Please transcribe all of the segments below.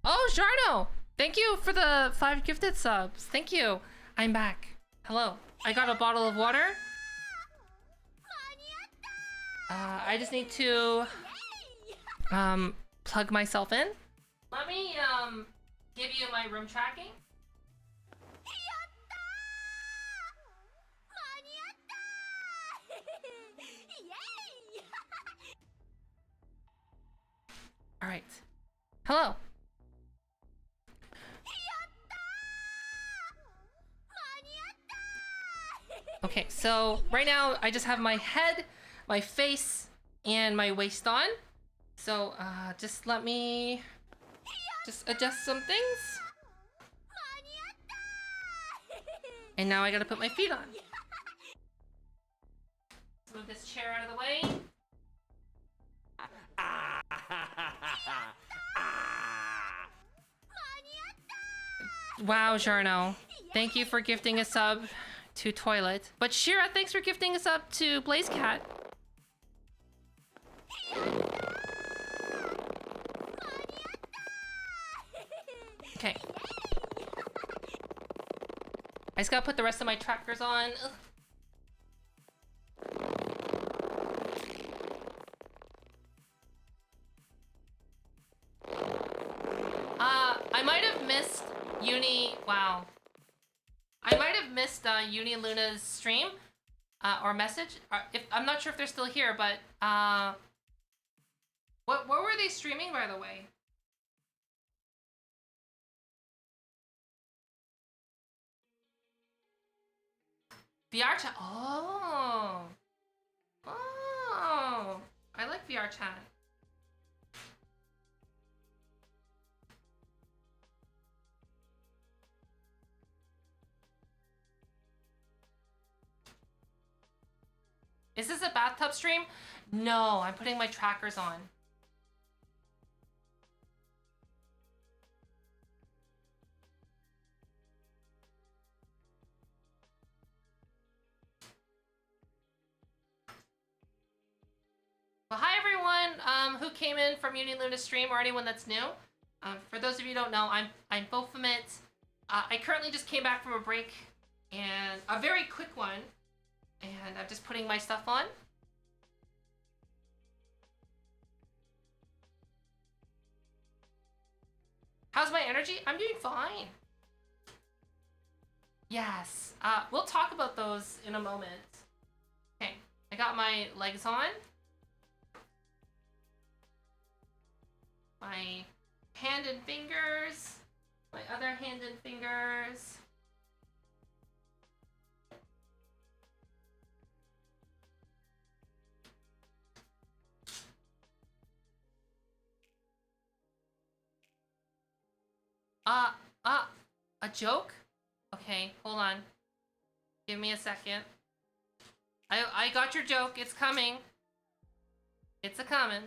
Oh, Jarno! Thank you for the 5 gifted subs. Thank you. I'm back. Hello. I got a bottle of water. I just need to plug myself in. Let me give you my room tracking. All right. Hello. Okay, so right now I just have my head, my face, and my waist on. So just let me just adjust some things. And now I gotta put my feet on. Let's move this chair out of the way. Wow, Jarno. Thank you for gifting a sub to Toilet. But Shira, thanks for gifting us up to Blazecat. Okay. I just gotta put the rest of my trackers on. Ugh. I might have missed Wow. I might have missed Uni Luna's stream or message. I'm not sure if they're still here, but what were they streaming, by the way? VR chat. Oh, I like VR chat. Is this a bathtub stream? No, I'm putting my trackers on. Well, hi everyone who came in from Uni Luna stream or anyone that's new. For those of you who don't know, I'm Bophomet. I currently just came back from a break, and a very quick one. And I'm just putting my stuff on. How's my energy? I'm doing fine. Yes. We'll talk about those in a moment. Okay. I got my legs on. My hand and fingers. My other hand and fingers. A joke? Okay, hold on. Give me a second. I got your joke. It's coming. It's a-coming.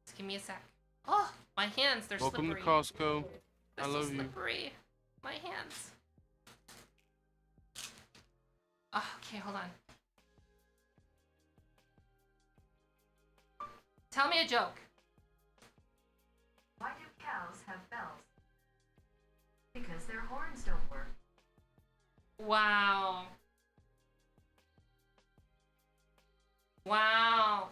Just give me a sec. Oh, my hands, they're Welcome slippery. Welcome to Costco. They're I love so you. Slippery. My hands. Oh, okay, hold on. Tell me a joke. Why do cows have bells? Because their horns don't work. Wow. Wow.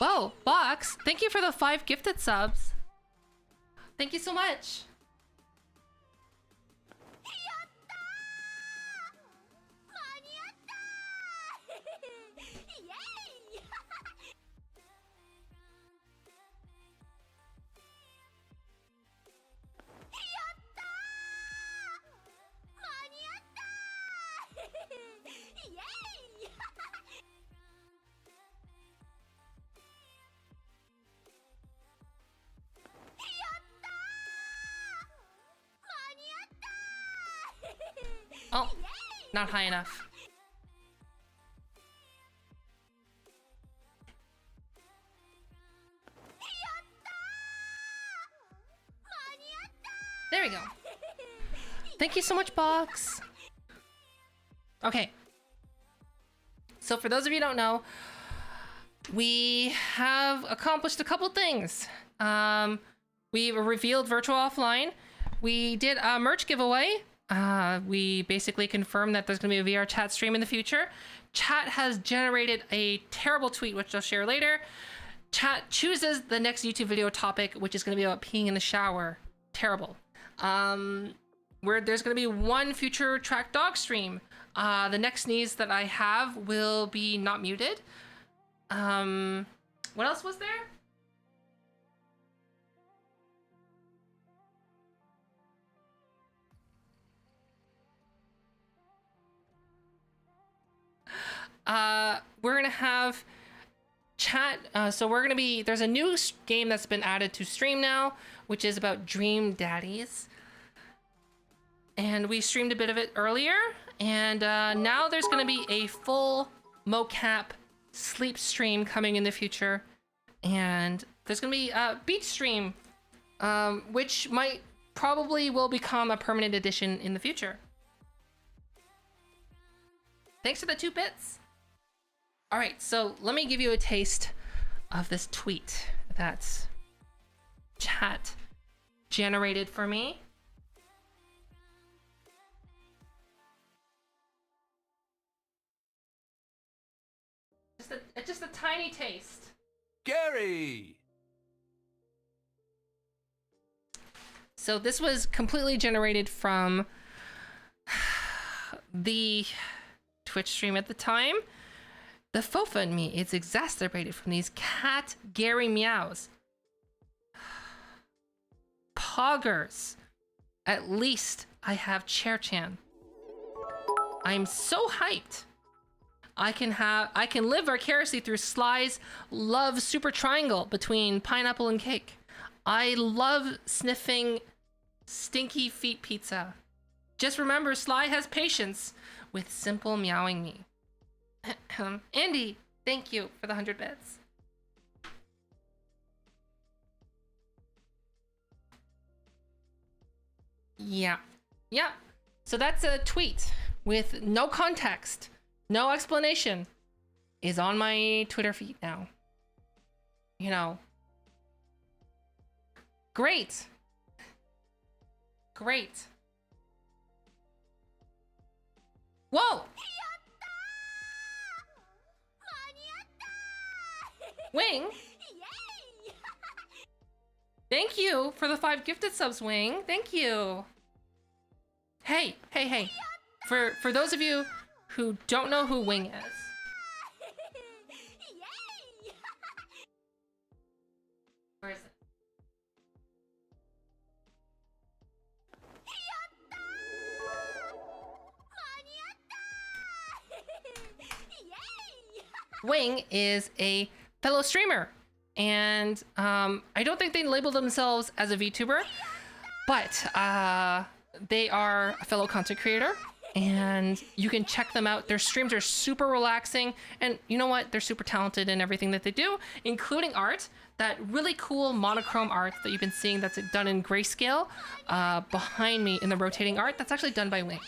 Whoa, Box, thank you for the 5 gifted subs. Thank you so much. Oh, not high enough. There we go. Thank you so much, Box. Okay. So for those of you who don't know, we have accomplished a couple things. We revealed Virtual Offline. We did a merch giveaway. We basically confirmed that there's going to be a VR chat stream in the future. Chat has generated a terrible tweet, which I'll share later. Chat chooses the next YouTube video topic, which is going to be about peeing in the shower. Terrible. Where there's going to be one future track dog stream. The next sneeze that I have will be not muted. What else was there? We're gonna have chat. So we're gonna be, there's a new game that's been added to stream now, which is about Dream Daddies. And we streamed a bit of it earlier. And now there's gonna be a full mocap sleep stream coming in the future. And there's gonna be a beach stream, which might probably will become a permanent addition in the future. Thanks for the 2 bits. All right, so let me give you a taste of this tweet that chat generated for me. Just a tiny taste. Gary! So this was completely generated from the Twitch stream at the time. The fofa in me is exacerbated from these cat Gary meows. Poggers. At least I have Chair-chan. I'm so hyped. I can live vicariously through Sly's love super triangle between pineapple and cake. I love sniffing stinky feet pizza. Just remember, Sly has patience with simple meowing me. Andy, thank you for the 100 bits. Yeah. So that's a tweet with no context, no explanation, is on my Twitter feed now. You know. Great. Whoa! Wing? Thank you for the 5 gifted subs, Wing. Thank you. Hey. For those of you who don't know who Wing is. Where is it? Wing is a fellow streamer, and I don't think they label themselves as a VTuber, but they are a fellow content creator, and you can check them out. Their streams are super relaxing, and you know what? They're super talented in everything that they do, including art. That really cool monochrome art that you've been seeing that's done in grayscale behind me in the rotating art, that's actually done by Wing.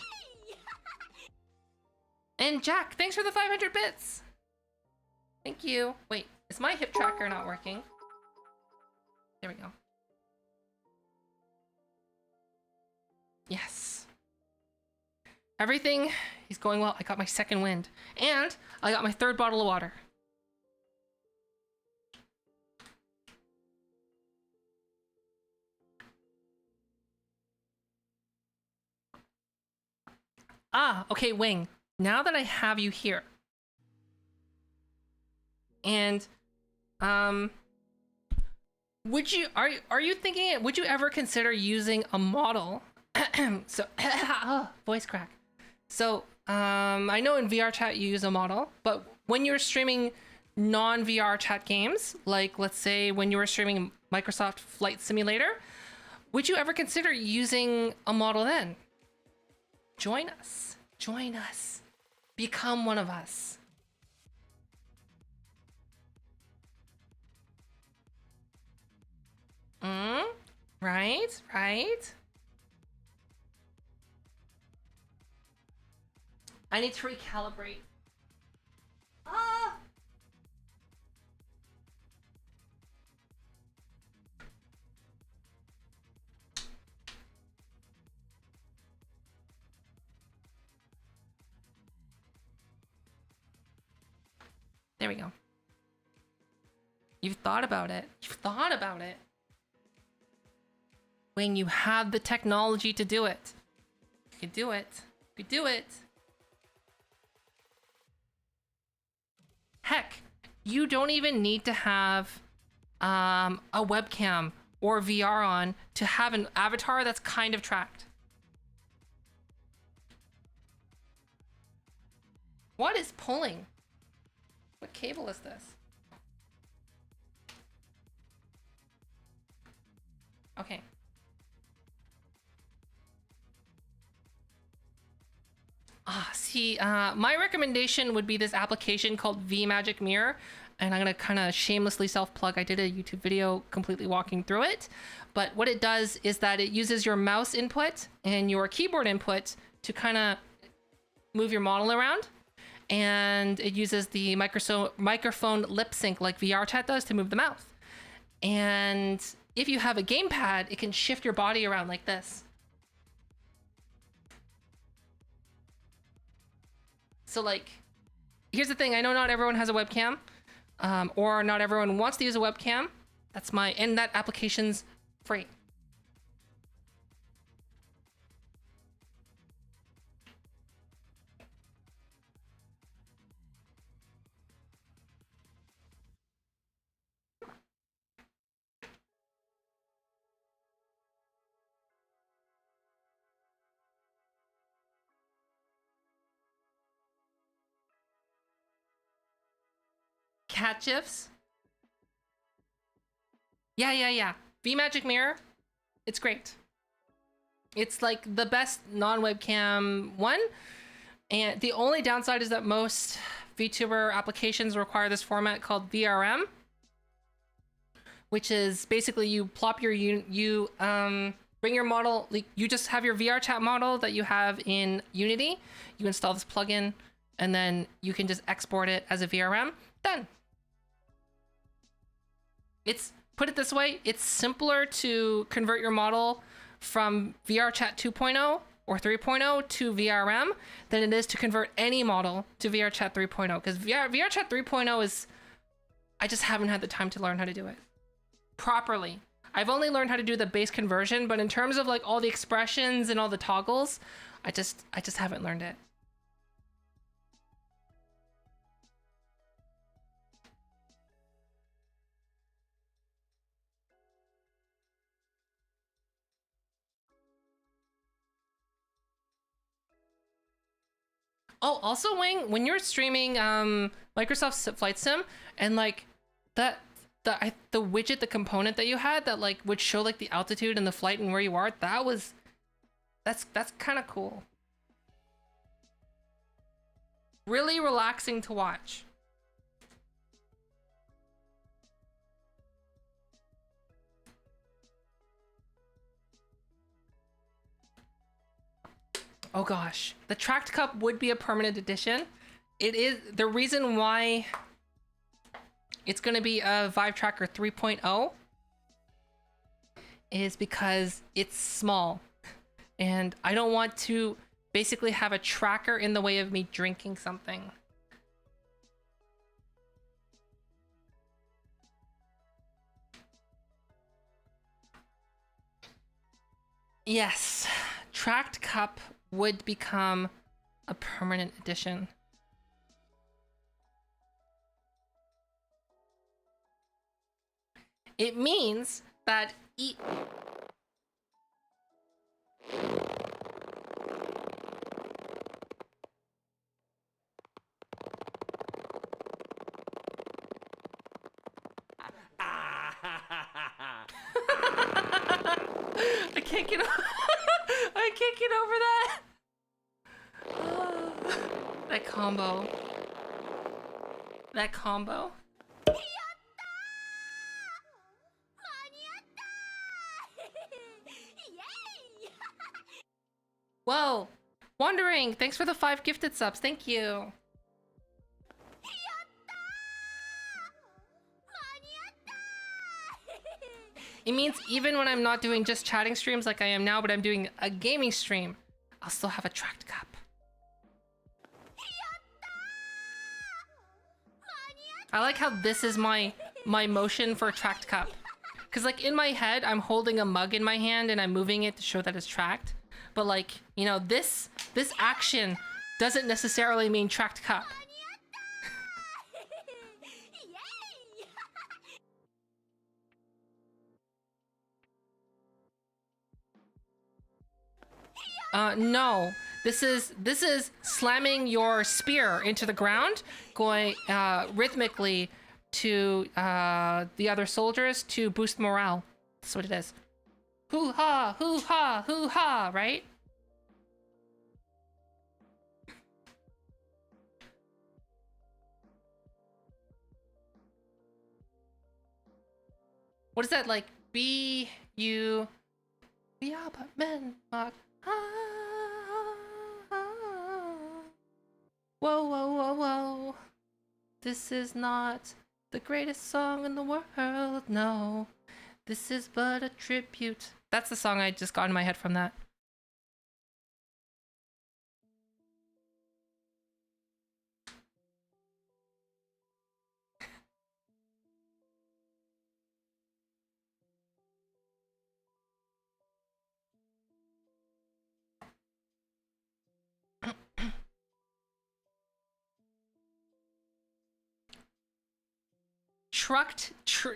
And Jack, thanks for the 500 bits. Thank you. Wait, is my hip tracker not working? There we go. Yes. Everything is going well. I got my second wind. And I got my 3rd bottle of water. Okay, Wing. Now that I have you here, and are you thinking it? Would you ever consider using a model? So voice crack. So I know in VR chat you use a model, but when you're streaming non-VR chat games, like let's say when you were streaming Microsoft Flight Simulator, would you ever consider using a model then? Join us. Join us. Become one of us. Right, right. I need to recalibrate. Ah! There we go. You've thought about it. You've thought about it. When you have the technology to do it. You can do it. You can do it. Heck, you don't even need to have a webcam or VR on to have an avatar that's kind of tracked. What is pulling? What cable is this? Okay. My recommendation would be this application called VMagic Mirror, and I'm gonna kind of shamelessly self-plug. I did a YouTube video completely walking through it, but what it does is that it uses your mouse input and your keyboard input to kind of move your model around, and it uses the microphone lip sync like VR chat does to move the mouth. And if you have a gamepad, it can shift your body around like this. So like, here's the thing. I know not everyone has a webcam, or not everyone wants to use a webcam. And that application's free. Cat GIFs. Yeah. VMagic Mirror. It's great. It's like the best non-webcam one. And the only downside is that most VTuber applications require this format called VRM, which is basically you plop your bring your model, like you just have your VR chat model that you have in Unity. You install this plugin, and then you can just export it as a VRM. Done. Put it this way, it's simpler to convert your model from VRChat 2.0 or 3.0 to VRM than it is to convert any model to VRChat 3.0, because VRChat 3.0 is, I just haven't had the time to learn how to do it properly. I've only learned how to do the base conversion, but in terms of like all the expressions and all the toggles, I just haven't learned it. Oh, also, Wing, when you're streaming Microsoft Flight Sim and like that the widget, the component that you had that like would show like the altitude and the flight and where you are, that's kind of cool. Really relaxing to watch. Oh gosh, the tracked cup would be a permanent addition. It is the reason why it's going to be a Vive Tracker 3.0 is because it's small, and I don't want to basically have a tracker in the way of me drinking something. Yes, tracked cup would become A permanent addition. It means that I can't get I can't get over that. That combo. That combo. Whoa. Wandering, thanks for the 5 gifted subs. Thank you. It means even when I'm not doing just chatting streams like I am now, but I'm doing a gaming stream, I'll still have a tracked cup. I like how this is my motion for a tracked cup. Because like in my head, I'm holding a mug in my hand and I'm moving it to show that it's tracked. But like, you know, this action doesn't necessarily mean tracked cup. No. This is slamming your spear into the ground, going rhythmically to the other soldiers to boost morale. That's what it is. Hoo-ha, hoo-ha, hoo-ha, right? What is that like? B-U... men mark. Whoa, whoa, whoa, whoa. This is not the greatest song in the world, no. This is but a tribute. That's the song I just got in my head from that.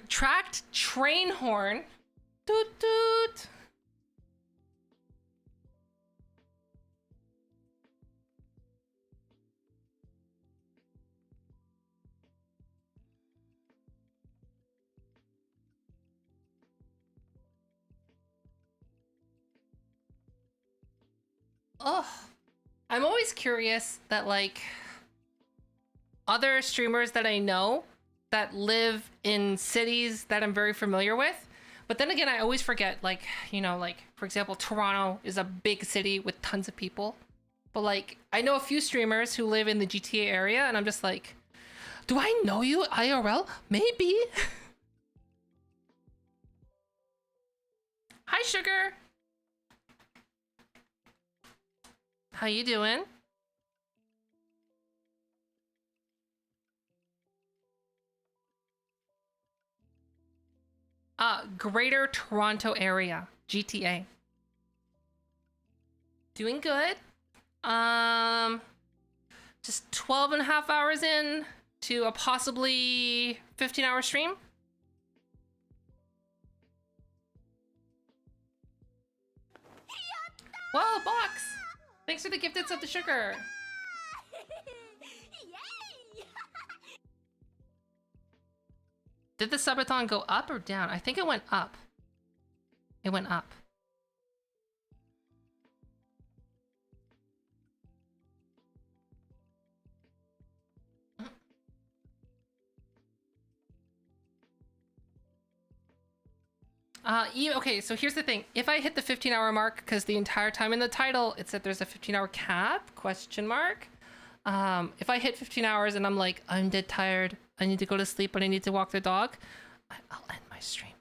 Tracked train horn. Toot toot. Oh, I'm always curious that like other streamers that I know that live in cities that I'm very familiar with. But then again, I always forget, like, you know, like, for example, Toronto is a big city with tons of people. But like, I know a few streamers who live in the GTA area, and I'm just like, do I know you IRL? Maybe. Hi, Sugar. How you doing? Greater Toronto Area, GTA. Doing good. Just 12 and a half hours in to a possibly 15-hour stream. Whoa, Box! Thanks for the gifted sub to Sugar. Did the subathon go up or down? I think it went up. It went up. Okay, so here's the thing. If I hit the 15-hour mark, because the entire time in the title it said there's a 15-hour cap, question mark. If I hit 15 hours and I'm like, I'm dead tired, I need to go to sleep, but I need to walk the dog, I'll end my stream.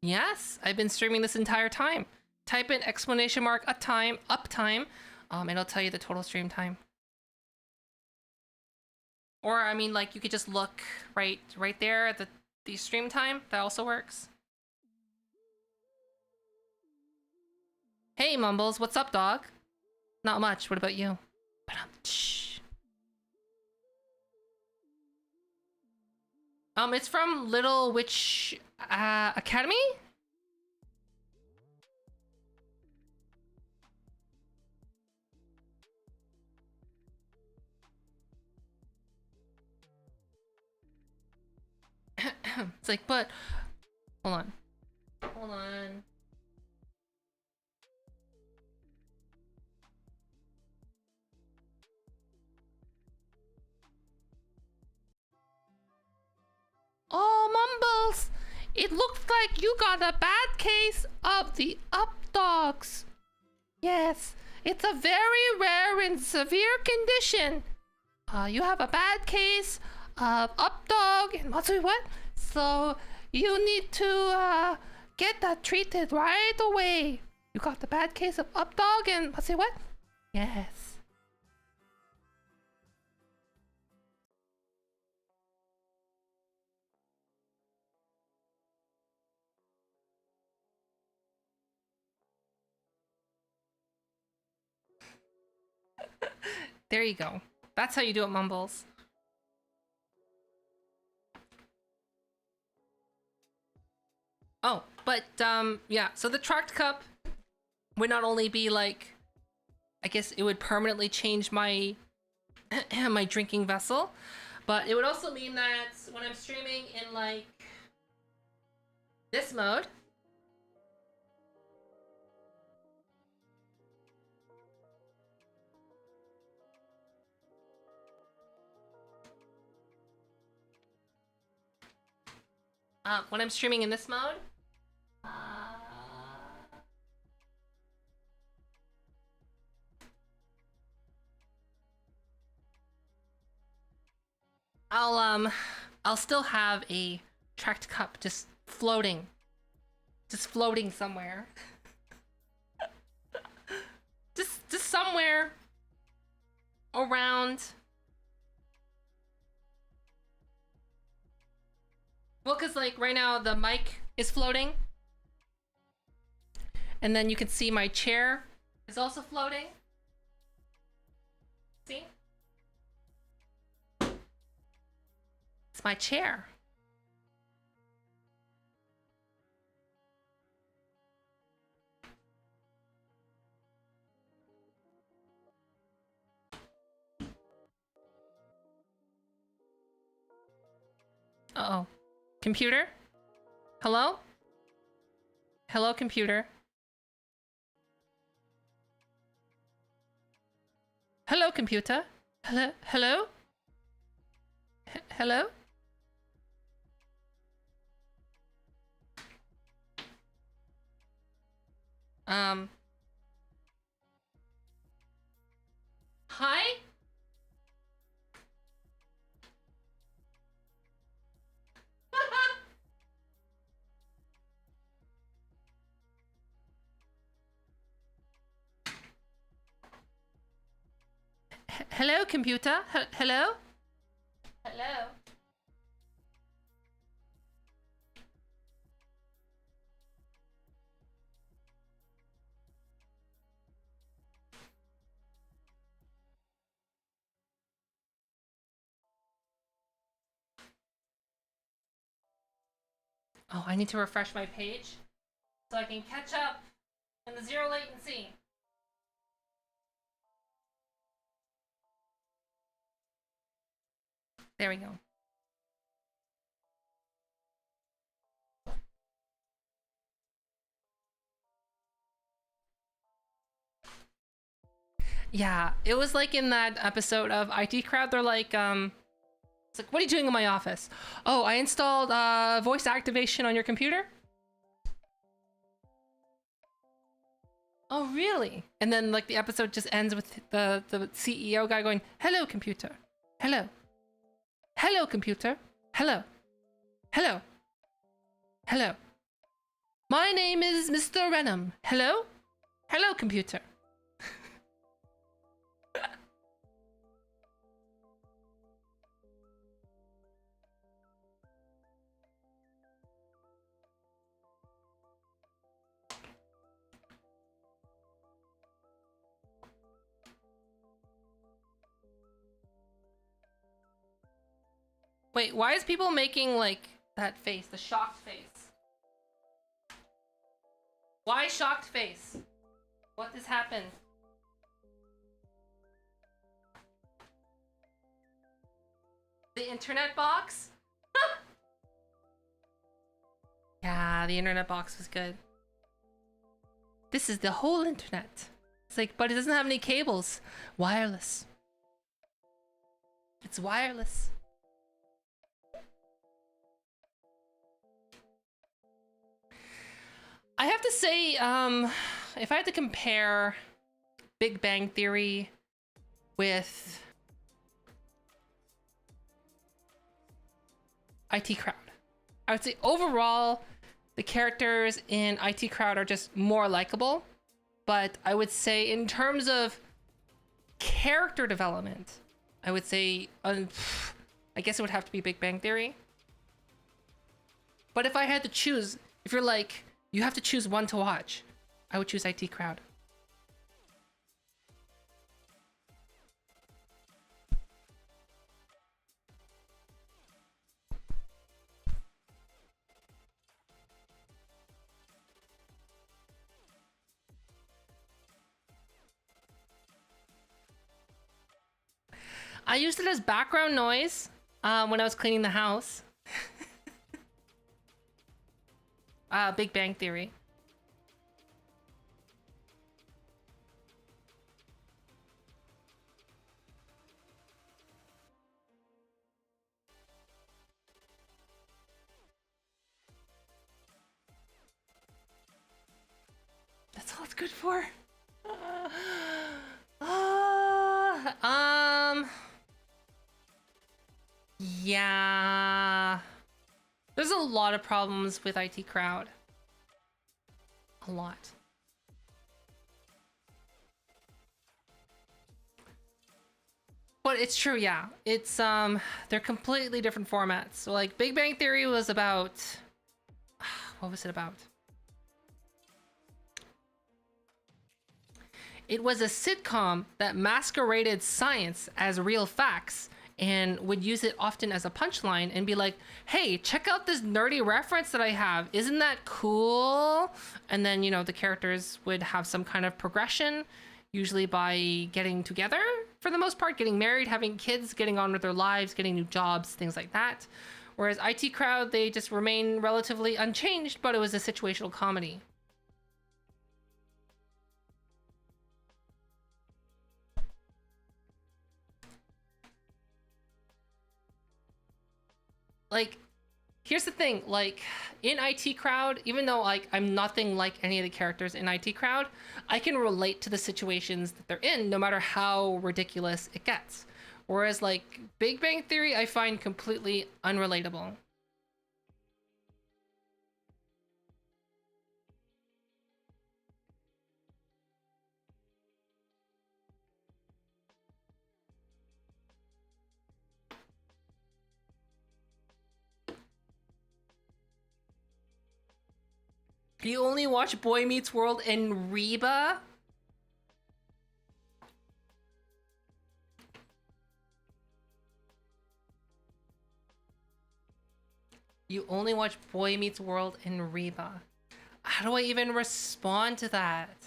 Yes, I've been streaming this entire time. Type in exclamation mark uptime, and it'll tell you the total stream time. Or I mean, like, you could just look right there at the stream time. That also works. Hey, Mumbles, what's up, dog? Not much. What about you? Shh. It's from Little Witch Academy? It's like, but hold on. Hold on. Oh, Mumbles! It looks like you got a bad case of the up dogs. Yes, it's a very rare and severe condition. You have a bad case of up dog and what's what? So you need to get that treated right away. You got the bad case of up dog and what's what? Yes. There you go. That's how you do it, Mumbles. Oh, but yeah, so the Tract Cup would not only be like, I guess it would permanently change my my drinking vessel, but it would also mean that when I'm streaming in like this mode, when I'm streaming in this mode, I'll still have a Tract Cup just floating somewhere. just somewhere around. Well, cause like right now the mic is floating, and then you can see my chair is also floating. See? It's my chair. Uh-oh. Computer? Hello? Hello, computer. Hello, computer. Hello? Hello? Hello? Hi? Hello, computer. Hello? Hello? Oh, I need to refresh my page so I can catch up in the zero latency. There we go. Yeah, it was like in that episode of IT Crowd, they're like, it's like, what are you doing in my office? Oh, I installed voice activation on your computer? Oh, really? And then like the episode just ends with the CEO guy going, hello, computer. Hello. Hello, computer. Hello. Hello. Hello. My name is Mr. Renham. Hello? Hello, computer. Wait, why is people making like that face, the shocked face? Why shocked face? What has happened? The internet box? Yeah, the internet box was good. This is the whole internet. It's like, but it doesn't have any cables. Wireless. It's wireless. I have to say, if I had to compare Big Bang Theory with IT Crowd, I would say overall, the characters in IT Crowd are just more likable. But I would say in terms of character development, I would say, I guess it would have to be Big Bang Theory. But if I had to choose, if you're like, you have to choose one to watch, I would choose IT Crowd. I used it as background noise when I was cleaning the house. Big Bang Theory. That's all it's good for. Yeah. There's a lot of problems with IT Crowd. A lot. But it's true, yeah. It's they're completely different formats. So like Big Bang Theory was about what was it about? It was a sitcom that masqueraded science as real facts and would use it often as a punchline and be like, hey, check out this nerdy reference that I have. Isn't that cool? And then, you know, the characters would have some kind of progression, usually by getting together, for the most part, getting married, having kids, getting on with their lives, getting new jobs, things like that. Whereas IT Crowd, they just remain relatively unchanged, but it was a situational comedy. Like, here's the thing, like, in IT Crowd, even though, like, I'm nothing like any of the characters in IT Crowd, I can relate to the situations that they're in, no matter how ridiculous it gets. Whereas, like, Big Bang Theory, I find completely unrelatable. You only watch Boy Meets World and Reba? You only watch Boy Meets World and Reba. How do I even respond to that?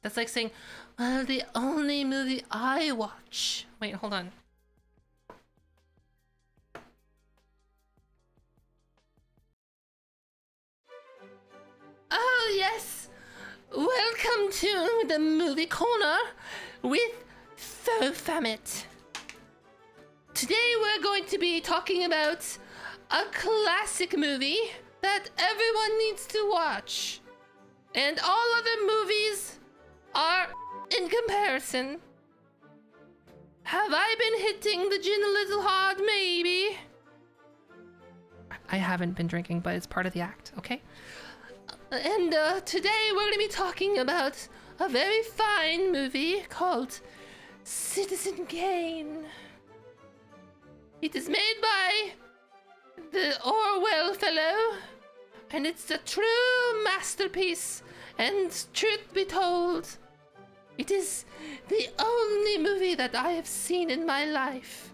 That's like saying, well, the only movie I watch. Wait, hold on. Oh, yes. Welcome to the movie corner with Fofamit. Today we're going to be talking about a classic movie that everyone needs to watch. And all other movies are in comparison. Have I been hitting the gin a little hard, maybe? I haven't been drinking, but it's part of the act, okay? And today we're going to be talking about a very fine movie called Citizen Kane. It is made by the Orwell fellow, and it's a true masterpiece. And truth be told, it is the only movie that I have seen in my life.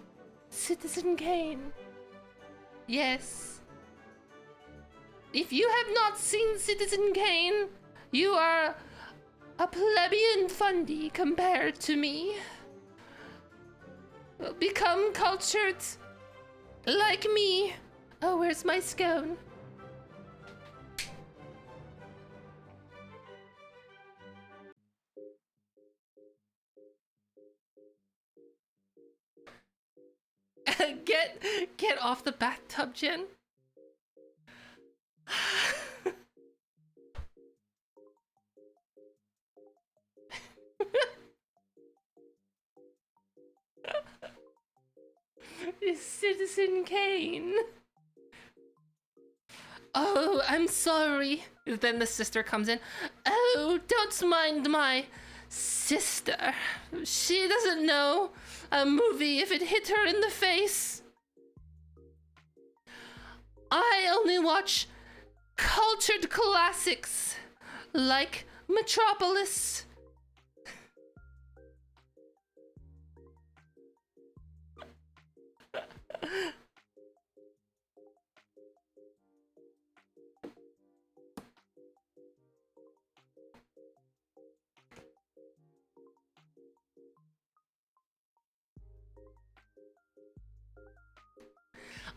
Citizen Kane. Yes. If you have not seen Citizen Kane, you are a plebeian fundy compared to me. Become cultured like me. Oh, where's my scone? Get off the bathtub, Jen. Citizen Kane. Oh, I'm sorry. Then the sister comes in. Oh, don't mind my sister. She doesn't know a movie if it hit her in the face. I only watch cultured classics like Metropolis.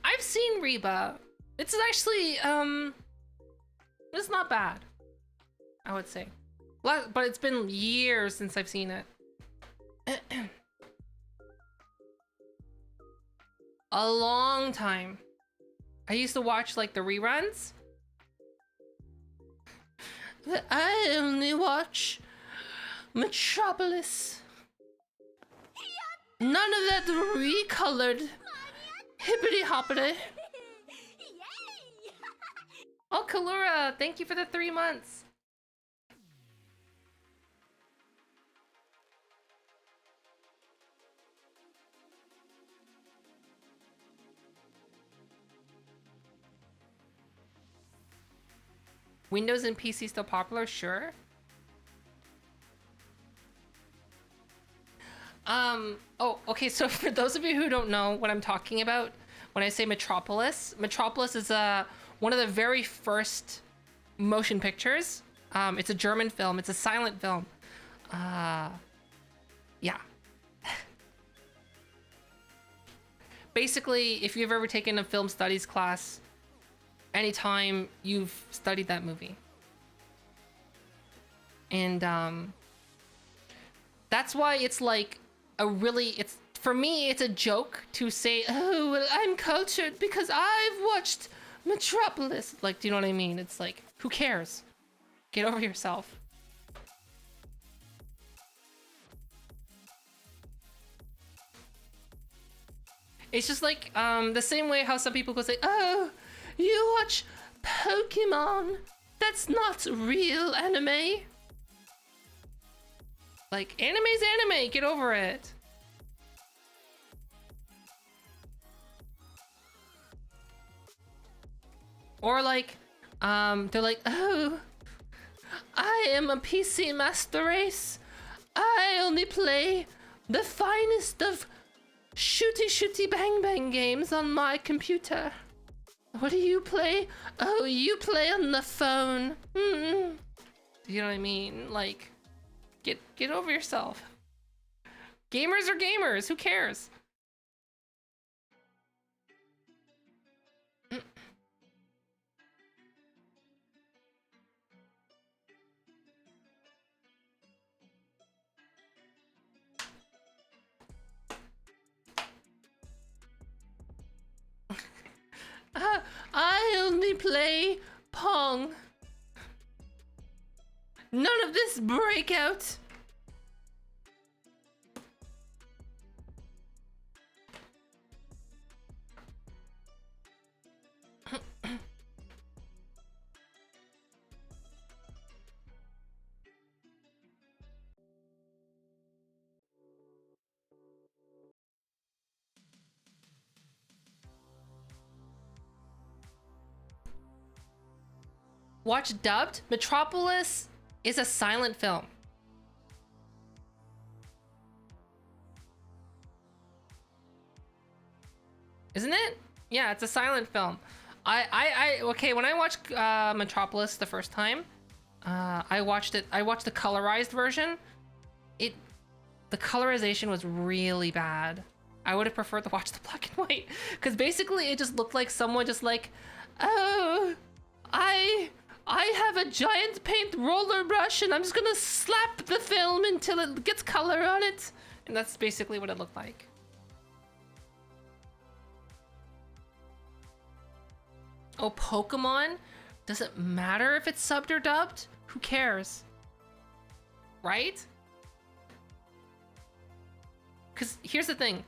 I've seen Reba. It's actually, it's not bad, I would say. But it's been years since I've seen it. A long time. I used to watch, like, the reruns. I only watch Metropolis. None of that recolored hippity hoppity. Oh, Kalura, thank you for the 3 months. Windows and PC still popular? Sure. Oh, okay, so for those of you who don't know what I'm talking about, when I say Metropolis, Metropolis is one of the very first motion pictures. It's a German film. It's a silent film. Yeah. Basically, if you've ever taken a film studies class, anytime you've studied that movie. And that's why it's like it's for me it's a joke to say, oh well, I'm cultured because I've watched Metropolis. Like, do you know what I mean? It's like, who cares? Get over yourself. It's just like the same way how some people go say, oh, you watch Pokemon, that's not real anime. Like, anime's anime, get over it. Or like, they're like, oh, I am a PC master race. I only play the finest of shooty bang bang games on my computer. What do you play? Oh, you play on the phone. You know what I mean? Like, get over yourself. Gamers are gamers. Who cares? I only play Pong. None of this breakout. Watch dubbed. Metropolis is a silent film. Isn't it? Yeah, it's a silent film. Okay, when I watched Metropolis the first time, I watched it. I watched the colorized version. It, the colorization was really bad. I would have preferred to watch the black and white because basically it just looked like someone just like, oh, I have a giant paint roller brush and I'm just gonna slap the film until it gets color on it, and that's basically what it looked like. Oh, Pokemon? Does it matter if it's subbed or dubbed? Who cares? Right? Because here's the thing.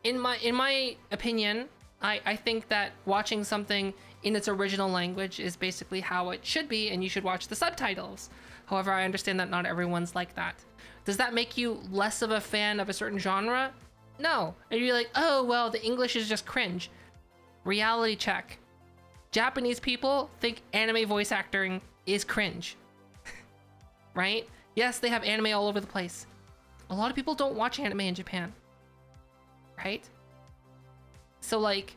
In my opinion, I think that watching something in its original language is basically how it should be, and you should watch the subtitles. However, I understand that not everyone's like that. Does that make you less of a fan of a certain genre? No. And you're like, oh, well, the English is just cringe. Reality check. Japanese people think anime voice acting is cringe. Right? Yes, they have anime all over the place. A lot of people don't watch anime in Japan. Right? So like,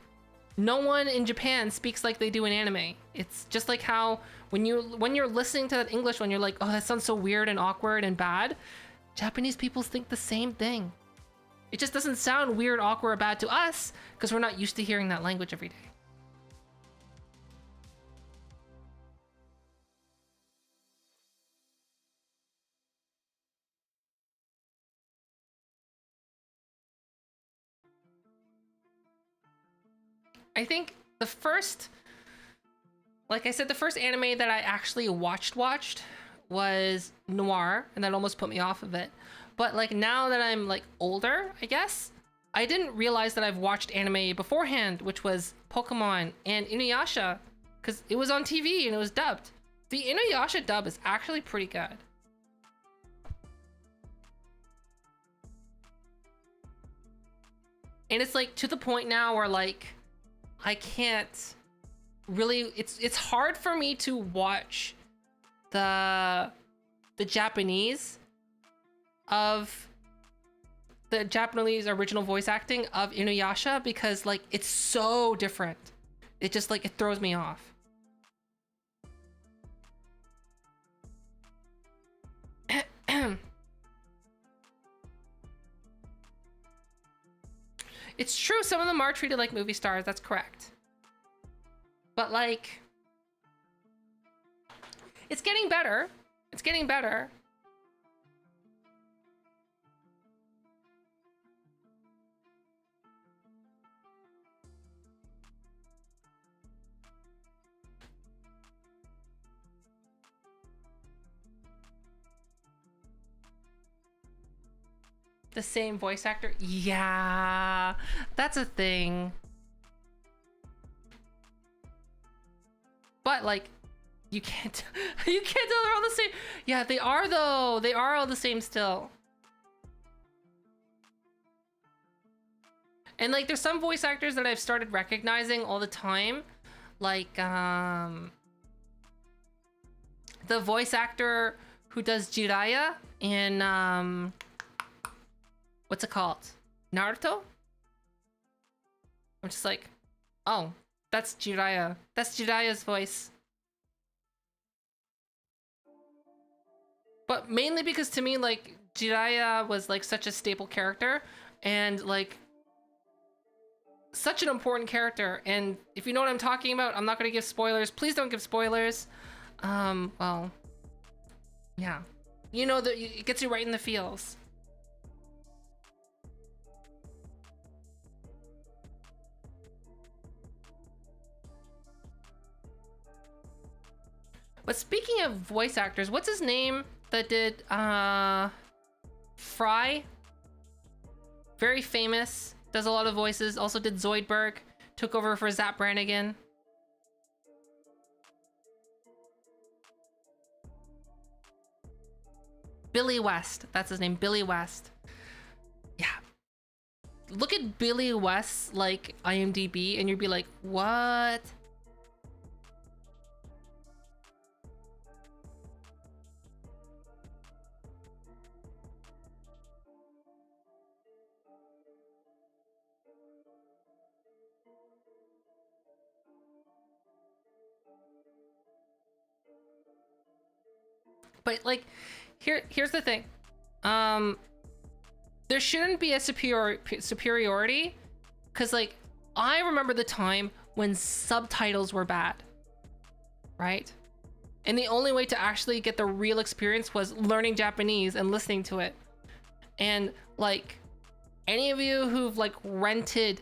no one in Japan speaks like they do in anime. It's just like how when you're listening to that English one, you're like, oh, that sounds so weird and awkward and bad. Japanese people think the same thing. It just doesn't sound weird, awkward, or bad to us because we're not used to hearing that language every day. I think the first, like I said, the first anime that I actually watched was Noir, and that almost put me off of it. But like now that I'm like older, I guess, I didn't realize that I've watched anime beforehand, which was Pokemon and Inuyasha, because it was on TV and it was dubbed. The Inuyasha dub is actually pretty good. And it's like to the point now where like I can't really, it's hard for me to watch the Japanese of the Japanese original voice acting of Inuyasha because like it's so different. It just like it throws me off. It's true, some of them are treated like movie stars, that's correct. But like, it's getting better. It's getting better. The same voice actor? Yeah, that's a thing. But like, you can't you can't tell they're all the same. Yeah, they are though. They are all the same still. And like there's some voice actors that I've started recognizing all the time. Like the voice actor who does Jiraiya in what's it called? Naruto? I'm just like, oh, that's Jiraiya. That's Jiraiya's voice. But mainly because to me, like, Jiraiya was like such a staple character and like such an important character. And if you know what I'm talking about, I'm not gonna give spoilers. Please don't give spoilers. Well, yeah. You know that it gets you right in the feels. But speaking of voice actors, what's his name that did Fry? Very famous, does a lot of voices, also did Zoidberg, took over for Zap Brannigan. Billy West, that's his name, Billy West. Yeah. Look at Billy West's like IMDb and you'd be like, what? But like, here's the thing. There shouldn't be a superiority, because like I remember the time when subtitles were bad, right? And the only way to actually get the real experience was learning Japanese and listening to it. And like, any of you who've like rented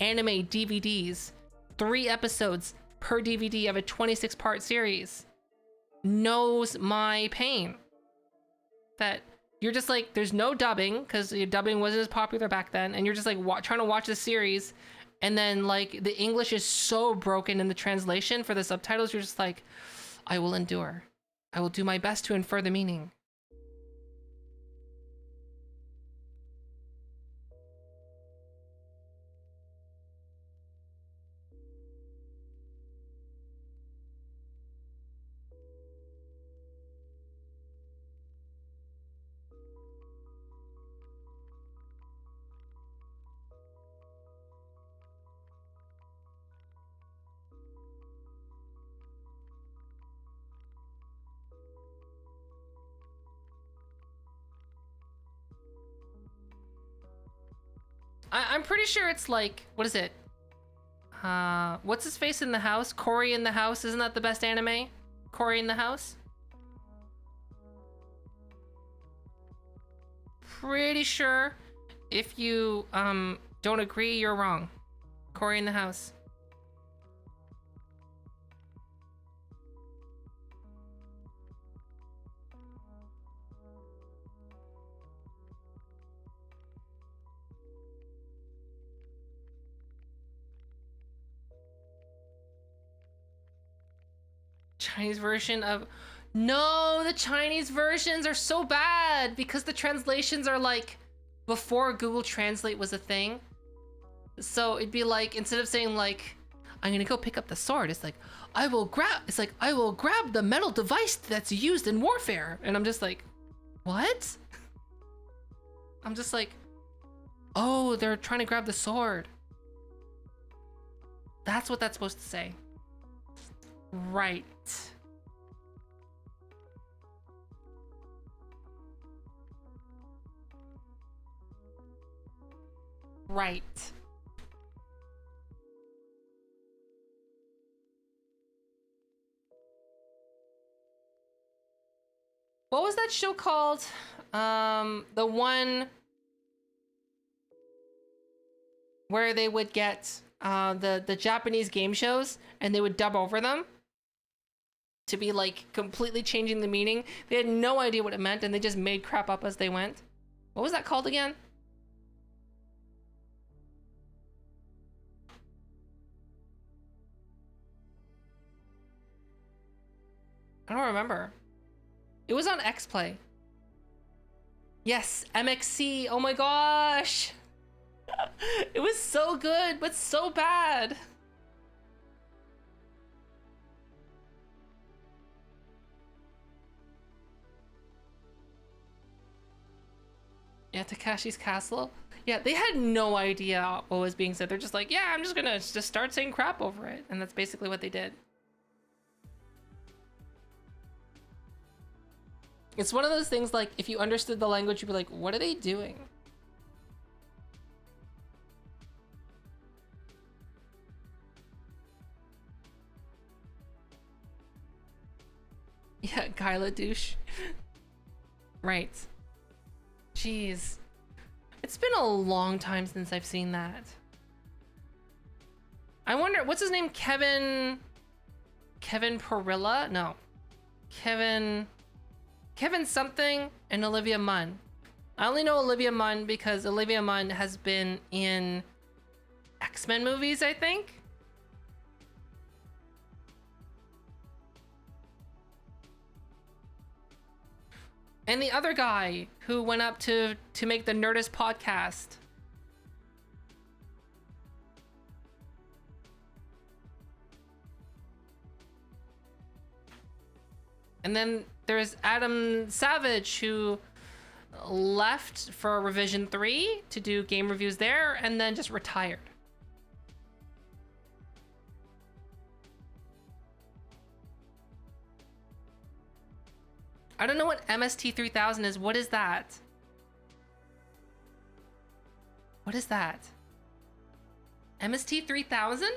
anime DVDs, 3 episodes per DVD of a 26-part series, knows my pain. That you're just like, there's no dubbing, because dubbing wasn't as popular back then, and you're just like trying to watch the series, and then like the English is so broken in the translation for the subtitles, you're just like, I will endure. I will do my best to infer the meaning. I'm pretty sure it's like, what is it? What's his face in the house? Cory in the House. Isn't that the best anime? Cory in the House? Pretty sure if you don't agree, you're wrong. Cory in the House. Chinese version of... No, the Chinese versions are so bad because the translations are like before Google Translate was a thing. So it'd be like, instead of saying like, I'm gonna go pick up the sword, it's like, I will grab the metal device that's used in warfare. And I'm just like, what? I'm just like, oh, they're trying to grab the sword. That's what that's supposed to say. Right. Right. What was that show called? The one where they would get the Japanese game shows and they would dub over them to be like completely changing the meaning. They had no idea what it meant and they just made crap up as they went. What was that called again? I don't remember. It was on X-Play. Yes, MXC. Oh my gosh. It was so good, but so bad. Yeah, Takashi's Castle. Yeah, they had no idea what was being said. They're just like, yeah, I'm just gonna just start saying crap over it. And that's basically what they did. It's one of those things like, if you understood the language, you'd be like, what are they doing? Yeah, Kyla douche. Right. Jeez. It's been a long time since I've seen that. I wonder, what's his name? Kevin Perilla? No. Kevin something and Olivia Munn. I only know Olivia Munn because Olivia Munn has been in X-Men movies, I think. And the other guy who went up to make the Nerdist podcast. And then there's Adam Savage, who left for revision 3 to do game reviews there, and then just retired. I don't know what MST 3000 is. What is that? What is that? MST 3000?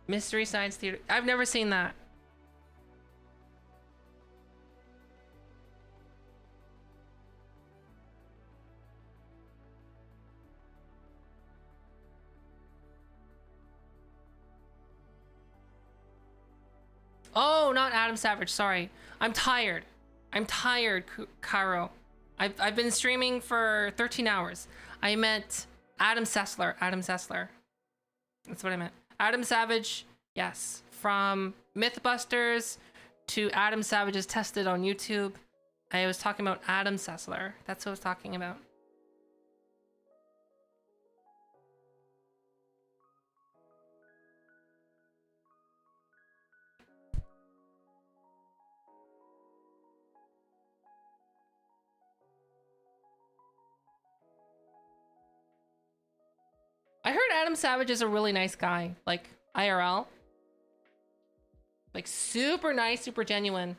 Mystery Science Theater. I've never seen that. Oh, not Adam Savage. Sorry. I'm tired. I'm tired, Cairo. I've been streaming for 13 hours. I meant Adam Sessler. Adam Sessler. That's what I meant. Adam Savage, yes. From Mythbusters to Adam Savage's Tested on YouTube. I was talking about Adam Sessler. That's what I was talking about. I heard Adam Savage is a really nice guy, like IRL. Like super nice, super genuine.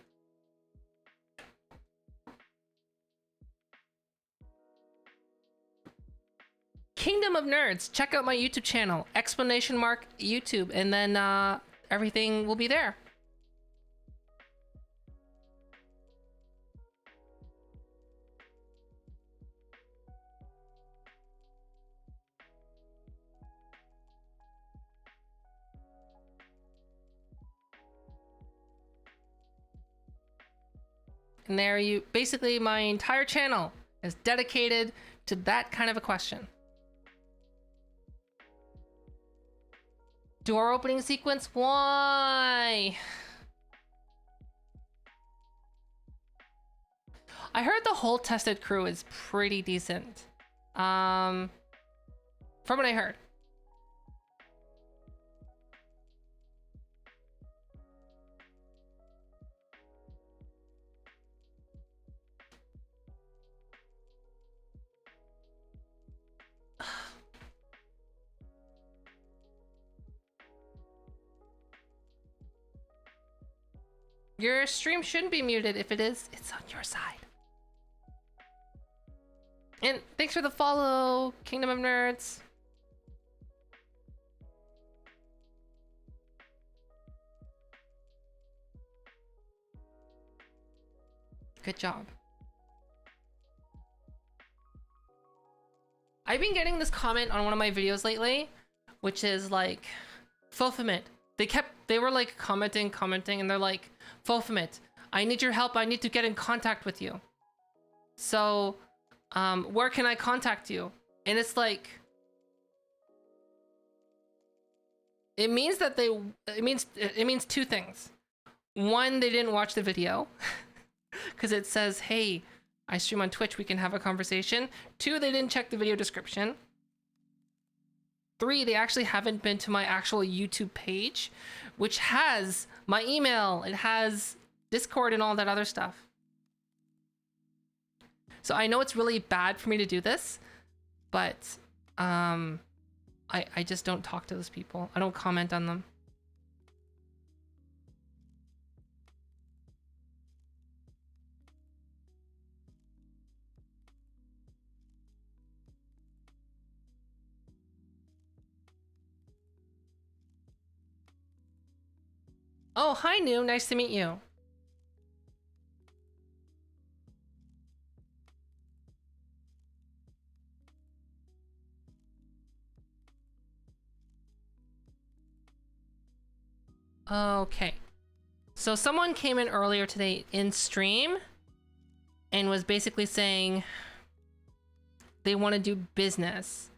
Kingdom of Nerds. Check out my YouTube channel, exclamation mark YouTube, and then everything will be there. And there you, basically my entire channel is dedicated to that kind of a question. Door opening sequence? Why? I heard the whole Tested crew is pretty decent. From what I heard. Your stream shouldn't be muted. If it is, it's on your side. And thanks for the follow, Kingdom of Nerds. Good job. I've been getting this comment on one of my videos lately, which is like, Fofamit. They were like commenting, and they're like, Fofamit, I need your help. I need to get in contact with you. So, where can I contact you? And it's like, it means that it means two things. One, they didn't watch the video because it says, hey, I stream on Twitch, we can have a conversation. Two, they didn't check the video description. Three, they actually haven't been to my actual YouTube page, which has my email, it has Discord and all that other stuff. So I know it's really bad for me to do this, but I just don't talk to those people. I don't comment on them. Oh, hi, New. Nice to meet you. Okay. So someone came in earlier today in stream and was basically saying they want to do business.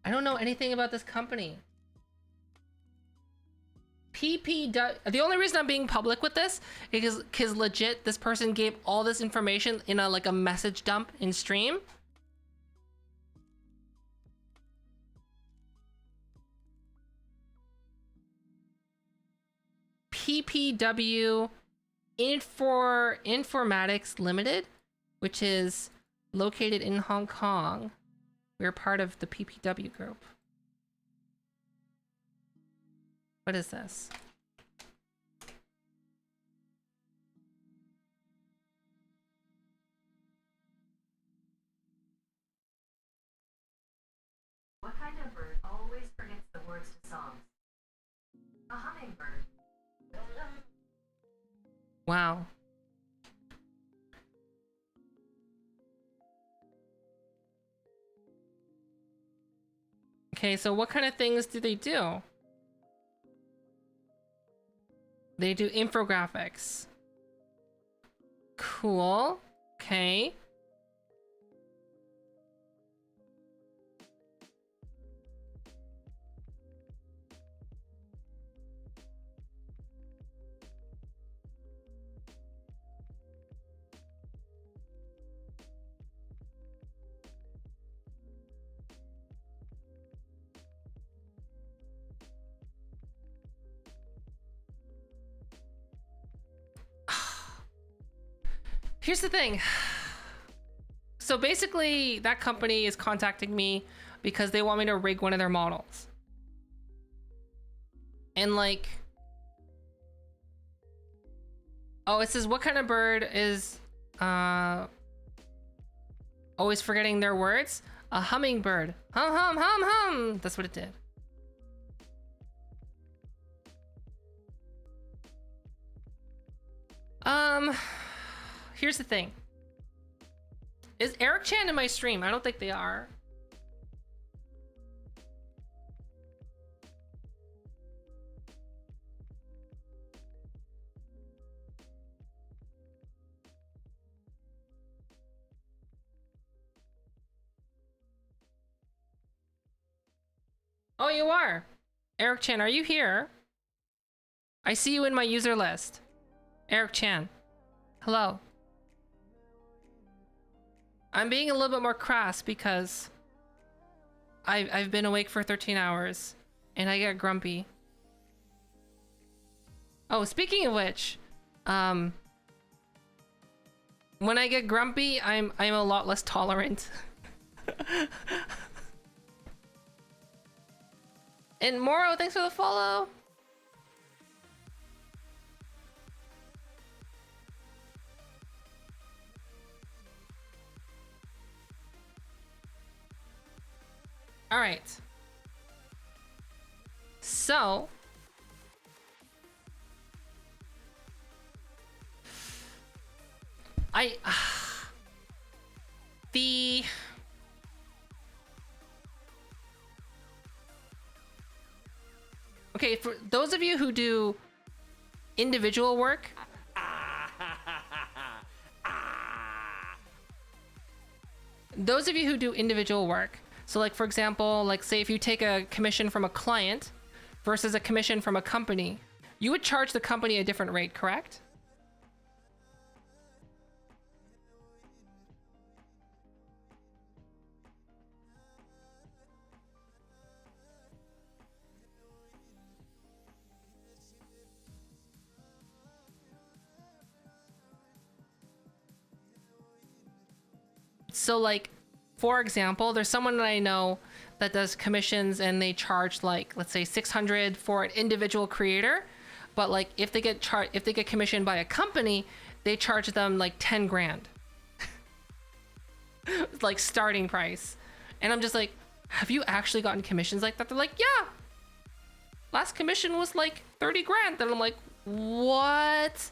I don't know anything about this company. The only reason I'm being public with this is because legit this person gave all this information in a message dump in stream. PPW Informatics Limited, which is located in Hong Kong. We're part of the PPW group. What is this? What kind of bird always forgets the words to songs? A hummingbird. Wow. Okay, so what kind of things do they do? They do infographics. Cool. Okay. Here's the thing. So basically, that company is contacting me because they want me to rig one of their models. And like, oh, it says what kind of bird is always forgetting their words? A hummingbird. Hum hum hum hum. That's what it did. Here's the thing. Is Eric Chan in my stream? I don't think they are. Oh, you are. Eric Chan, are you here? I see you in my user list. Eric Chan. Hello. I'm being a little bit more crass because I've been awake for 13 hours and I get grumpy. Oh, speaking of which, when I get grumpy, I'm a lot less tolerant. And Moro, thanks for the follow. All right. So, the okay, for those of you who do individual work, so like for example, like say if you take a commission from a client versus a commission from a company, you would charge the company a different rate, correct? So like, for example, there's someone that I know that does commissions and they charge like, let's say 600 for an individual creator. But like if they get commissioned by a company, they charge them like 10 grand. It's like starting price. And I'm just like, have you actually gotten commissions like that? They're like, yeah. Last commission was like 30 grand. And I'm like, what?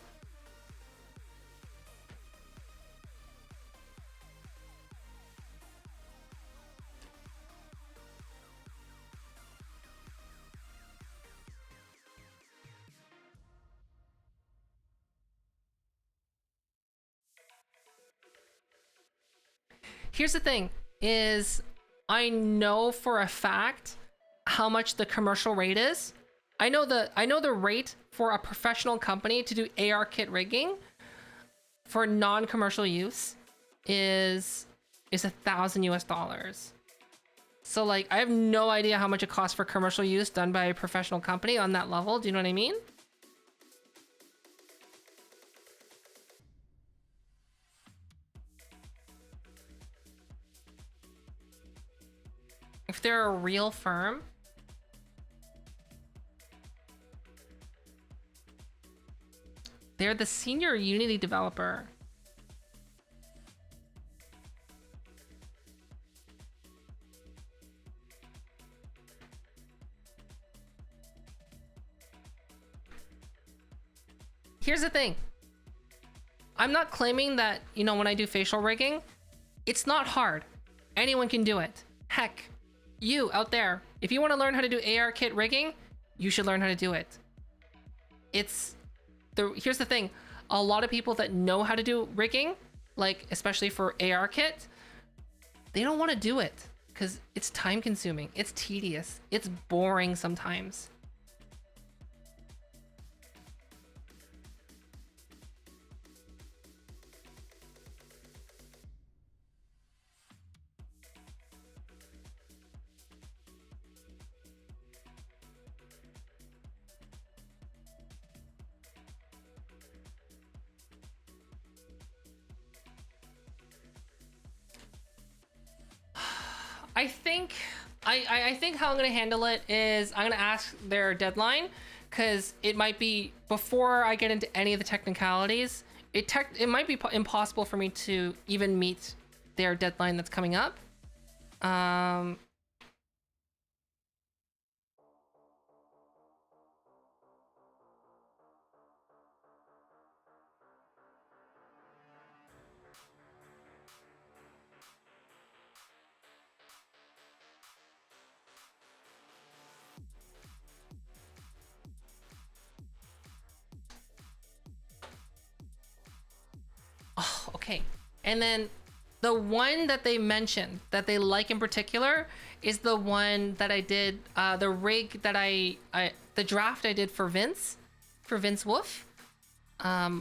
Here's the thing, is I know for a fact how much the commercial rate is, I know the rate for a professional company to do AR kit rigging for non-commercial use is $1,000 US. So like I have no idea how much it costs for commercial use done by a professional company on that level. Do you know what I mean? If they're a real firm, they're the senior Unity developer. Here's the thing. I'm not claiming that, when I do facial rigging, it's not hard. Anyone can do it. Heck, you out there, if you want to learn how to do AR kit rigging, you should learn how to do it. Here's the thing. A lot of people that know how to do rigging, like especially for AR kit, they don't want to do it because it's time consuming. It's tedious. It's boring sometimes. I think how I'm gonna handle it is I'm gonna ask their deadline, because it might be before I get into any of the technicalities. It might be impossible for me to even meet their deadline that's coming up. Oh, okay. And then the one that they mentioned that they like in particular is the one that I did, the rig that the draft I did for Vince Wolf,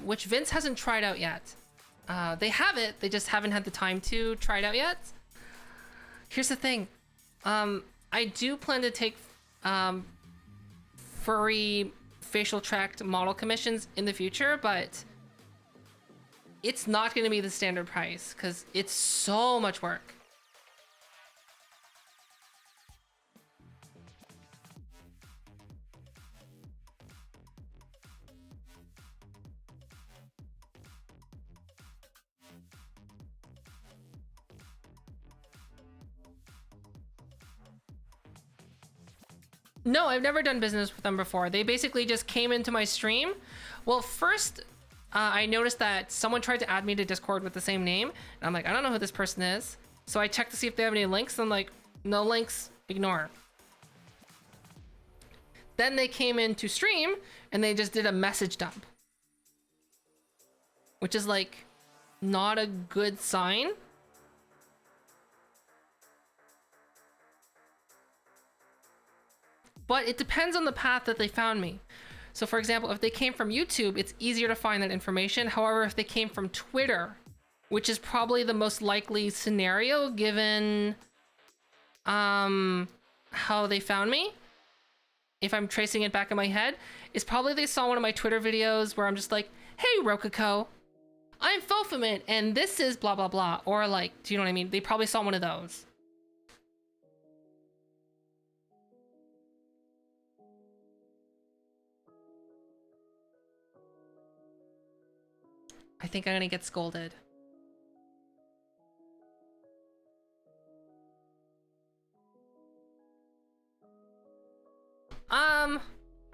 which Vince hasn't tried out yet. They have it, they just haven't had the time to try it out yet. Here's the thing. I do plan to take furry facial tracked model commissions in the future, but it's not going to be the standard price because it's so much work. No, I've never done business with them before. They basically just came into my stream. Well, first, I noticed that someone tried to add me to Discord with the same name. And I'm like, I don't know who this person is. So I checked to see if they have any links. I'm like, no links, ignore. Then they came into stream and they just did a message dump, which is like not a good sign. But it depends on the path that they found me. So for example, if they came from YouTube, it's easier to find that information. However, if they came from Twitter, which is probably the most likely scenario given how they found me, if I'm tracing it back in my head, is probably they saw one of my Twitter videos where I'm just like, hey, Rococo, I'm Fofament, and this is blah, blah, blah. Or like, do you know what I mean? They probably saw one of those. I think I'm gonna get scolded.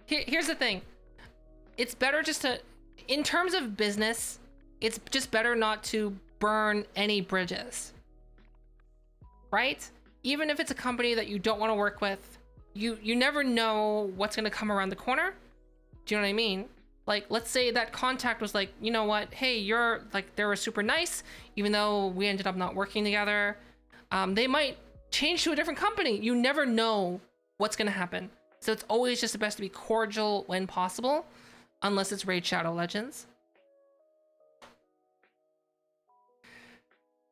Here's the thing. It's better just to, in terms of business, it's just better not to burn any bridges, right? Even if it's a company that you don't want to work with, you never know what's gonna come around the corner. Do you know what I mean? Like, let's say that contact was like, you know what? Hey, you're like, they were super nice, even though we ended up not working together. They might change to a different company. You never know what's going to happen. So it's always just the best to be cordial when possible, unless it's Raid Shadow Legends.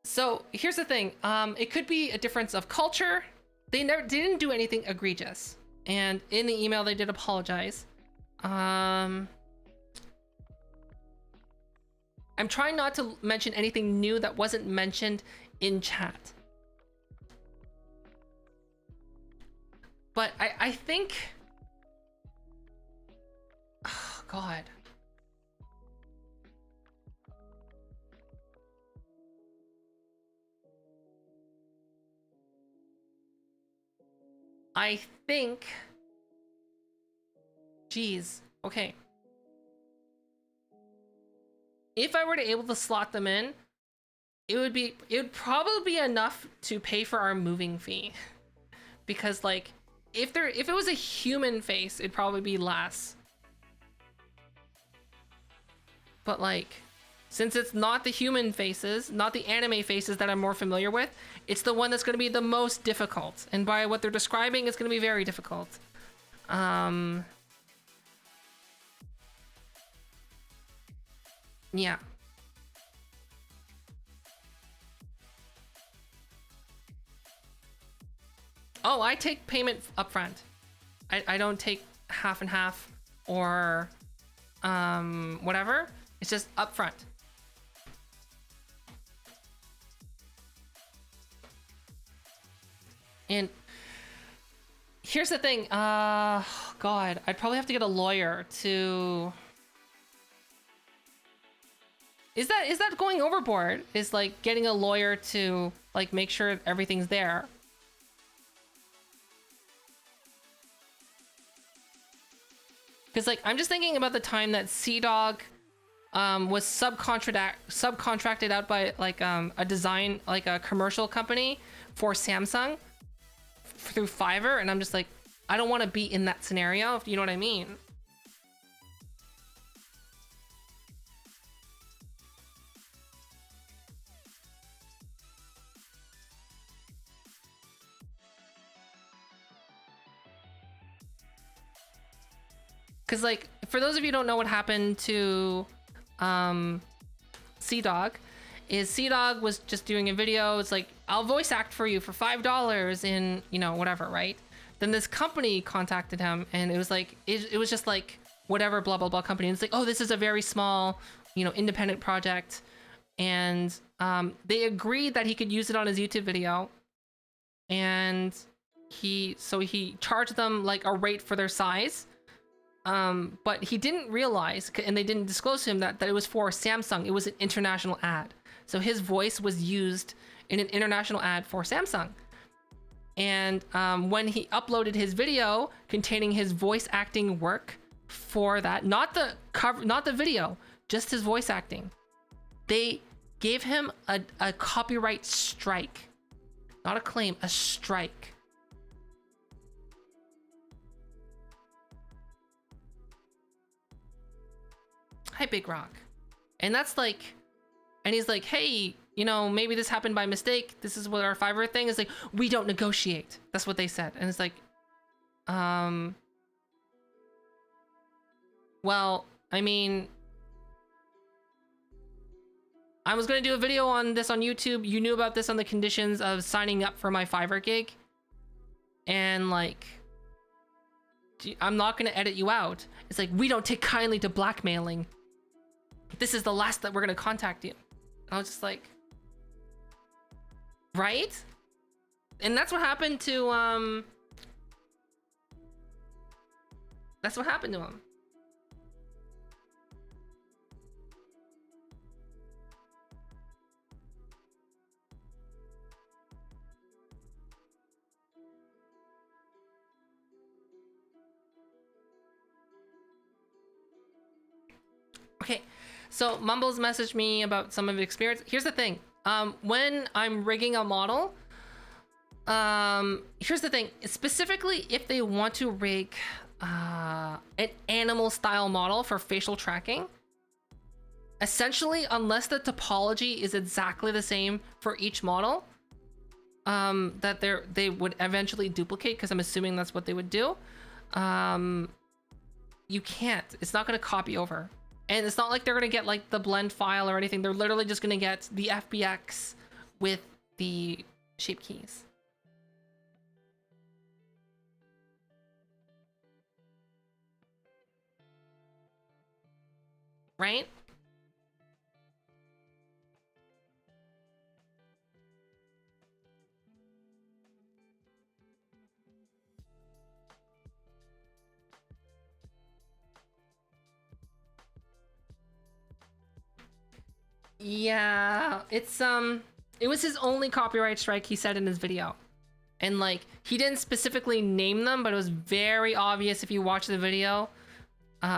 So here's the thing. It could be a difference of culture. They didn't do anything egregious. And in the email, they did apologize. I'm trying not to mention anything new that wasn't mentioned in chat. But I think... Oh, God. I think... Geez. Okay. If I were to able to slot them in, it would probably be enough to pay for our moving fee. Because like, if it was a human face, it'd probably be less. But like, since it's not the human faces, not the anime faces that I'm more familiar with, it's the one that's going to be the most difficult. And by what they're describing, it's going to be very difficult. Yeah. Oh, I take payment upfront. I don't take half and half or whatever. It's just upfront. And here's the thing. God, I'd probably have to get a lawyer to... Is that going overboard? Is like getting a lawyer to like make sure everything's there? Because like I'm just thinking about the time that Sea-Dog was subcontracted out by like a design, like a commercial company for Samsung through Fiverr, and I'm just like, I don't want to be in that scenario, if you know what I mean. Because, like, for those of you who don't know what happened to Sea-Dog, is Sea-Dog was just doing a video. It's like, I'll voice act for you for $5 in, you know, whatever, right? Then this company contacted him, and it was like, it was just like, whatever, blah, blah, blah company. And it's like, oh, this is a very small, you know, independent project. And they agreed that he could use it on his YouTube video. And he charged them, like, a rate for their size. But he didn't realize, and they didn't disclose to him that it was for Samsung. It was an international ad. So his voice was used in an international ad for Samsung. And when he uploaded his video containing his voice acting work for that, not the cover, not the video, just his voice acting, they gave him a copyright strike. Not a claim, a strike. Hi, Big Rock. And that's like, and he's like, hey, you know, maybe this happened by mistake. This is what our Fiverr thing is like. We don't negotiate. That's what they said. And it's like, well, I mean, I was going to do a video on this on YouTube. You knew about this on the conditions of signing up for my Fiverr gig. And like, I'm not going to edit you out. It's like, we don't take kindly to blackmailing. This is the last that we're going to contact you. And I was just like, right? And that's what happened to, that's what happened to him. Okay, so Mumbles messaged me about some of his experience. Here's the thing. When I'm rigging a model, here's the thing. Specifically, if they want to rig an animal style model for facial tracking, essentially, unless the topology is exactly the same for each model, that they would eventually duplicate, because I'm assuming that's what they would do. you can't. It's not going to copy over. And it's not like they're going to get like the blend file or anything. They're literally just going to get the FBX with the shape keys. Right? Yeah, it's it was his only copyright strike, he said in his video. And like he didn't specifically name them, but it was very obvious if you watch the video.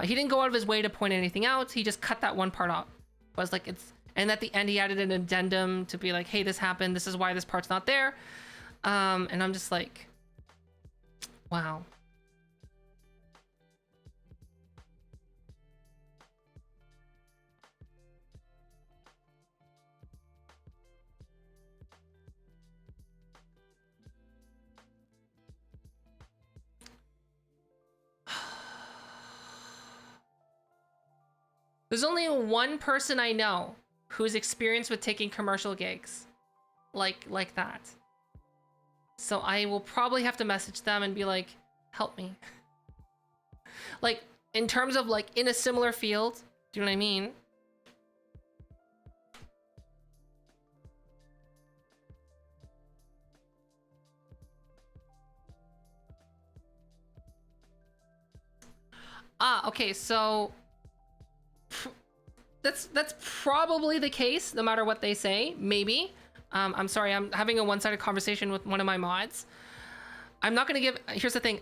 He didn't go out of his way to point anything out. He just cut that one part off. But it's like and at the end he added an addendum to be like, hey, this happened. This is why this part's not there. And I'm just like, wow. There's only one person I know who's experienced with taking commercial gigs like that. So I will probably have to message them and be like, help me. Like in terms of like in a similar field, do you know what I mean? Okay, so that's probably the case no matter what they say. Maybe. I'm sorry, I'm having a one-sided conversation with one of my mods. I'm not gonna give, here's the thing,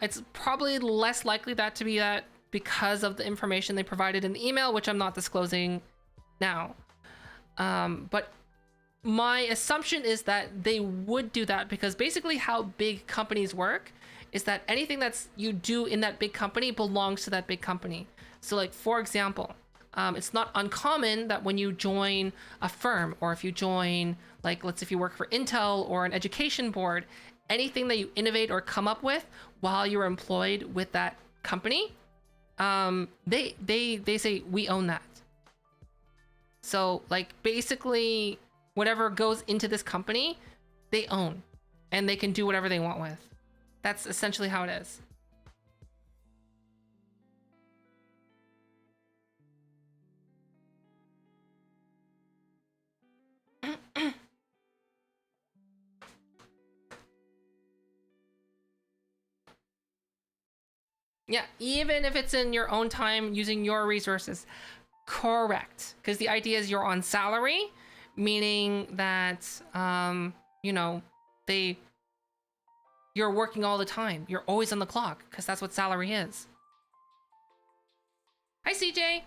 it's probably less likely that to be that because of the information they provided in the email, which I'm not disclosing now. But my assumption is that they would do that because basically how big companies work is that anything that's you do in that big company belongs to that big company. So like, for example, it's not uncommon that when you join a firm or if you join, like, let's say if you work for Intel or an education board, anything that you innovate or come up with while you're employed with that company, they say we own that. So like basically whatever goes into this company, they own and they can do whatever they want with. That's essentially how it is. Yeah, even if it's in your own time using your resources. Correct. Because the idea is you're on salary, meaning that, you know, you're working all the time. You're always on the clock because that's what salary is. Hi, CJ.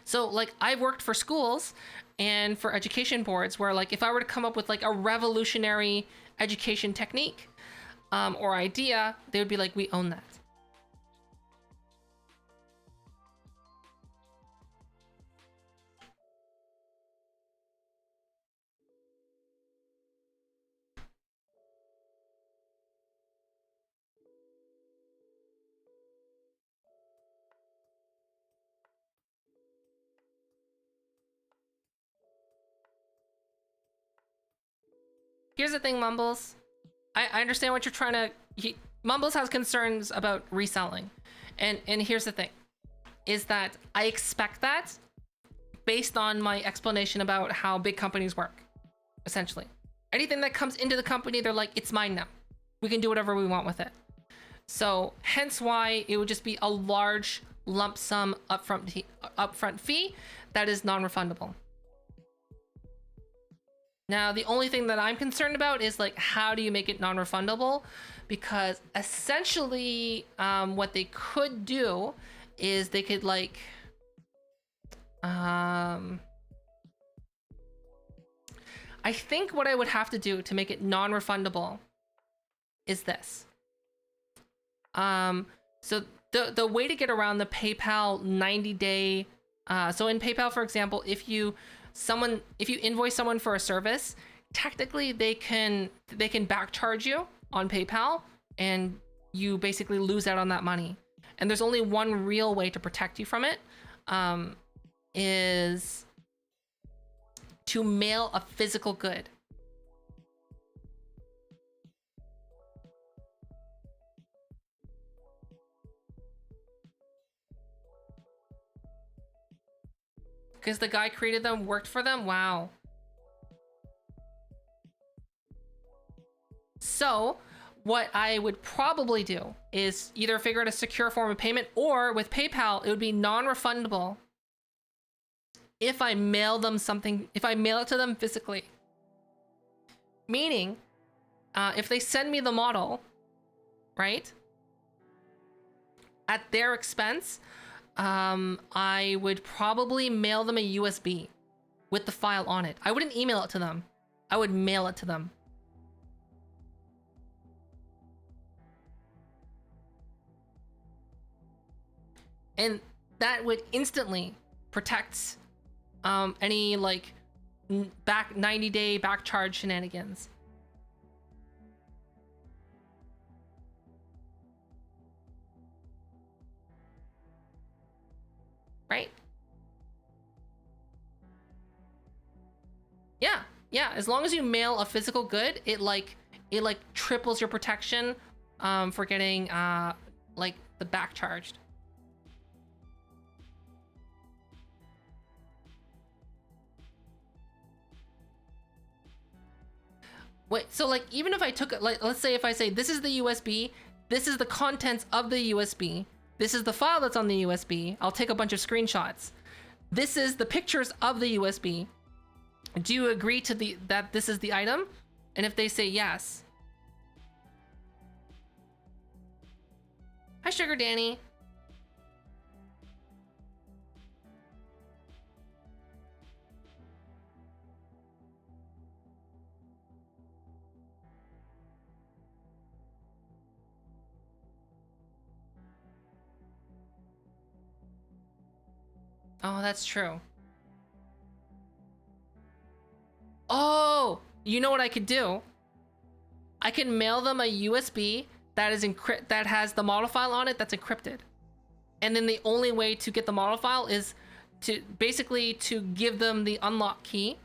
So like I've worked for schools and for education boards where like if I were to come up with like a revolutionary education technique or idea, they would be like, we own that. Here's the thing, Mumbles. I understand what you're trying to... Mumbles has concerns about reselling. And here's the thing. Is that I expect that based on my explanation about how big companies work, essentially. Anything that comes into the company, they're like, it's mine now. We can do whatever we want with it. So hence why it would just be a large lump sum upfront fee that is non-refundable. Now, the only thing that I'm concerned about is like, how do you make it non-refundable? Because essentially what they could do is they could like, I think what I would have to do to make it non-refundable is this. So the way to get around the PayPal 90-day, so in PayPal, for example, if you invoice someone for a service, technically they can back charge you on PayPal, and you basically lose out on that money. And there's only one real way to protect you from it, is to mail a physical good. Because the guy created them, worked for them. Wow. So what I would probably do is either figure out a secure form of payment, or with PayPal, it would be non-refundable if I mail them something, if I mail it to them physically. Meaning, if they send me the model, right, at their expense, I would probably mail them a USB with the file on it. I wouldn't email it to them. I would mail it to them. And that would instantly protect any like back 90-day back charge shenanigans. Right? Yeah, as long as you mail a physical good, it triples your protection for getting like the back charged. Wait, so like even if I took it, like let's say if I say this is the USB, this is the contents of the USB, this is the file that's on the USB, I'll take a bunch of screenshots. This is the pictures of the USB. Do you agree to that this is the item? And if they say yes. Hi, Sugar Danny. Oh, that's true. Oh, you know what I could do? I can mail them a USB that is that has the model file on it that's encrypted. And then the only way to get the model file is to basically to give them the unlock key,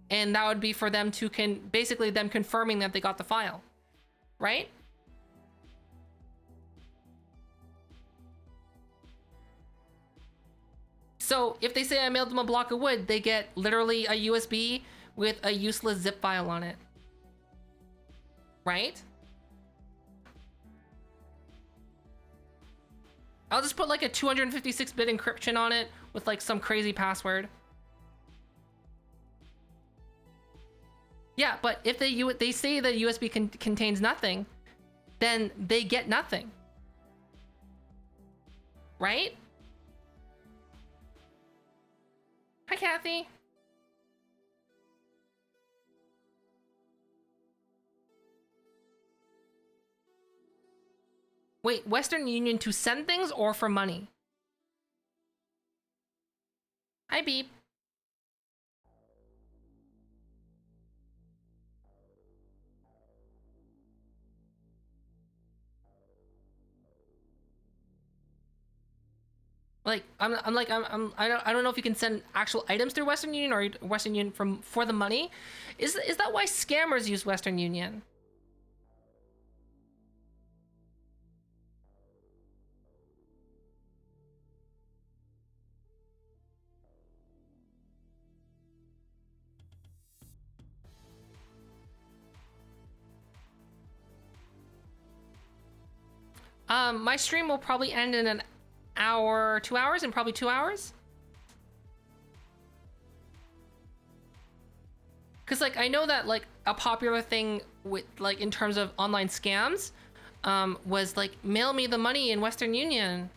and that would be for them to basically them confirming that they got the file, right? So if they say I mailed them a block of wood, they get literally a USB with a useless zip file on it, right? I'll just put like a 256-bit encryption on it with like some crazy password. Yeah, but if they say the USB contains nothing, then they get nothing, right? Hi, Kathy. Wait, Western Union to send things or for money? Hi, Beep. Like I don't know if you can send actual items through Western Union or Western Union for the money. Is that why scammers use Western Union? My stream will probably end in an hour, 2 hours, and probably 2 hours. Cause like I know that like a popular thing with like in terms of online scams, was like mail me the money in Western Union.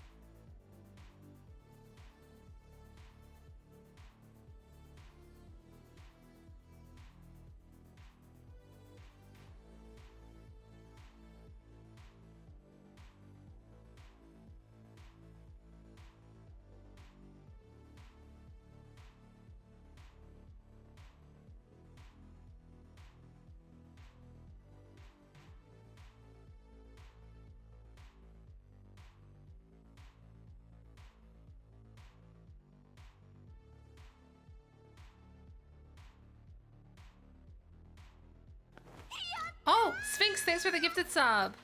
Sphinx, thanks for the gifted sub.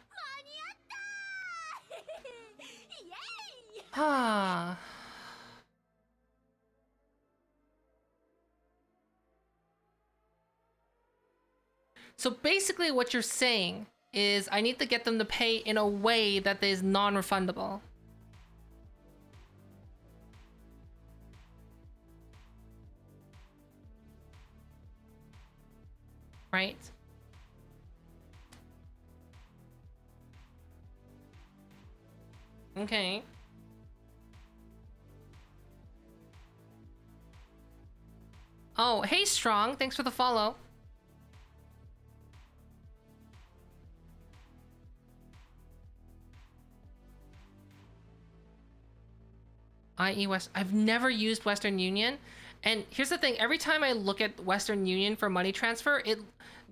Ah. So basically what you're saying is I need to get them to pay in a way that is non-refundable. Right? Okay. Oh, hey Strong, thanks for the follow. IE West. I've never used Western Union. And here's the thing, every time I look at Western Union for money transfer,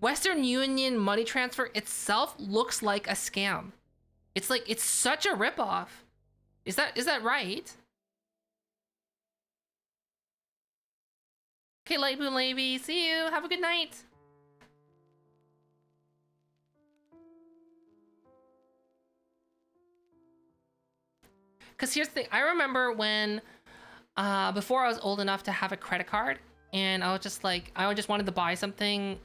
Western Union money transfer itself looks like a scam. It's like it's such a ripoff. Is that right? Okay, Light Blue Lady, see you. Have a good night. Because here's the thing, I remember when, before I was old enough to have a credit card, and I was just like, I just wanted to buy something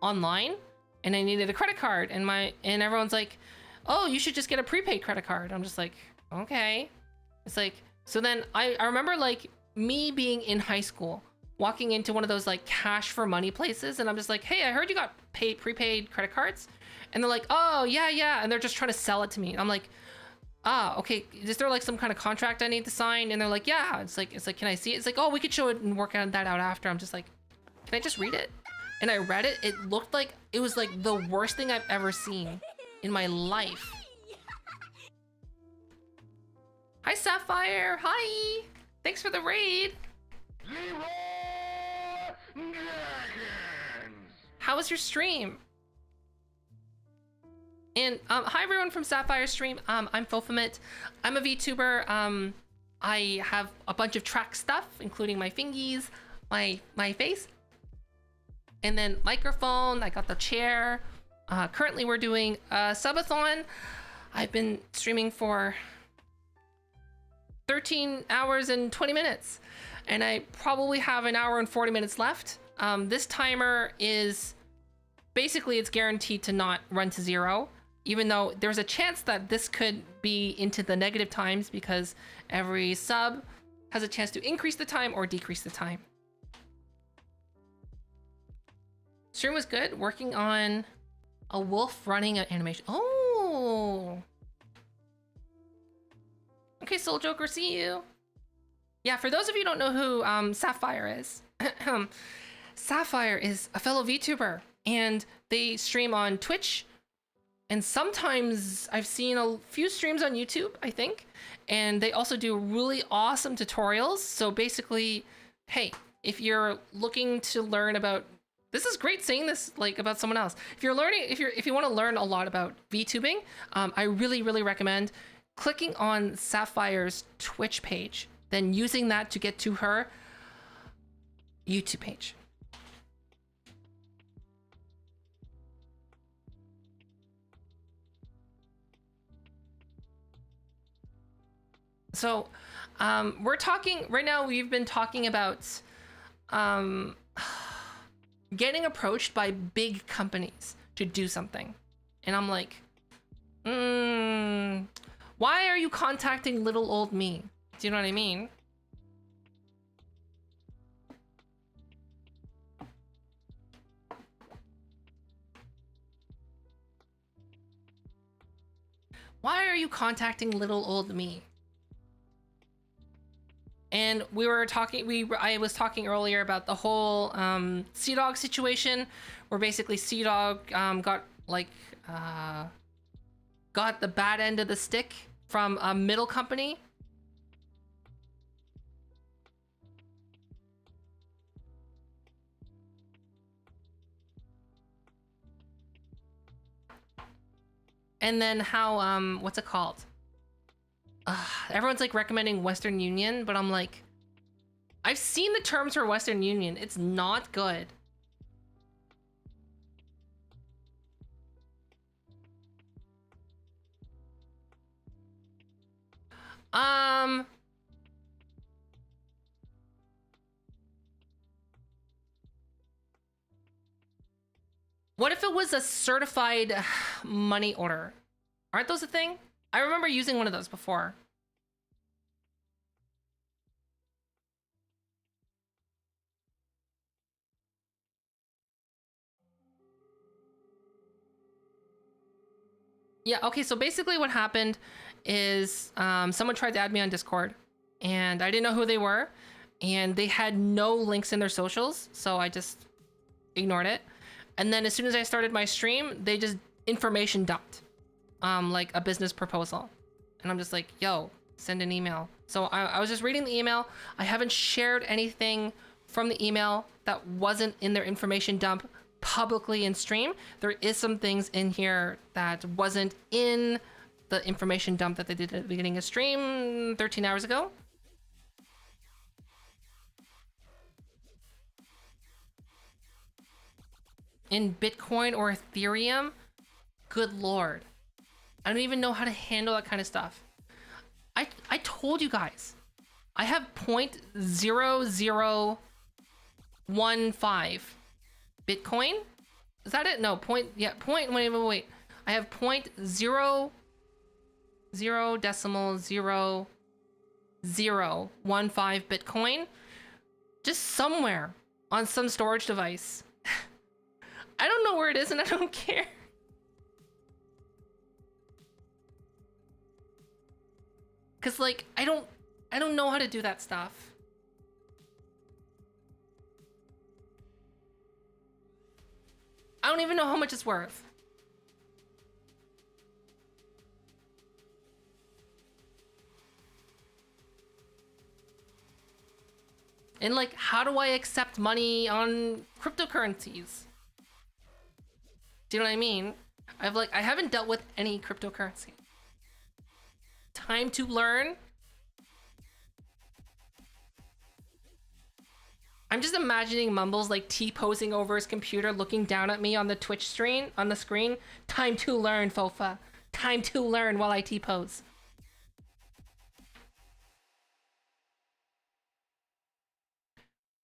online, and I needed a credit card, and everyone's like, oh, you should just get a prepaid credit card. I'm just like, okay. It's like, so then I remember like me being in high school, walking into one of those like cash for money places, and I'm just like, hey, I heard you got prepaid credit cards, and they're like, oh yeah, and they're just trying to sell it to me. I'm like, ah, okay, is there like some kind of contract I need to sign? And they're like, yeah. It's like, can I see it? It's like, oh, we could show it and work that out after. I'm just like, can I just read it? And I read it. It looked like it was like the worst thing I've ever seen in my life. Hi, Sapphire. Hi. Thanks for the raid. How was your stream? And hi everyone from Sapphire Stream. I'm Fofamit. I'm a VTuber. I have a bunch of track stuff, including my fingies, my face, and then microphone. I got the chair. Currently we're doing a subathon. I've been streaming for 13 hours and 20 minutes, and I probably have an hour and 40 minutes left. This timer is basically, it's guaranteed to not run to zero, even though there's a chance that this could be into the negative times because every sub has a chance to increase the time or decrease the time. Stream was good, working on a wolf running an animation. Oh! Okay, Soul Joker, see you. Yeah, for those of you who don't know who Sapphire is, Sapphire is a fellow VTuber, and they stream on Twitch, and sometimes I've seen a few streams on YouTube, I think, and they also do really awesome tutorials. So basically, hey, if you're looking to learn about, this is great saying this like about someone else. If you're learning, if you want to learn a lot about VTubing, I really recommend clicking on Sapphire's Twitch page, then using that to get to her YouTube page. So we're talking right now, we've been talking about getting approached by big companies to do something. And I'm like, why are you contacting little old me? Do you know what I mean? Why are you contacting little old me? And we were talking, I was talking earlier about the whole Sea Dog situation, where basically Sea Dog got the bad end of the stick from a middle company. And then how, what's it called? Everyone's like recommending Western Union, but I'm like, I've seen the terms for Western Union. It's not good. Um, what if it was a certified money order? Aren't those a thing? I remember using one of those before. Yeah, okay, so basically what happened is someone tried to add me on Discord, and I didn't know who they were, and they had no links in their socials, so I just ignored it. And then as soon as I started my stream, they just information dumped, like a business proposal. And I'm just like, yo, send an email. So I was just reading the email. I haven't shared anything from the email that wasn't in their information dump publicly in stream. There is some things in here that wasn't in the information dump that they did at the beginning of stream 13 hours ago. In Bitcoin or Ethereum, good lord. I don't even know how to handle that kind of stuff. I told you guys, I have 0.0015 Bitcoin. Is that it? No, wait. I have 0.000015 Bitcoin just somewhere on some storage device. I don't know where it is and I don't care. Cause like I don't know how to do that stuff. I don't even know how much it's worth. And like, how do I accept money on cryptocurrencies? Do you know what I mean? I haven't dealt with any cryptocurrency. Time to learn. I'm just imagining Mumbles like T-posing over his computer, looking down at me on the Twitch screen, Time to learn, Fofa. Time to learn while I T-pose.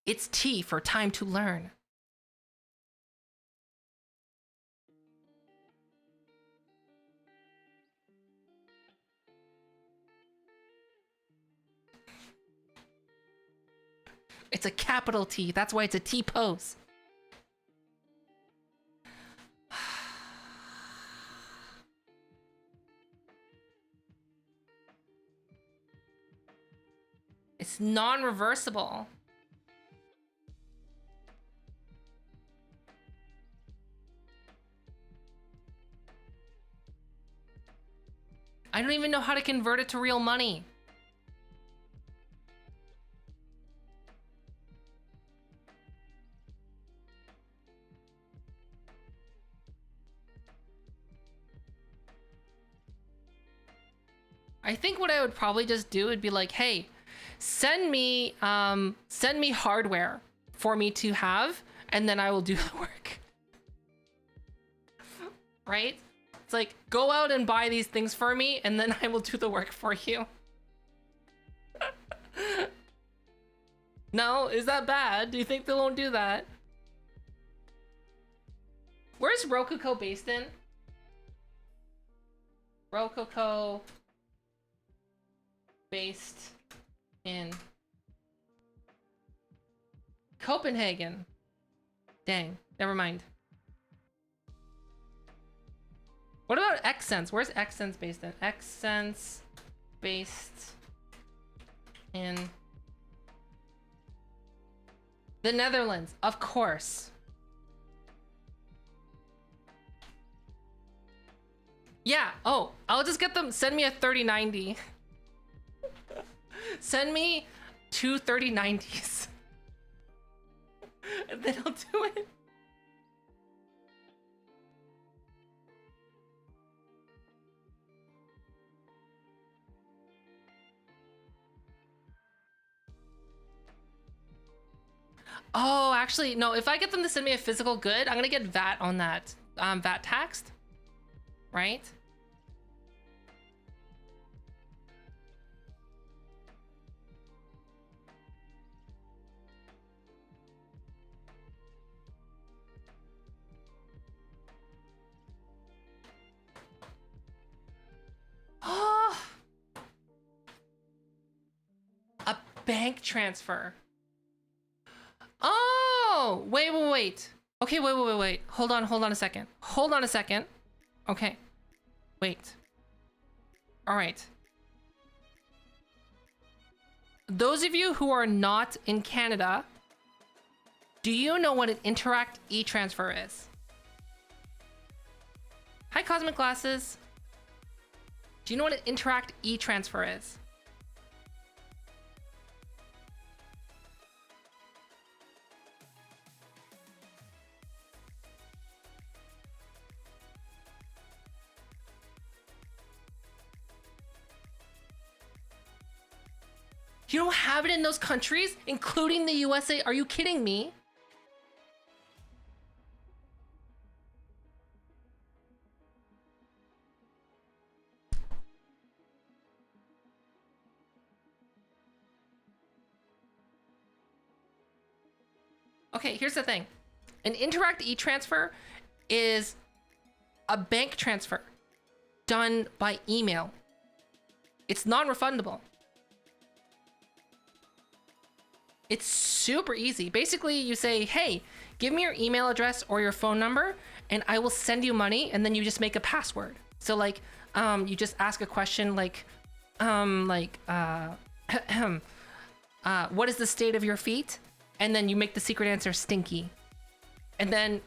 It's T for time to learn. It's a capital T. That's why it's a T-pose. It's non-reversible. I don't even know how to convert it to real money. I think what I would probably just do would be like, hey, send me hardware for me to have, and then I will do the work. Right? It's like, go out and buy these things for me, and then I will do the work for you. No? Is that bad? Do you think they won't do that? Where's Rococo based in? Rococo based in Copenhagen. Dang, never mind. What about Xsense? Where's Xsense based in? Xsense based in the Netherlands, of course. Yeah, oh, I'll just get them, send me a 3090. Send me two 3090s. And then I'll do it. Oh, actually, no, if I get them to send me a physical good, I'm gonna get VAT on that. VAT taxed, right? bank transfer. Oh, wait. Okay, wait. Hold on a second. Okay, wait. All right. Those of you who are not in Canada, do you know what an Interact e-transfer is? Hi, Cosmic Glasses. Do you know what an Interact e-transfer is? You don't have it in those countries, including the USA? Are you kidding me? Okay, here's the thing. An Interact e-transfer is a bank transfer done by email. It's non-refundable. It's super easy. Basically, you say, hey, give me your email address or your phone number, and I will send you money, and then you just make a password. So like, you just ask a question like, what is the state of your feet? And then you make the secret answer stinky. And then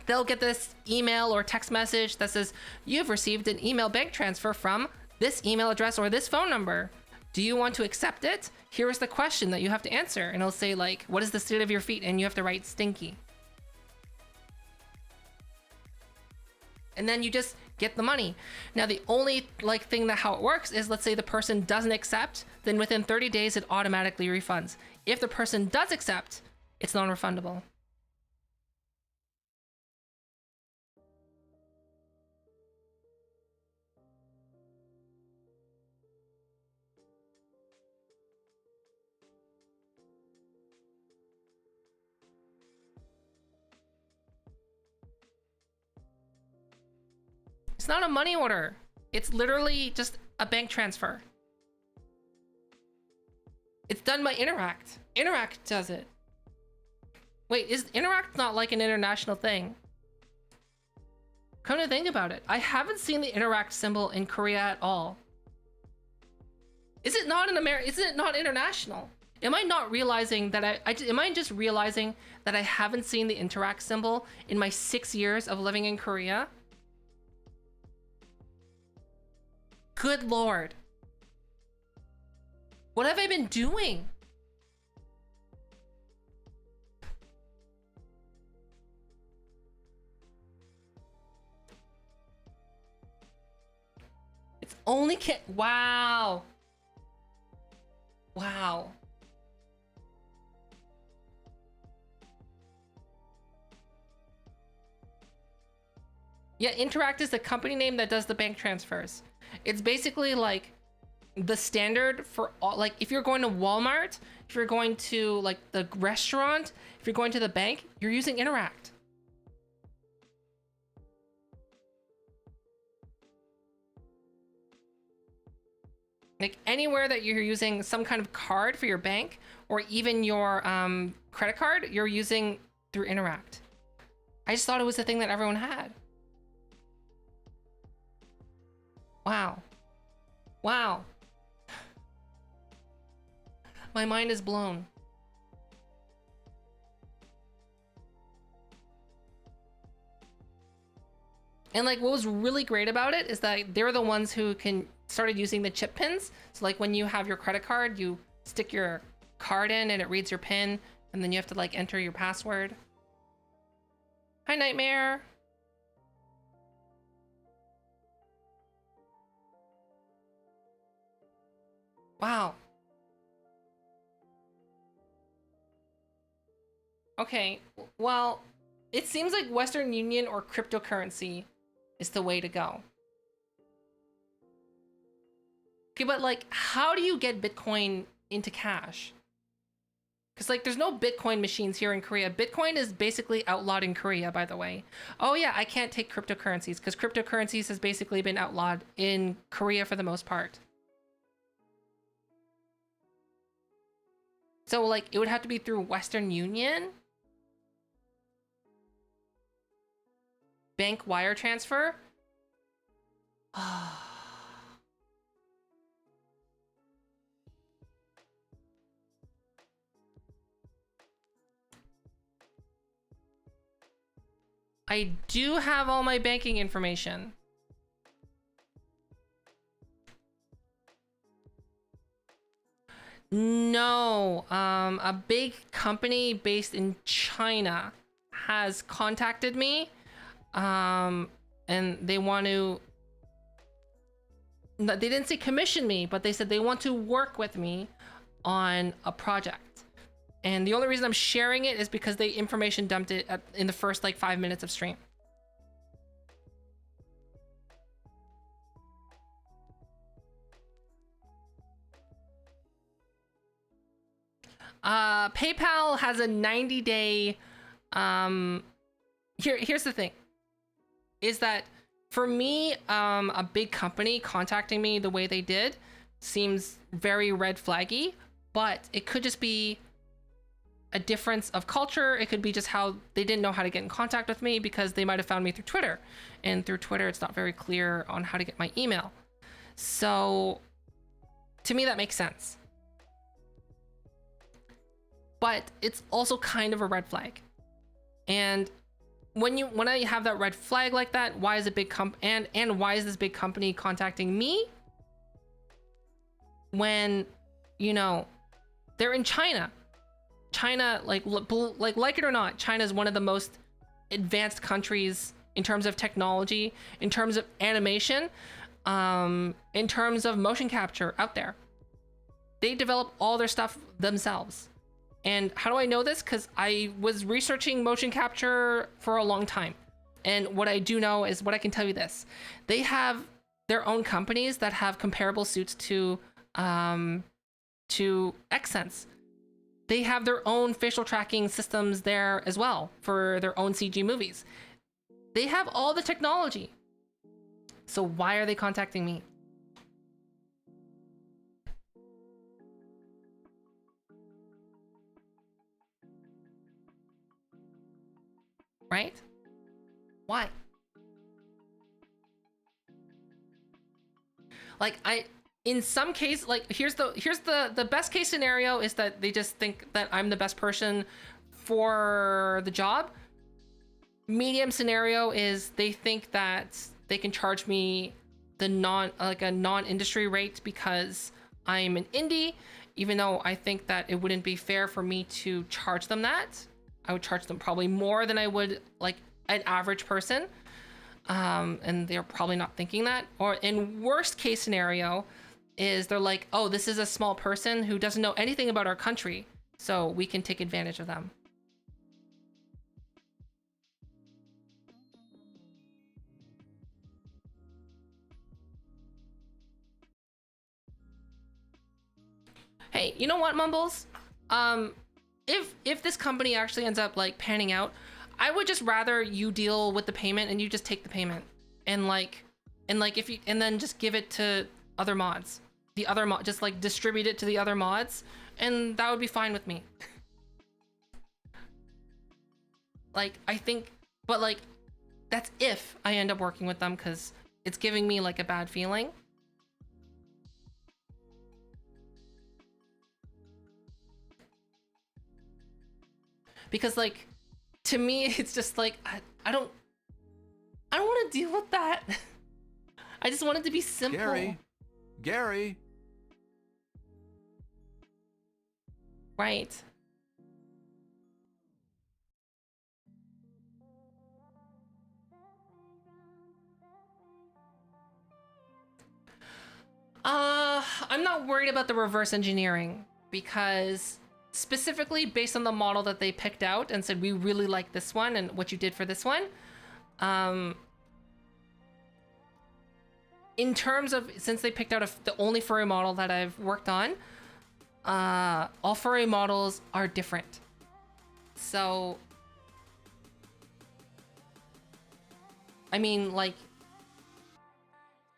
they'll get this email or text message that says, you've received an email bank transfer from this email address or this phone number. Do you want to accept it? Here is the question that you have to answer. And it'll say like, what is the state of your feet? And you have to write stinky. And then you just get the money. Now, the only like thing that how it works is, let's say the person doesn't accept, then within 30 days, it automatically refunds. If the person does accept, it's non-refundable. It's not a money order. It's literally just a bank transfer. It's done by Interact. Interact does it. Wait, is Interact not like an international thing? Come to think about it, I haven't seen the Interact symbol in Korea at all. Is it not is it not international? Am I not realizing that am I just realizing that I haven't seen the Interact symbol in my 6 years of living in Korea? Good Lord. What have I been doing? It's only wow. Wow. Yeah, Interact is the company name that does the bank transfers. It's basically like the standard for all, like if you're going to Walmart, if you're going to like the restaurant, if you're going to the bank, you're using Interact. Like anywhere that you're using some kind of card for your bank or even your credit card, you're using through Interact. I just thought it was the thing that everyone had. Wow. Wow. My mind is blown. And like what was really great about it is that they're the ones who started using the chip pins. So like when you have your credit card, you stick your card in and it reads your pin, and then you have to like enter your password. Hi, Nightmare. Wow. Okay, well, it seems like Western Union or cryptocurrency is the way to go. Okay, but like, how do you get Bitcoin into cash? Because like, there's no Bitcoin machines here in Korea. Bitcoin is basically outlawed in Korea, by the way. Oh yeah, I can't take cryptocurrencies because cryptocurrencies has basically been outlawed in Korea for the most part. So like it would have to be through Western Union. Bank wire transfer. I do have all my banking information. No, a big company based in China has contacted me, and they want to, they didn't say commission me, but they said they want to work with me on a project. And the only reason I'm sharing it is because they information dumped it in the first like 5 minutes of stream. PayPal has a 90-day. Here's the thing, is that for me, a big company contacting me the way they did seems very red flaggy, but it could just be a difference of culture. It could be just how they didn't know how to get in contact with me because they might have found me through Twitter, and through Twitter it's not very clear on how to get my email. So to me that makes sense, but it's also kind of a red flag. And when I have that red flag like that, why is a big and why is this big company contacting me when, you know, they're in China? China, like it or not, China is one of the most advanced countries in terms of technology, in terms of animation, in terms of motion capture out there. They develop all their stuff themselves. And how do I know this? Because I was researching motion capture for a long time. And what I do know is, what I can tell you this, they have their own companies that have comparable suits to Xsense. They have their own facial tracking systems there as well for their own CG movies. They have all the technology. So why are they contacting me? Right? Why? Like in some case, like here's the best case scenario is that they just think that I'm the best person for the job. Medium scenario is they think that they can charge me the non-industry rate because I'm an indie, even though I think that it wouldn't be fair for me to charge them that. I would charge them probably more than I would like an average person. And they're probably not thinking that. Or in worst case scenario is they're like, oh, this is a small person who doesn't know anything about our country, so we can take advantage of them. Hey, you know what, Mumbles? If this company actually ends up like panning out, I would just rather you deal with the payment and you just take the payment and then just give it to other mods. Just like distribute it to the other mods, and that would be fine with me. Like, I think, but like, that's if I end up working with them, because it's giving me like a bad feeling. Because like, to me, it's just like, I don't want to deal with that. I just want it to be simple. Gary. Right. I'm not worried about the reverse engineering, because specifically based on the model that they picked out and said, we really like this one and what you did for this one. In terms of, since they picked out the only furry model that I've worked on, all furry models are different. So, I mean, like,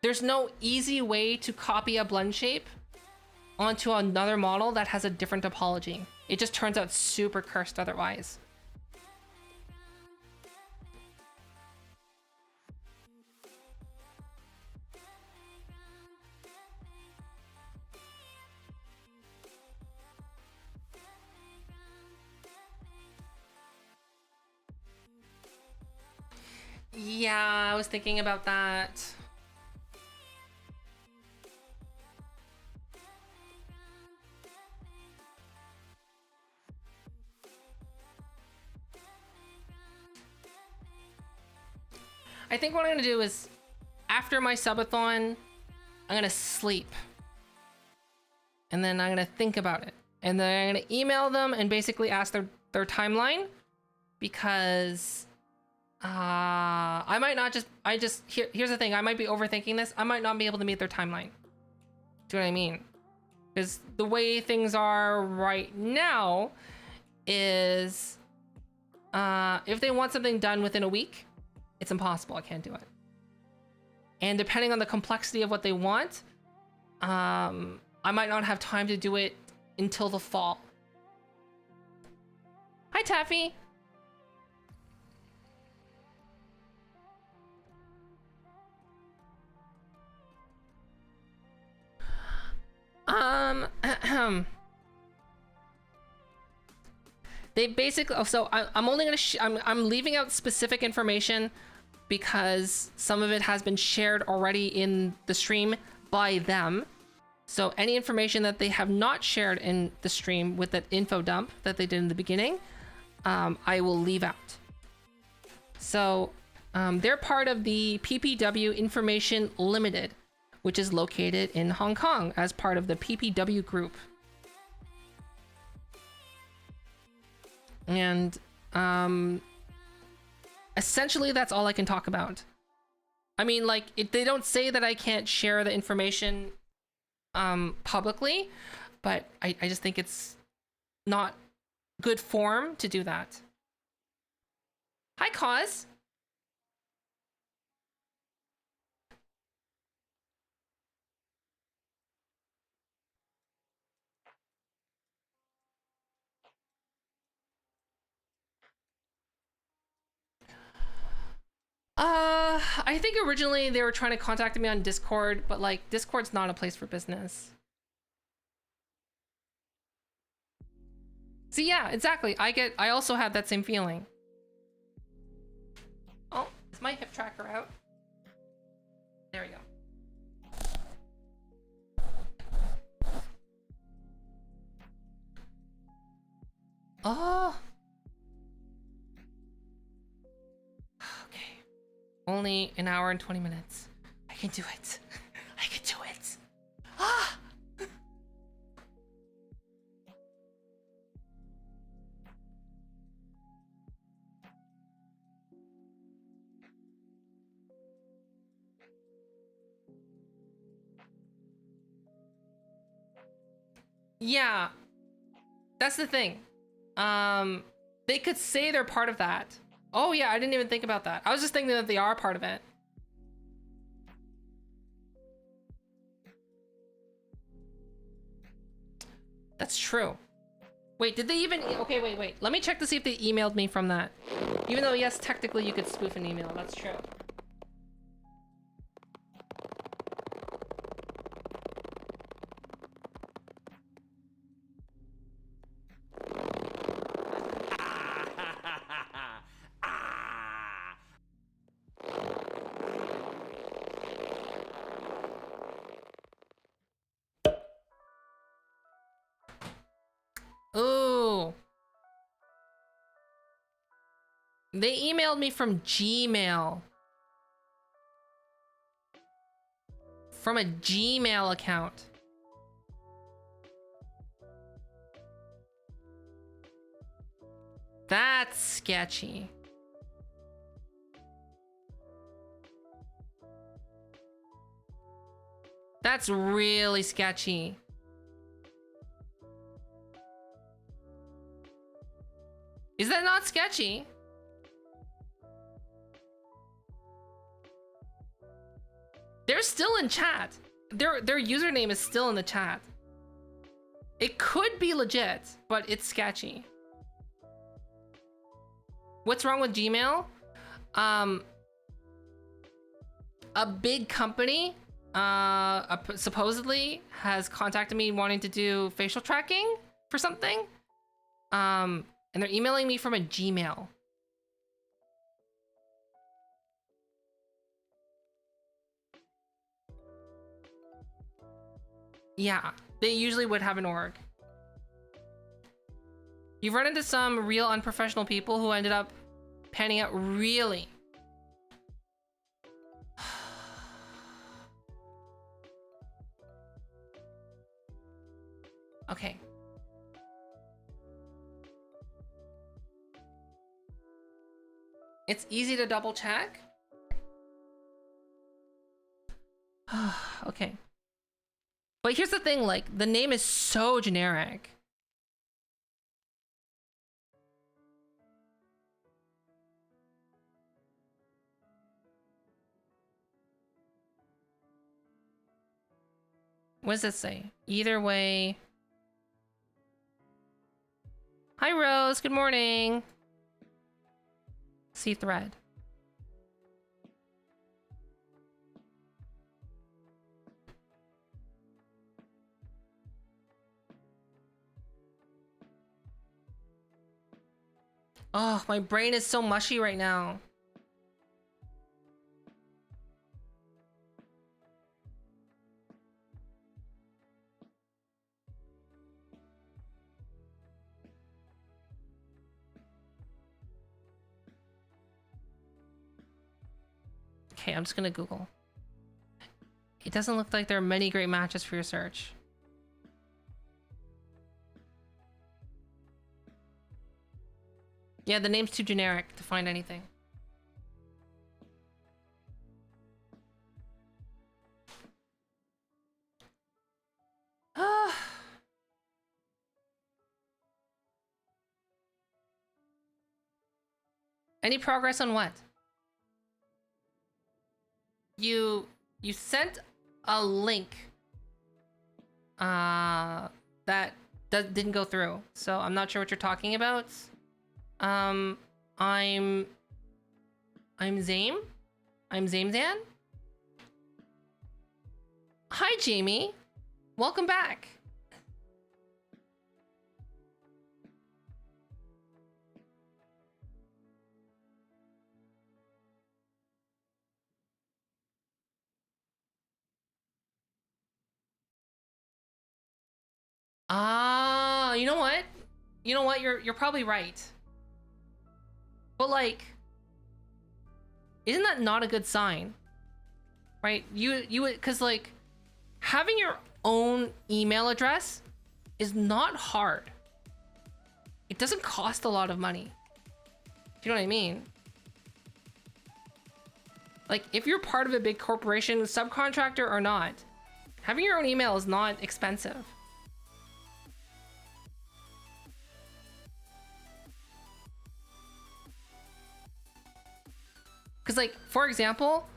there's no easy way to copy a blend shape onto another model that has a different topology. It just turns out super cursed otherwise. Yeah, I was thinking about that. I think what I'm gonna do is, after my subathon, I'm gonna sleep. And then I'm gonna think about it. And then I'm gonna email them and basically ask their timeline. Because I might not here's the thing, I might be overthinking this. I might not be able to meet their timeline. Do you know what I mean? Because the way things are right now is if they want something done within a week, it's impossible. I can't do it. And depending on the complexity of what they want, I might not have time to do it until the fall. Hi, Taffy. They basically, so I'm only gonna I'm leaving out specific information because some of it has been shared already in the stream by them. So any information that they have not shared in the stream with that info dump that they did in the beginning, I will leave out. So they're part of the PPW Information Limited, which is located in Hong Kong as part of the PPW group. And essentially that's all I can talk about. I mean, like, they don't say that I can't share the information publicly, but I just think it's not good form to do that. Hi, Cause. I think originally they were trying to contact me on Discord, but like Discord's not a place for business. See, yeah, exactly. I also had that same feeling. Oh, is my hip tracker out? There we go. Oh. Okay. Only an hour and 20 minutes. I can do it. I can do it. Ah! Yeah. That's the thing. They could say they're part of that. Oh yeah, I didn't even think about that. I was just thinking that they are part of it. That's true. Wait, did they even... Okay, wait. Let me check to see if they emailed me from that. Even though, yes, technically you could spoof an email. That's true. Ooh. They emailed me from Gmail. From a Gmail account. That's sketchy. That's really sketchy. Is that not sketchy? They're still in chat. Their username is still in the chat. It could be legit, but it's sketchy. What's wrong with Gmail? A big company supposedly has contacted me wanting to do facial tracking for something. And they're emailing me from a Gmail. Yeah, they usually would have an org. You've run into some real unprofessional people who ended up panning out really. Okay. It's easy to double check. Okay. But here's the thing, like, the name is so generic. What does it say? Either way. Hi, Rose. Good morning. See thread. Oh, my brain is so mushy right now. Okay, I'm just gonna Google. It doesn't look like there are many great matches for your search. Yeah, the name's too generic to find anything. Any progress on what? You sent a link that didn't go through, so I'm not sure what you're talking about. I'm Zame. I'm Zamezan. Hi, Jamie. Welcome back. Ah, you know what? You know what? You're probably right. But like, isn't that not a good sign? Right? You would, cause like having your own email address is not hard. It doesn't cost a lot of money. Do you know what I mean? Like if you're part of a big corporation, subcontractor or not, having your own email is not expensive. Because like, for example,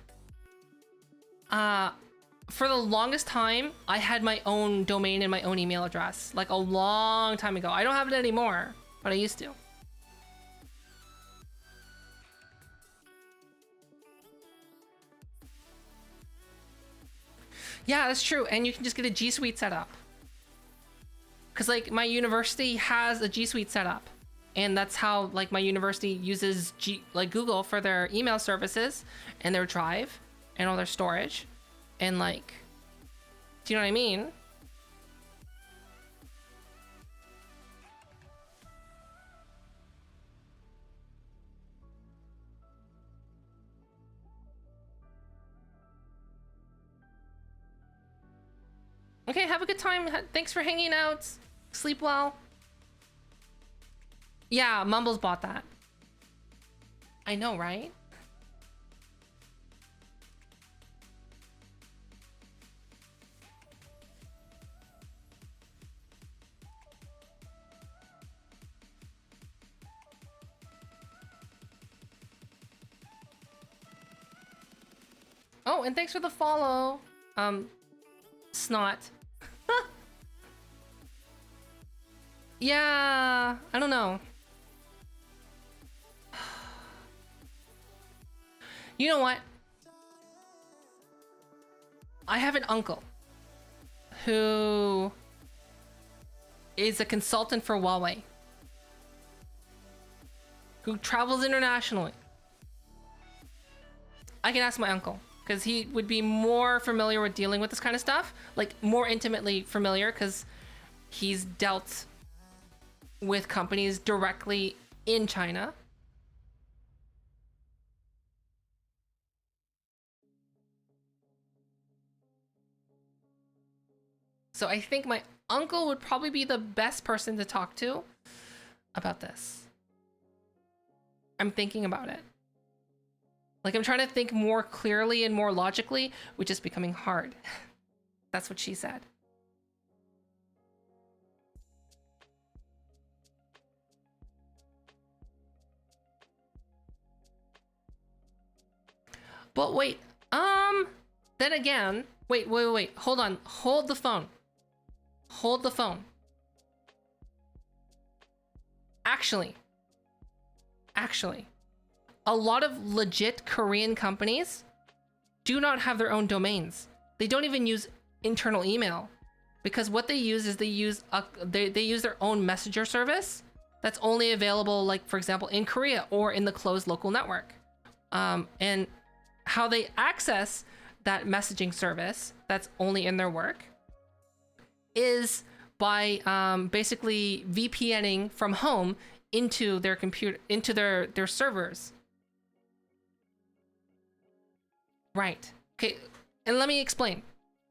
for the longest time, I had my own domain and my own email address, like a long time ago. I don't have it anymore, but I used to. Yeah, that's true. And you can just get a G Suite set up. Because like my university has a G Suite set up. And that's how like my university uses Google for their email services and their Drive and all their storage. And like, do you know what I mean? Okay, have a good time. Thanks for hanging out. Sleep well. Yeah, Mumbles bought that. I know, right? Oh, and thanks for the follow. Snot. Yeah, I don't know. You know what? I have an uncle who is a consultant for Huawei, who travels internationally. I can ask my uncle because he would be more familiar with dealing with this kind of stuff, like more intimately familiar, because he's dealt with companies directly in China. So I think my uncle would probably be the best person to talk to about this. I'm thinking about it. Like, I'm trying to think more clearly and more logically, which is becoming hard. That's what she said. But wait, then again, wait, hold on, hold the phone. Hold the phone. Actually, a lot of legit Korean companies do not have their own domains. They don't even use internal email, because what they use is they use their own messenger service that's only available, like, for example, in Korea or in the closed local network. And how they access that messaging service that's only in their work is by basically VPNing from home into their computer, into their servers. Right. Okay. And let me explain.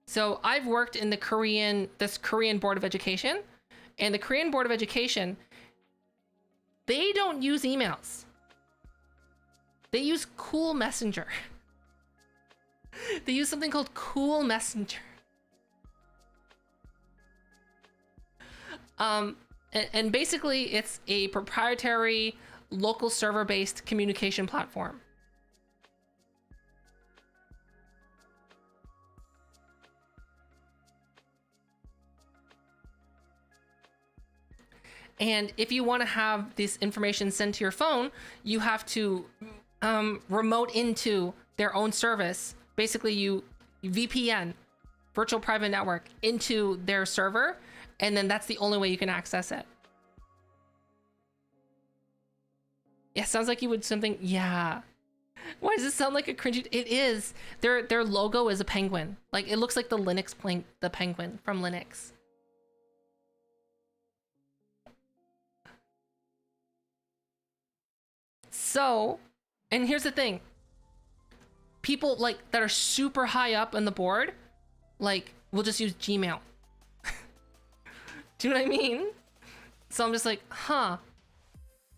So I've worked in this Korean Board of Education, and the Korean Board of Education, they don't use emails. They use Cool Messenger. They use something called Cool Messenger. And basically it's a proprietary local server-based communication platform. And if you want to have this information sent to your phone, you have to remote into their own service. Basically, you VPN, virtual private network, into their server, and then that's the only way you can access it. Yeah, sounds like you would something. Yeah. Why does it sound like a cringy? It is. Their logo is a penguin. Like, it looks like the penguin from Linux. So, and here's the thing. People like that are super high up on the board, like, will just use Gmail. Do you know what I mean? So I'm just like, huh.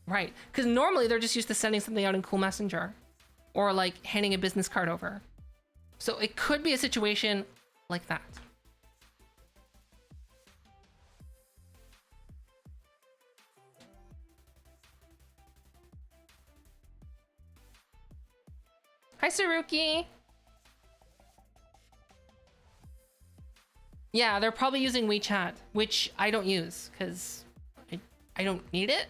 Right. Because normally they're just used to sending something out in Cool Messenger or like handing a business card over. So it could be a situation like that. Hi, Saruki. Yeah, they're probably using WeChat, which I don't use because I don't need it.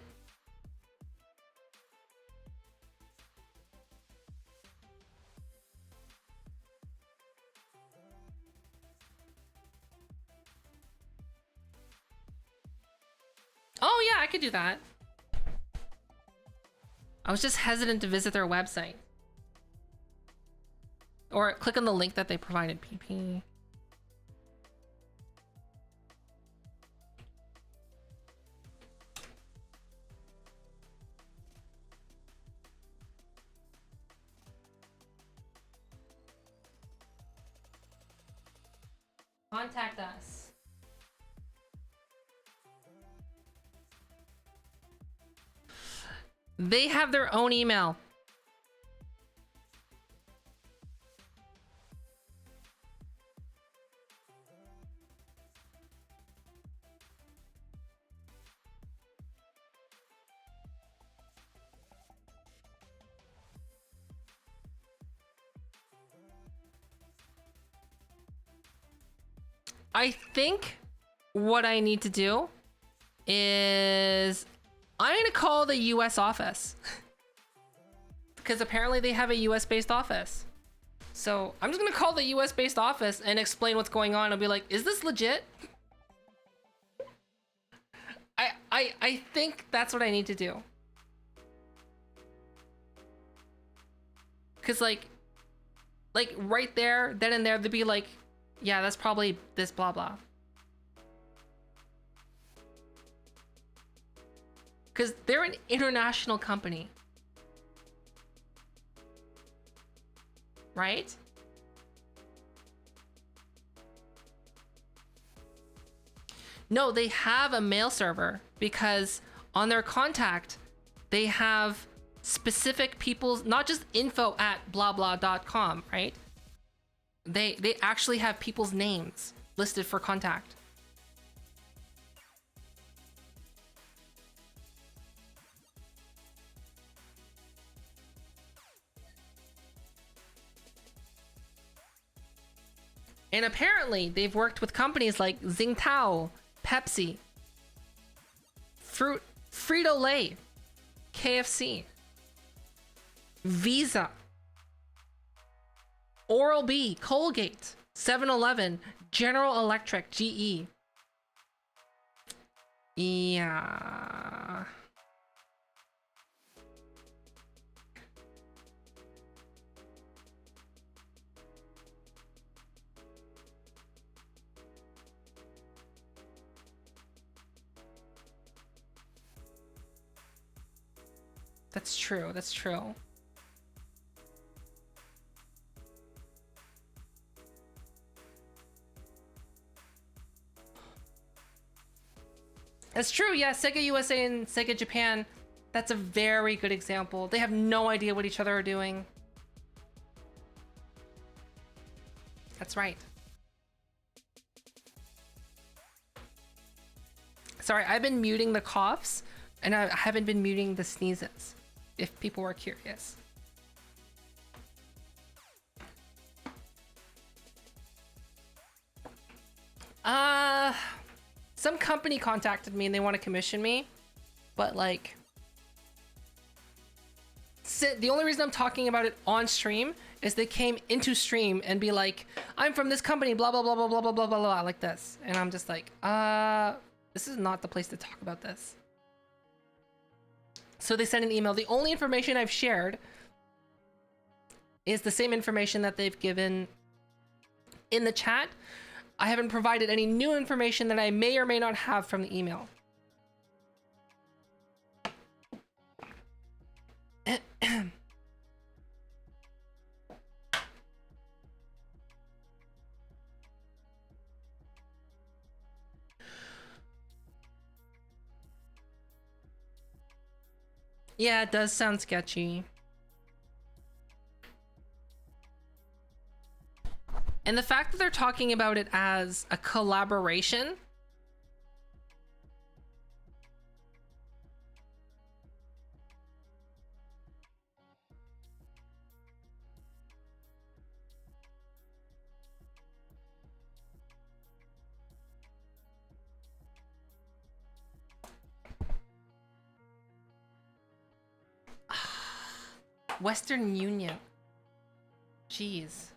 Oh yeah, I could do that. I was just hesitant to visit their website. Or click on the link that they provided, PP. Contact us. They have their own email. I think what I need to do is I'm gonna call the US office. Because apparently they have a US based office. So I'm just gonna call the US based office and explain what's going on and be like, is this legit? I think that's what I need to do. Cause like right there, then and there, they'd be like, yeah, that's probably this blah blah. Cause they're an international company. Right? No, they have a mail server because on their contact, they have specific people's, not just info at blah blah.com, right? They actually have people's names listed for contact. And apparently, they've worked with companies like Tsingtao, Pepsi, Frito-Lay, KFC, Visa, Oral-B, Colgate, 7-Eleven, General Electric, GE. Yeah. That's true. That's true. That's true. Yeah, Sega USA and Sega Japan. That's a very good example. They have no idea what each other are doing. That's right. Sorry, I've been muting the coughs, and I haven't been muting the sneezes, if people were curious. Some company contacted me and they want to commission me, but like, the only reason I'm talking about it on stream is they came into stream and be like, I'm from this company, blah, blah, blah, blah, blah, blah, blah, blah, blah, like this. And I'm just like, this is not the place to talk about this. So they sent an email. The only information I've shared is the same information that they've given in the chat. I haven't provided any new information that I may or may not have from the email. Yeah, it does sound sketchy. And the fact that they're talking about it as a collaboration. Western Union. Jeez.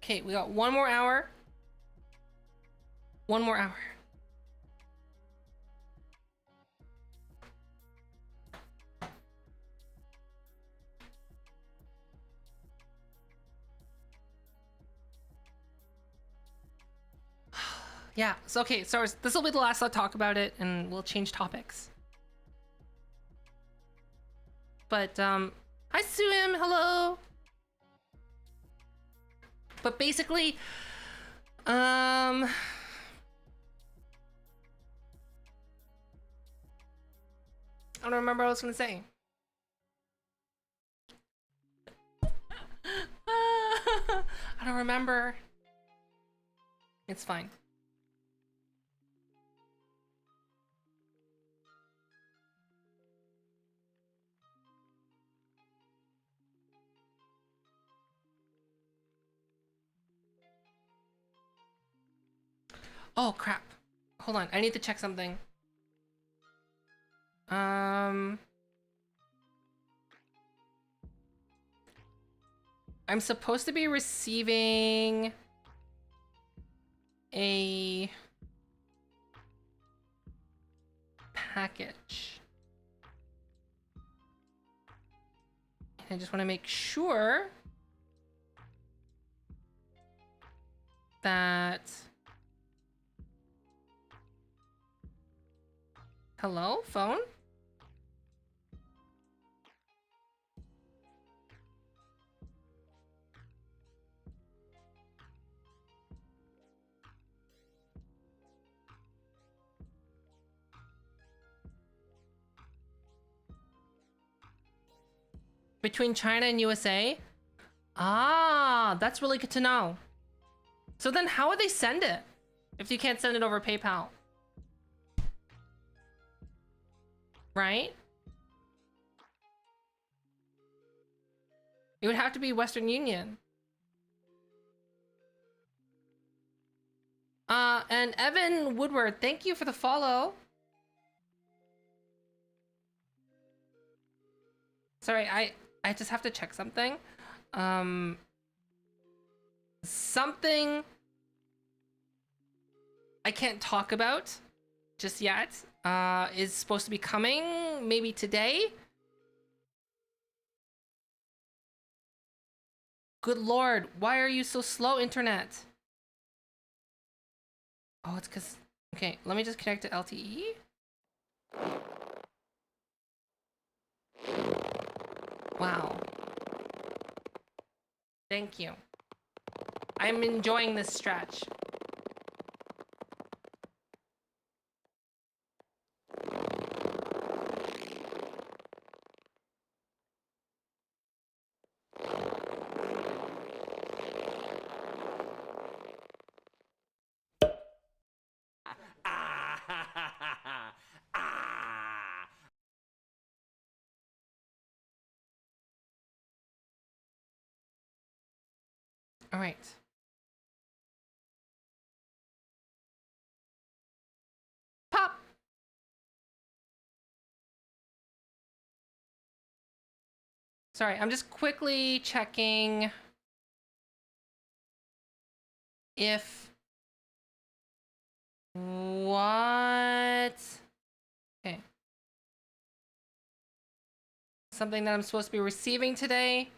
Okay, we got one more hour. One more hour. Yeah, so okay, so this will be the last I'll talk about it and we'll change topics. But, hi Suim, hello! But basically, I don't remember what I was gonna say. I don't remember. It's fine. Oh, crap. Hold on. I need to check something. I'm supposed to be receiving a package. I just want to make sure that... Hello, phone? Between China and USA? Ah, that's really good to know. So then how would they send it if you can't send it over PayPal? Right? It would have to be Western Union. And Evan Woodward, thank you for the follow. Sorry, I just have to check something. Something I can't talk about just yet is supposed to be coming maybe today. Good lord, why are you so slow, internet? Oh, it's because... Okay, let me just connect to LTE. Wow. Thank you. I'm enjoying this stretch. All right. Pop. Sorry, I'm just quickly checking if... What? Okay. Something that I'm supposed to be receiving today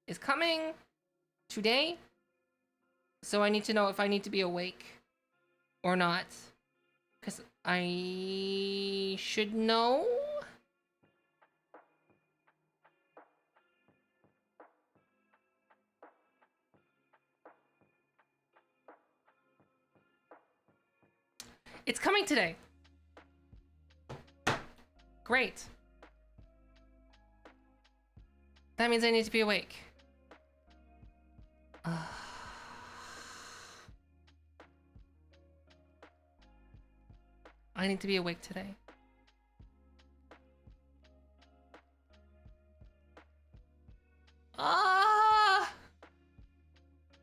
is coming today. So I need to know if I need to be awake or not. Because I should know. It's coming today. Great. That means I need to be awake. I need to be awake today. I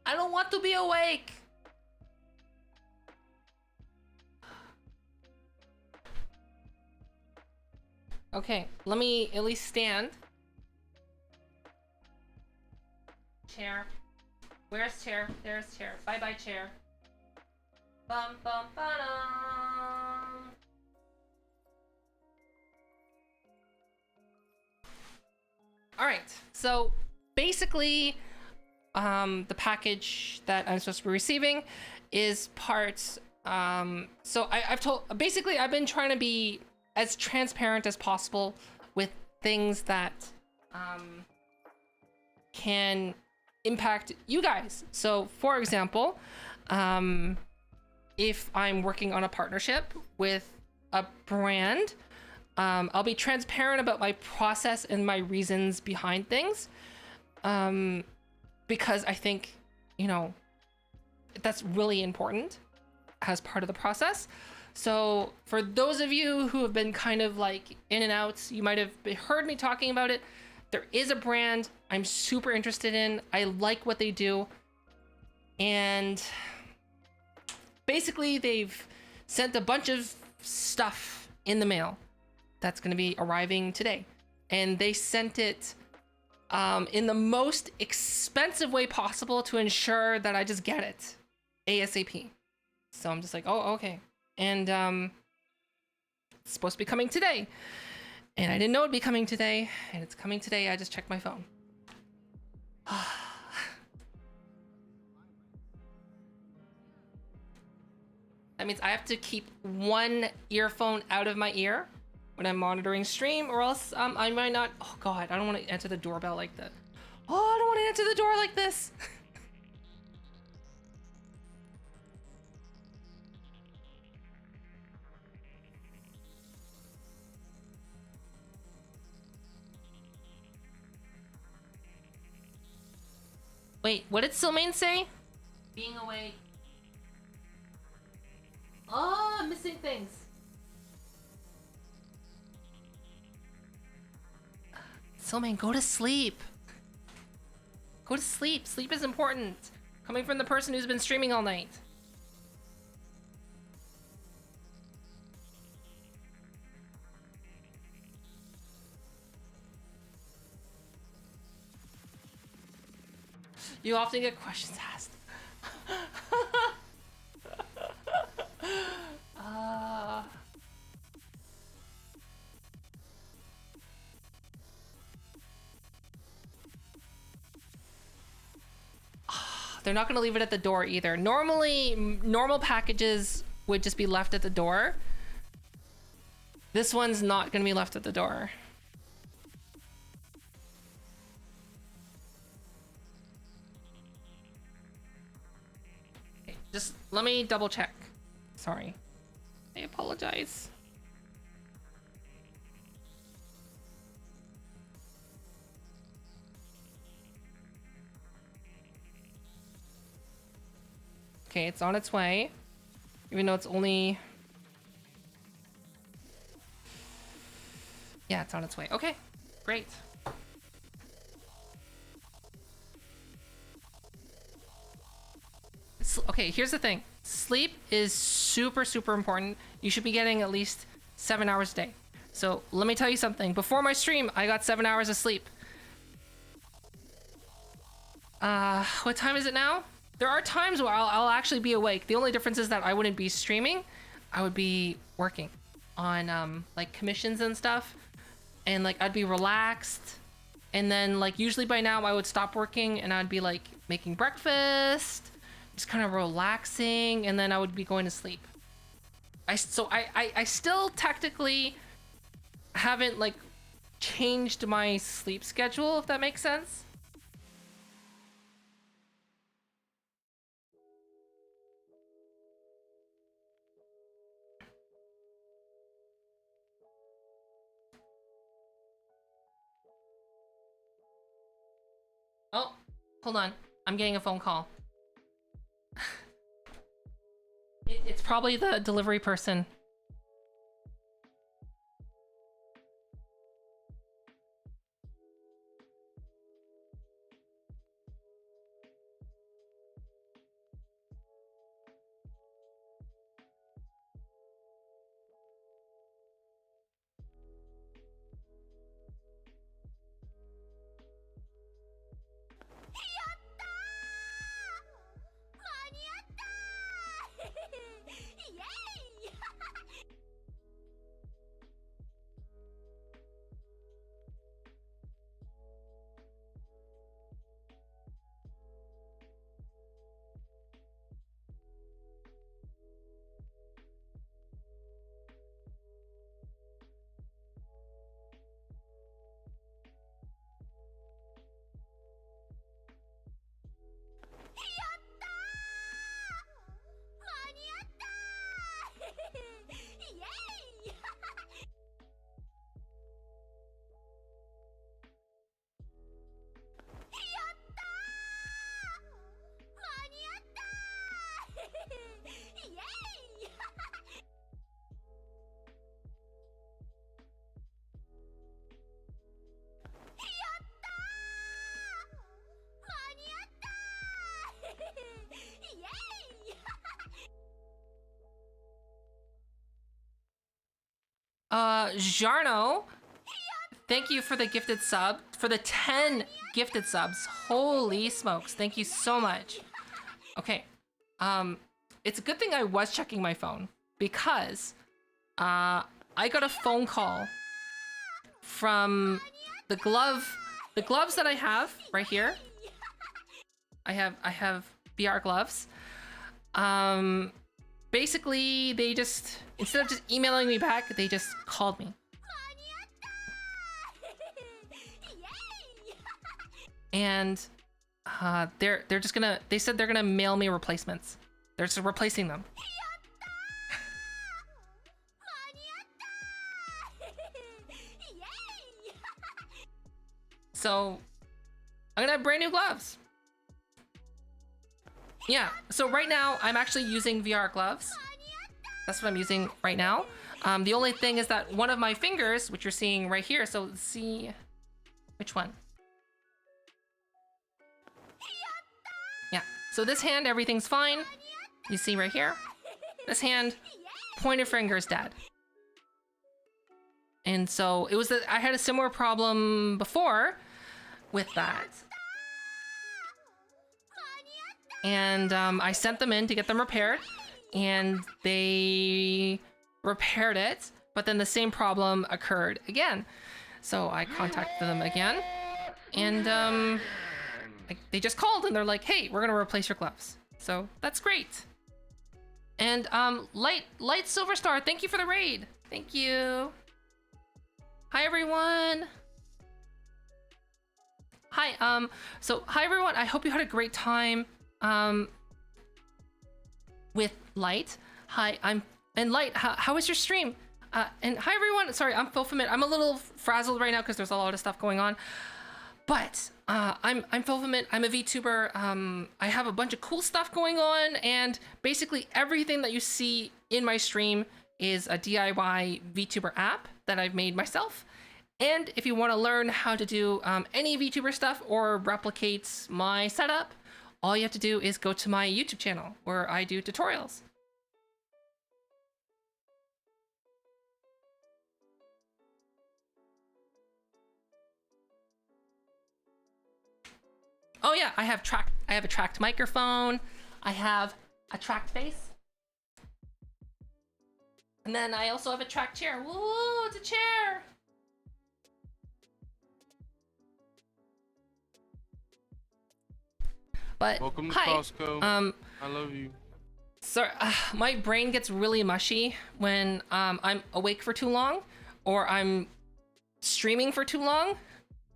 don't want to be awake. Okay, let me at least stand. Chair. Where's chair? There's chair. Bye-bye, chair. Bum bum ba-dum. All right, so basically, the package that I'm supposed to be receiving is parts. So I've been trying to be as transparent as possible with things that can impact you guys. So, for example, if I'm working on a partnership with a brand, I'll be transparent about my process and my reasons behind things, because I think, that's really important as part of the process. So for those of you who have been kind of like in and out, you might have heard me talking about it. There is a brand I'm super interested in. I like what they do. And basically they've sent a bunch of stuff in the mail that's going to be arriving today, and they sent it in the most expensive way possible to ensure that I just get it ASAP. So I'm just like, oh, okay. And it's supposed to be coming today, and I didn't know it'd be coming today, and it's coming today. I just checked my phone. That means I have to keep one earphone out of my ear when I'm monitoring stream, or else I might not. Oh god, I don't want to answer the doorbell like that. Oh, I don't want to answer the door like this. Wait, what did Sylmaine say? Being awake. Oh, I'm missing things. Sylmaine, go to sleep. Go to sleep. Sleep is important. Coming from the person who's been streaming all night. You often get questions asked. They're not going to leave it at the door either. Normally, normal packages would just be left at the door. This one's not going to be left at the door. Okay, just let me double check. Sorry. I apologize. Okay, it's on its way. Even though it's only... Yeah, it's on its way. Okay, great. Okay, here's the thing. Sleep is super, super important. You should be getting at least 7 hours a day. So let me tell you something. Before my stream, I got 7 hours of sleep. What time is it now? There are times where I'll actually be awake. The only difference is that I wouldn't be streaming. I would be working on like commissions and stuff. And like I'd be relaxed. And then like usually by now I would stop working and I'd be like making breakfast, just kind of relaxing, and then I would be going to sleep. I still technically haven't like changed my sleep schedule, if that makes sense. Oh, hold on. I'm getting a phone call. It's probably the delivery person. Jarno, thank you for the gifted sub, for the 10 gifted subs. Holy smokes, thank you so much. Okay, it's a good thing I was checking my phone because I got a phone call from the gloves that I have right here. I have VR gloves. Basically, they just, instead of just emailing me back, they just called me. And they're just gonna, they said they're gonna mail me replacements. They're just replacing them. So I'm gonna have brand new gloves. Yeah, so right now I'm actually using VR gloves. That's what I'm using right now. The only thing is that one of my fingers, which you're seeing right here, so let's see which one. Yeah, so this hand, everything's fine. You see right here. This hand, pointer finger is dead. And so it was that I had a similar problem before with that. And I sent them in to get them repaired, and they repaired it, but then the same problem occurred again. So I contacted them again, and they just called and they're like, hey, we're gonna replace your gloves. So that's great. And Light Silver Star, thank you for the raid. Thank you. Hi everyone. Hi, so hi everyone, I hope you had a great time with Light. Hi, and Light, how was your stream? And hi everyone, sorry, I'm Filfament. I'm a little frazzled right now because there's a lot of stuff going on. But I'm Filfament, I'm a VTuber. I have a bunch of cool stuff going on, and basically everything that you see in my stream is a DIY VTuber app that I've made myself. And if you want to learn how to do any VTuber stuff or replicate my setup, all you have to do is go to my YouTube channel where I do tutorials. Oh yeah, I have a tracked microphone. I have a tracked face. And then I also have a tracked chair. Woo, it's a chair. But welcome to hi. Costco. I love you. Sorry, my brain gets really mushy when I'm awake for too long, or I'm streaming for too long.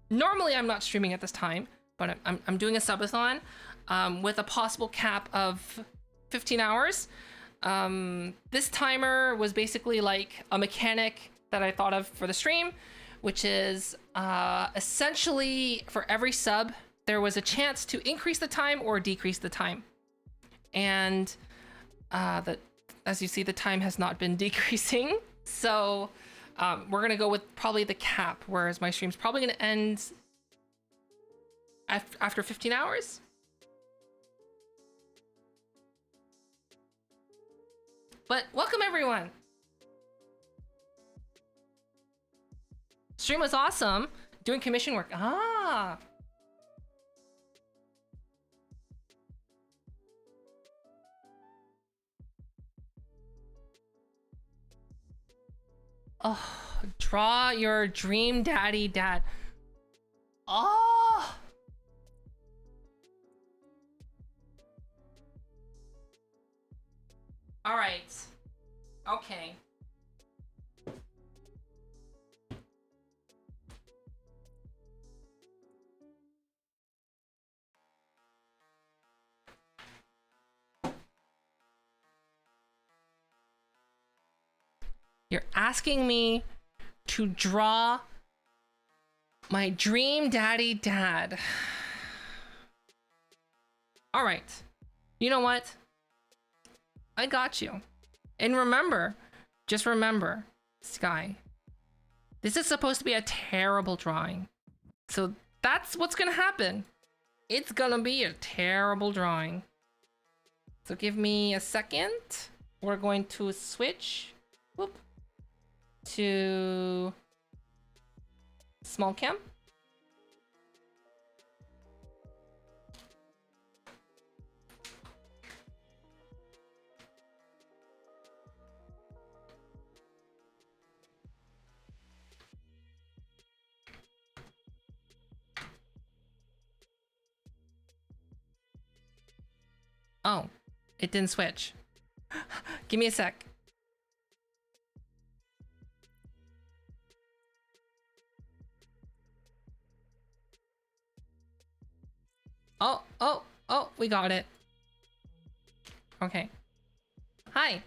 Normally, I'm not streaming at this time, but I'm doing a subathon with a possible cap of 15 hours. This timer was basically like a mechanic that I thought of for the stream, which is essentially for every sub, there was a chance to increase the time or decrease the time. And as you see, the time has not been decreasing. So we're gonna go with probably the cap, whereas my stream's probably gonna end after 15 hours. But welcome everyone. Stream was awesome. Doing commission work. Ah. Oh, draw your dream daddy dad. Oh. All right. Okay. You're asking me to draw my dream daddy dad. All right. You know what? I got you. And remember, just remember, Sky, this is supposed to be a terrible drawing. So that's what's gonna happen. It's gonna be a terrible drawing. So give me a second. We're going to switch. Whoop. to small cam. Oh, it didn't switch. Give me a sec. Oh, we got it. Okay. Hi.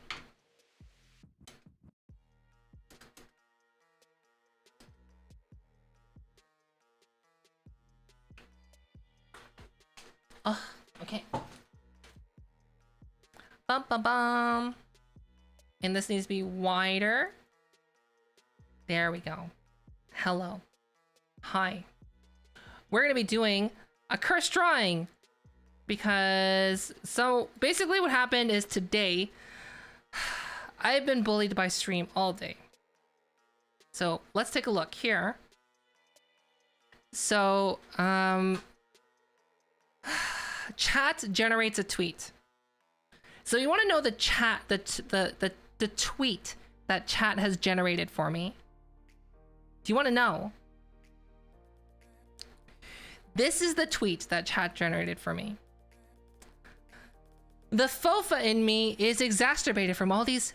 Oh, okay. Bum bum bum. And this needs to be wider. There we go. Hello. Hi. We're gonna be doing a cursed drawing because so basically what happened is today I've been bullied by stream all day. So let's take a look here. So chat generates a tweet. So you want to know the chat, the tweet that chat has generated for me? Do you want to know? This is the tweet that chat generated for me. The fofa in me is exacerbated from all these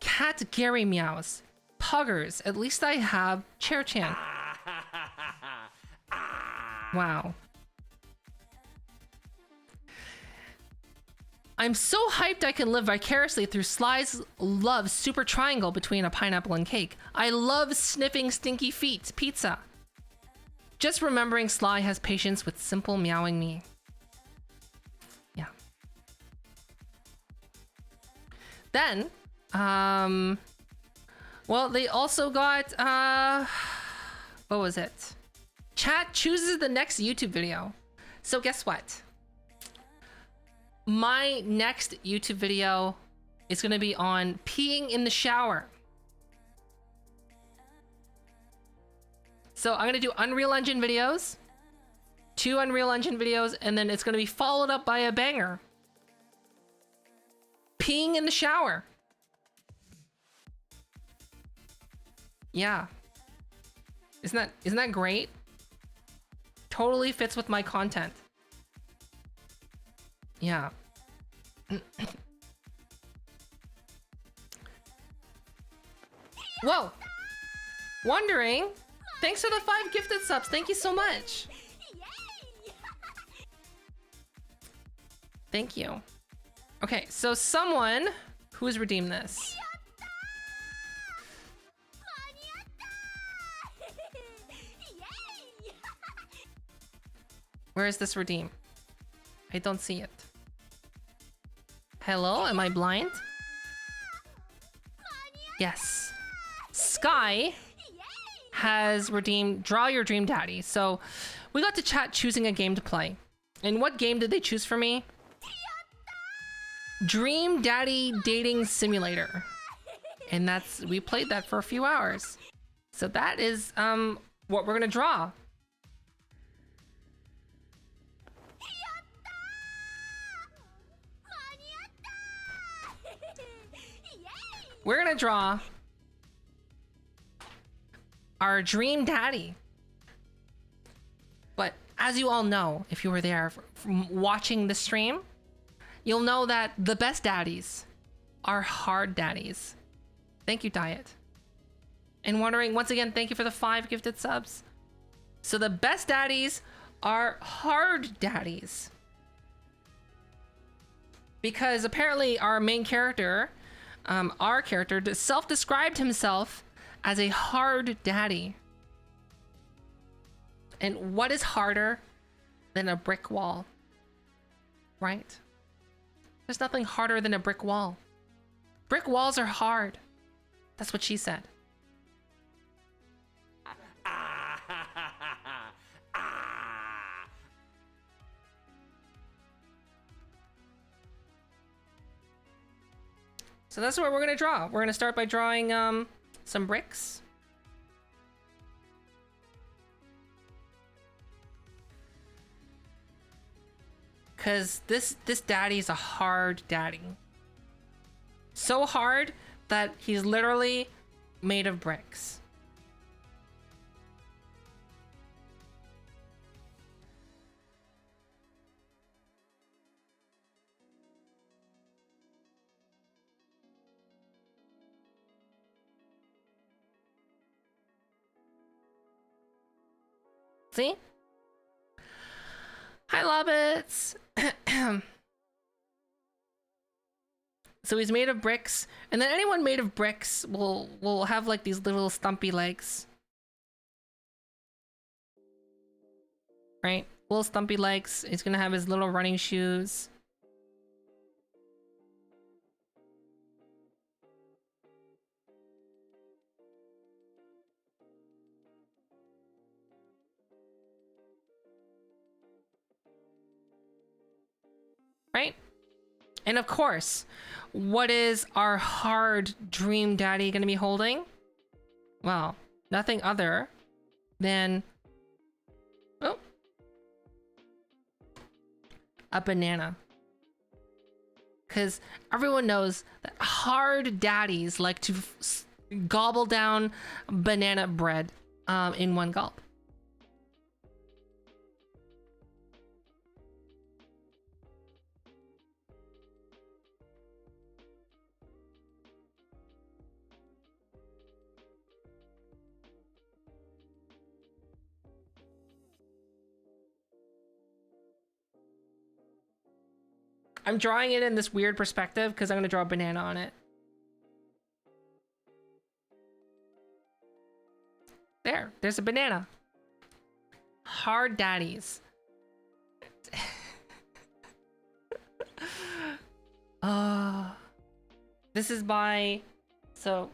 cat Gary meows. Puggers, at least I have chair chan. Wow. I'm so hyped I can live vicariously through Sly's love super triangle between a pineapple and cake. I love sniffing stinky feet pizza. Just remembering Sly has patience with simple meowing me. Yeah. Then, well, they also got, what was it? Chat chooses the next YouTube video. So guess what? My next YouTube video is going to be on peeing in the shower. So I'm going to do Unreal Engine videos, 2 Unreal Engine videos, and then it's going to be followed up by a banger. Peeing in the shower. Yeah. Isn't that great? Totally fits with my content. Yeah. Whoa. Wondering. Thanks for the 5 gifted subs. Thank you so much. Thank you. Okay, so someone who's redeemed this. Where is this redeem? I don't see it. Hello, am I blind? Yes. Sky has redeemed Draw Your Dream Daddy. So we got to chat choosing a game to play. And what game did they choose for me? Dream Daddy Dating Simulator. And we played that for a few hours. So that is what we're gonna draw. We're gonna draw our dream daddy. But as you all know, if you were there from watching the stream, you'll know that the best daddies are hard daddies. Thank you, Diet. And wondering, once again, thank you for the 5 gifted subs. So the best daddies are hard daddies. Because apparently our main character, our character self-described himself as a hard daddy. And what is harder than a brick wall? Right? There's nothing harder than a brick wall. Brick walls are hard. That's what she said. So that's what we're gonna draw. We're gonna start by drawing some bricks. Cause this daddy's a hard daddy. So hard that he's literally made of bricks. See? Hi, Lobbits! So he's made of bricks, and then anyone made of bricks will have like these little stumpy legs. Right? Little stumpy legs. He's gonna have his little running shoes. Right? And of course, what is our hard dream daddy gonna be holding? Well, nothing other than a banana. Because everyone knows that hard daddies like to gobble down banana bread in one gulp. I'm drawing it in this weird perspective because I'm going to draw a banana on it. There's a banana. Hard daddies. This is by... So...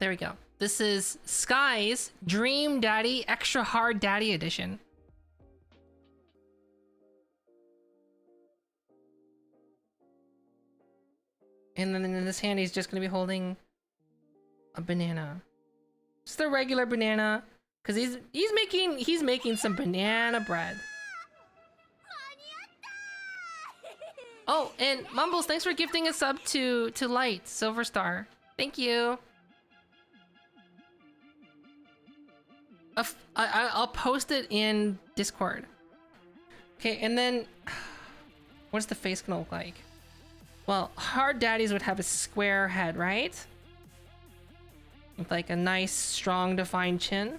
There we go. This is Sky's Dream Daddy Extra Hard Daddy Edition. And then in this hand, he's just going to be holding a banana. Just a regular banana. Because he's making some banana bread. Oh, and Mumbles, thanks for gifting a sub to Light, Silver Star. Thank you. I'll post it in Discord. Okay, and then what's the face gonna look like? Well, hard daddies would have a square head, right? With like a nice, strong, defined chin.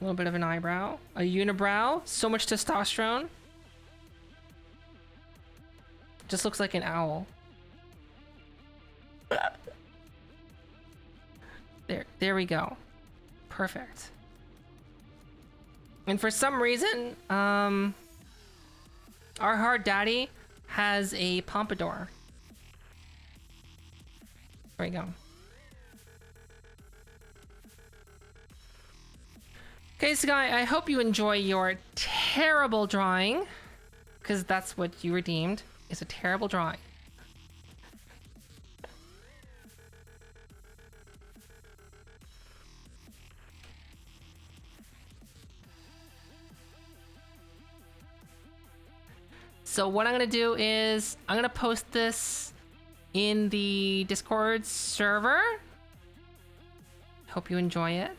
A little bit of an eyebrow. A unibrow. So much testosterone. Just looks like an owl. There we go. Perfect. And for some reason, our hard daddy has a pompadour. There we go. Okay, Sky, I hope you enjoy your terrible drawing, because that's what you redeemed, is a terrible drawing. So what I'm gonna do is I'm gonna post this in the Discord server. Hope you enjoy it.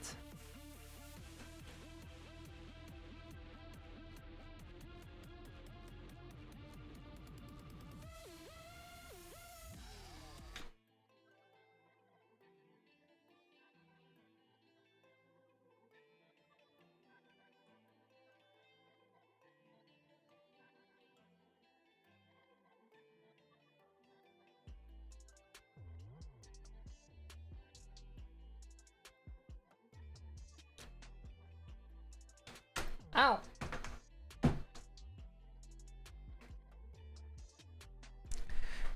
Ow.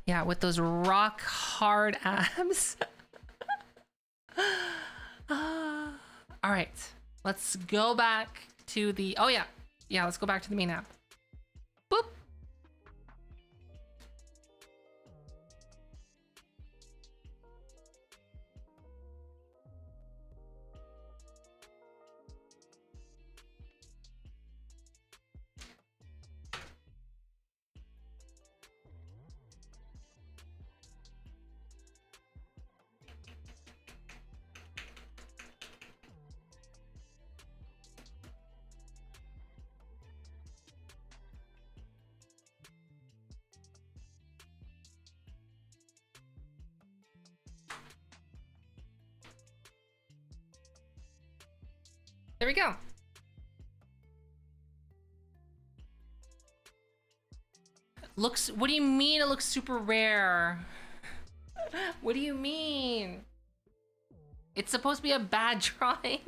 Yeah, with those rock hard abs. All right, let's go back to the, oh yeah. Yeah, let's go back to the main app. Boop. There we go. Looks, what do you mean it looks super rare? What do you mean? It's supposed to be a bad drawing.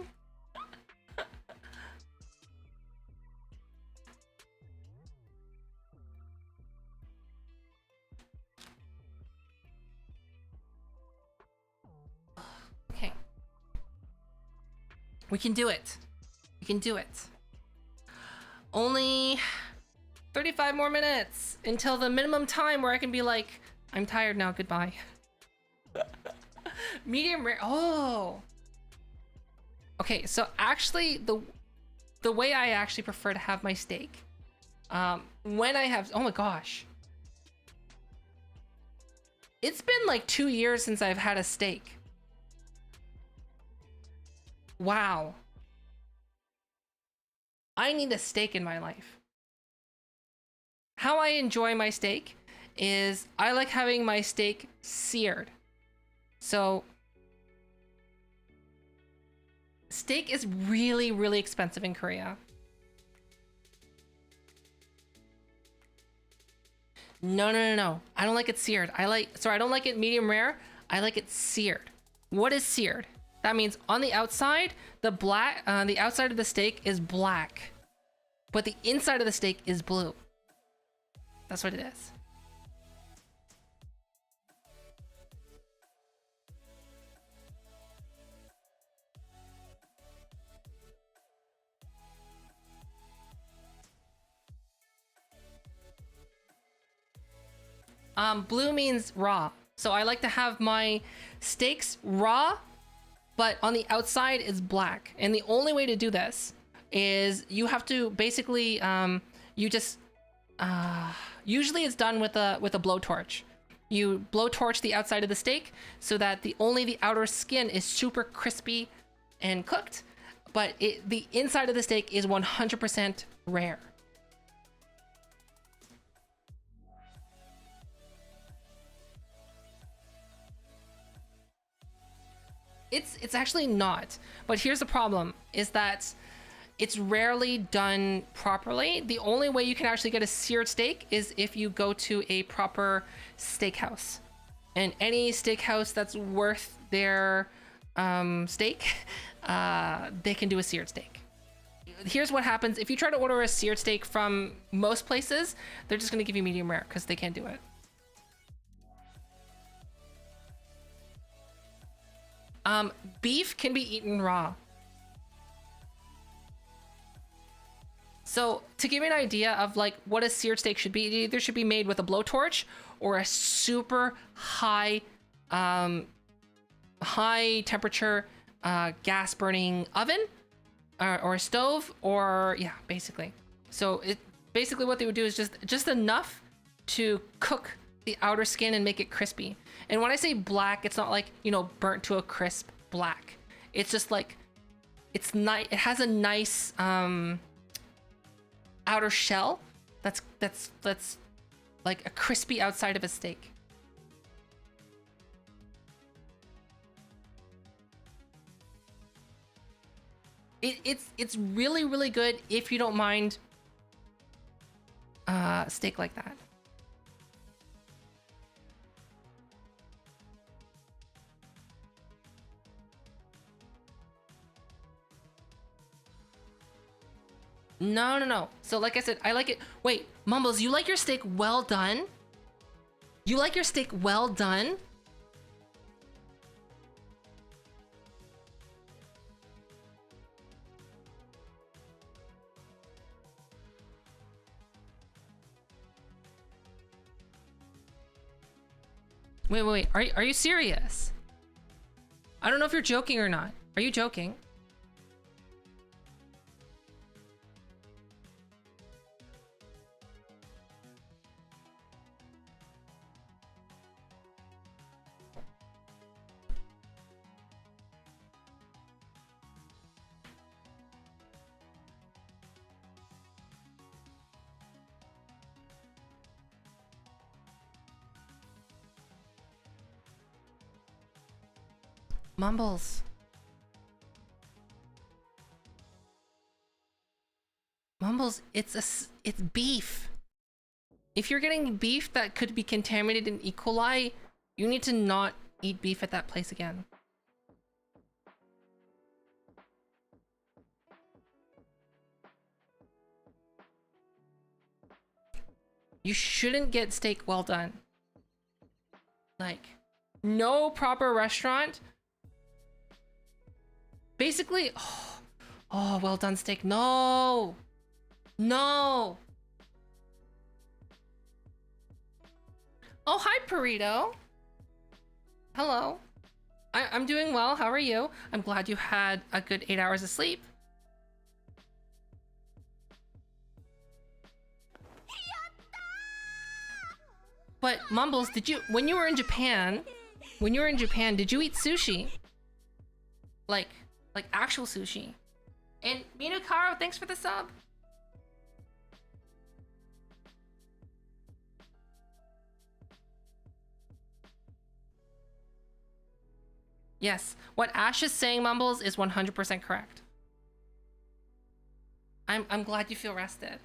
Okay. We can do it. We can do it. Only 35 more minutes until the minimum time where I can be like, I'm tired now, goodbye. Medium rare. Oh. Okay, so actually the way I actually prefer to have my steak, when I have, oh my gosh. It's been like 2 years since I've had a steak. Wow. I need a steak in my life. How I enjoy my steak is I like having my steak seared. So steak is really, really expensive in Korea. No. I don't like it seared. I don't like it medium rare. I like it seared. What is seared? That means on the outside, the outside of the steak is black, but the inside of the steak is blue. That's what it is. Blue means raw. So I like to have my steaks raw, but on the outside is black. And the only way to do this is you have to basically, usually it's done with a blowtorch. You blowtorch the outside of the steak so that only the outer skin is super crispy and cooked, but the inside of the steak is 100% rare. It's actually not, but here's the problem, is that it's rarely done properly. The only way you can actually get a seared steak is if you go to a proper steakhouse. And any steakhouse that's worth their steak, they can do a seared steak. Here's what happens. If you try to order a seared steak from most places, they're just gonna give you medium rare because they can't do it. Beef can be eaten raw. So to give you an idea of like what a seared steak should be, it either should be made with a blowtorch or a super high temperature gas burning oven or a stove, or yeah, basically. So basically what they would do is just enough to cook the outer skin and make it crispy. And when I say black, it's not like, you know, burnt to a crisp black. It's just like, it's nice. It has a nice outer shell that's like a crispy outside of a steak. It's really, really good if you don't mind steak like that. No, no, no. So like I said, I like it. Wait, Mumbles, you like your steak well done? You like your steak well done? Wait. Are you serious? I don't know if you're joking or not. Are you joking? Mumbles. Mumbles, it's beef. If you're getting beef that could be contaminated in E. coli, you need to not eat beef at that place again. You shouldn't get steak well done. Like, no proper restaurant. Basically, oh, well done steak. No. No. Oh, hi, Burrito. Hello. I'm doing well. How are you? I'm glad you had a good 8 hours of sleep. But Mumbles, when you were in Japan, did you eat sushi? Like actual sushi? And Minukaro, thanks for the sub. Yes, what Ash is saying, Mumbles, is 100% correct. I'm glad you feel rested.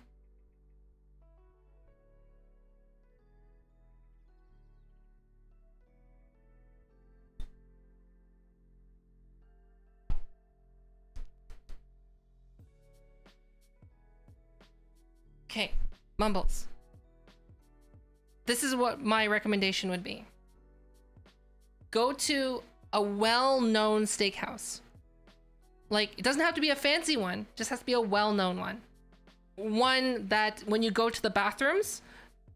Okay, Mumbles. This is what my recommendation would be. Go to a well-known steakhouse. Like, it doesn't have to be a fancy one, it just has to be a well-known one. One that when you go to the bathrooms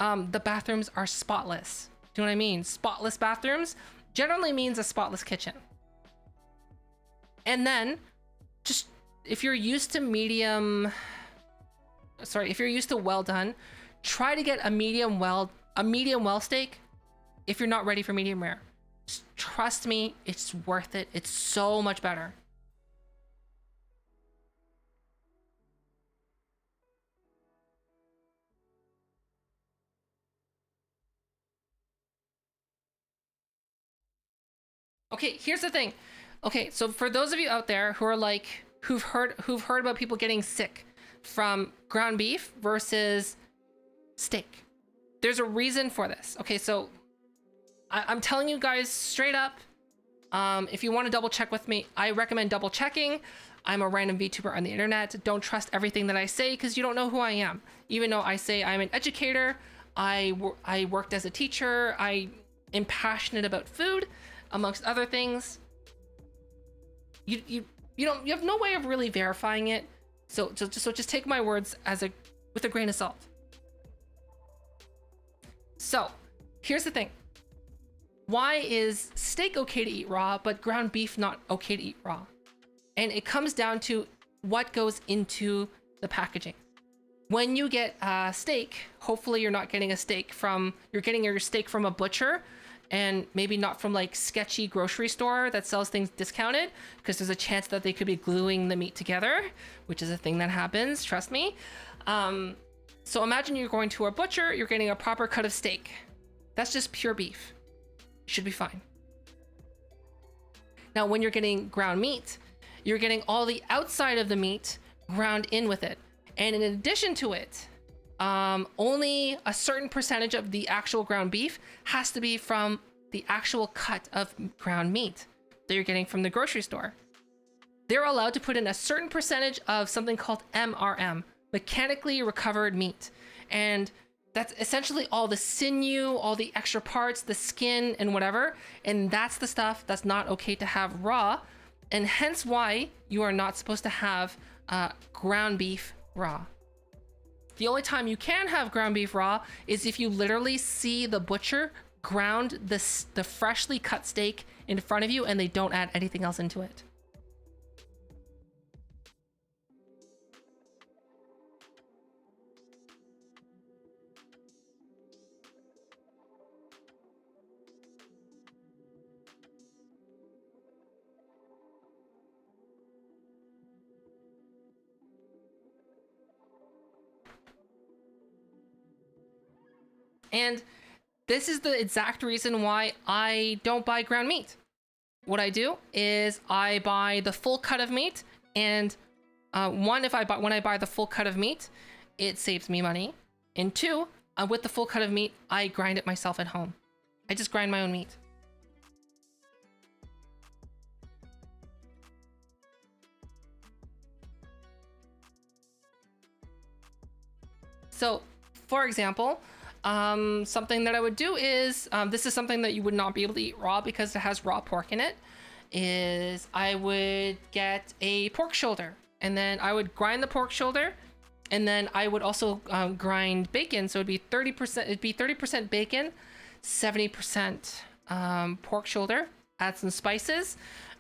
are spotless. Do you know what I mean? Spotless bathrooms generally means a spotless kitchen. And then just if you're used to well done, try to get a medium well steak if you're not ready for medium rare. Just trust me, it's worth it. It's so much better. Okay, here's the thing. Okay, so for those of you out there who are like who've heard about people getting sick from ground beef versus steak, there's a reason for this. Okay, so I'm telling you guys straight up, if you want to double check with me, I recommend double checking. I'm a random VTuber on the internet. Don't trust everything that I say because you don't know who I am. Even though I say I'm an educator, I worked as a teacher, I am passionate about food, amongst other things. You have no way of really verifying it. So just take my words with a grain of salt. So here's the thing. Why is steak okay to eat raw, but ground beef not okay to eat raw? And it comes down to what goes into the packaging. When you get a steak, hopefully you're not getting you're getting your steak from a butcher and maybe not from like sketchy grocery store that sells things discounted, because there's a chance that they could be gluing the meat together, which is a thing that happens, trust me. So imagine you're going to a butcher, you're getting a proper cut of steak. That's just pure beef. Should be fine. Now, when you're getting ground meat, you're getting all the outside of the meat ground in with it. And in addition to it, only a certain percentage of the actual ground beef has to be from the actual cut of ground meat that you're getting from the grocery store. They're allowed to put in a certain percentage of something called MRM, mechanically recovered meat. And that's essentially all the sinew, all the extra parts, the skin and whatever. And that's the stuff that's not okay to have raw. And hence why you are not supposed to have ground beef raw. The only time you can have ground beef raw is if you literally see the butcher ground the freshly cut steak in front of you and they don't add anything else into it. And this is the exact reason why I don't buy ground meat. What I do is I buy the full cut of meat, and one, when I buy the full cut of meat, it saves me money. And two, with the full cut of meat, I grind it myself at home. I just grind my own meat. So, for example, something that I would do is, this is something that you would not be able to eat raw because it has raw pork in it, is I would get a pork shoulder, and then I would grind the pork shoulder, and then I would also grind bacon. So it'd be 30% bacon, 70% pork shoulder, add some spices,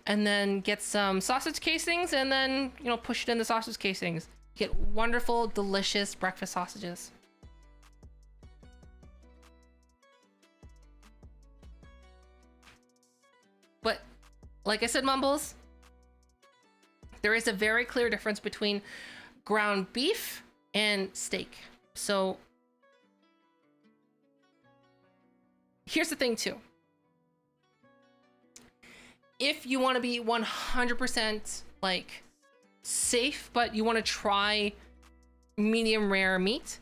and then get some sausage casings, and then, you know, push it in the sausage casings. Get wonderful, delicious breakfast sausages. But like I said, Mumbles, there is a very clear difference between ground beef and steak. So here's the thing too. If you want to be 100% like safe, but you want to try medium rare meat,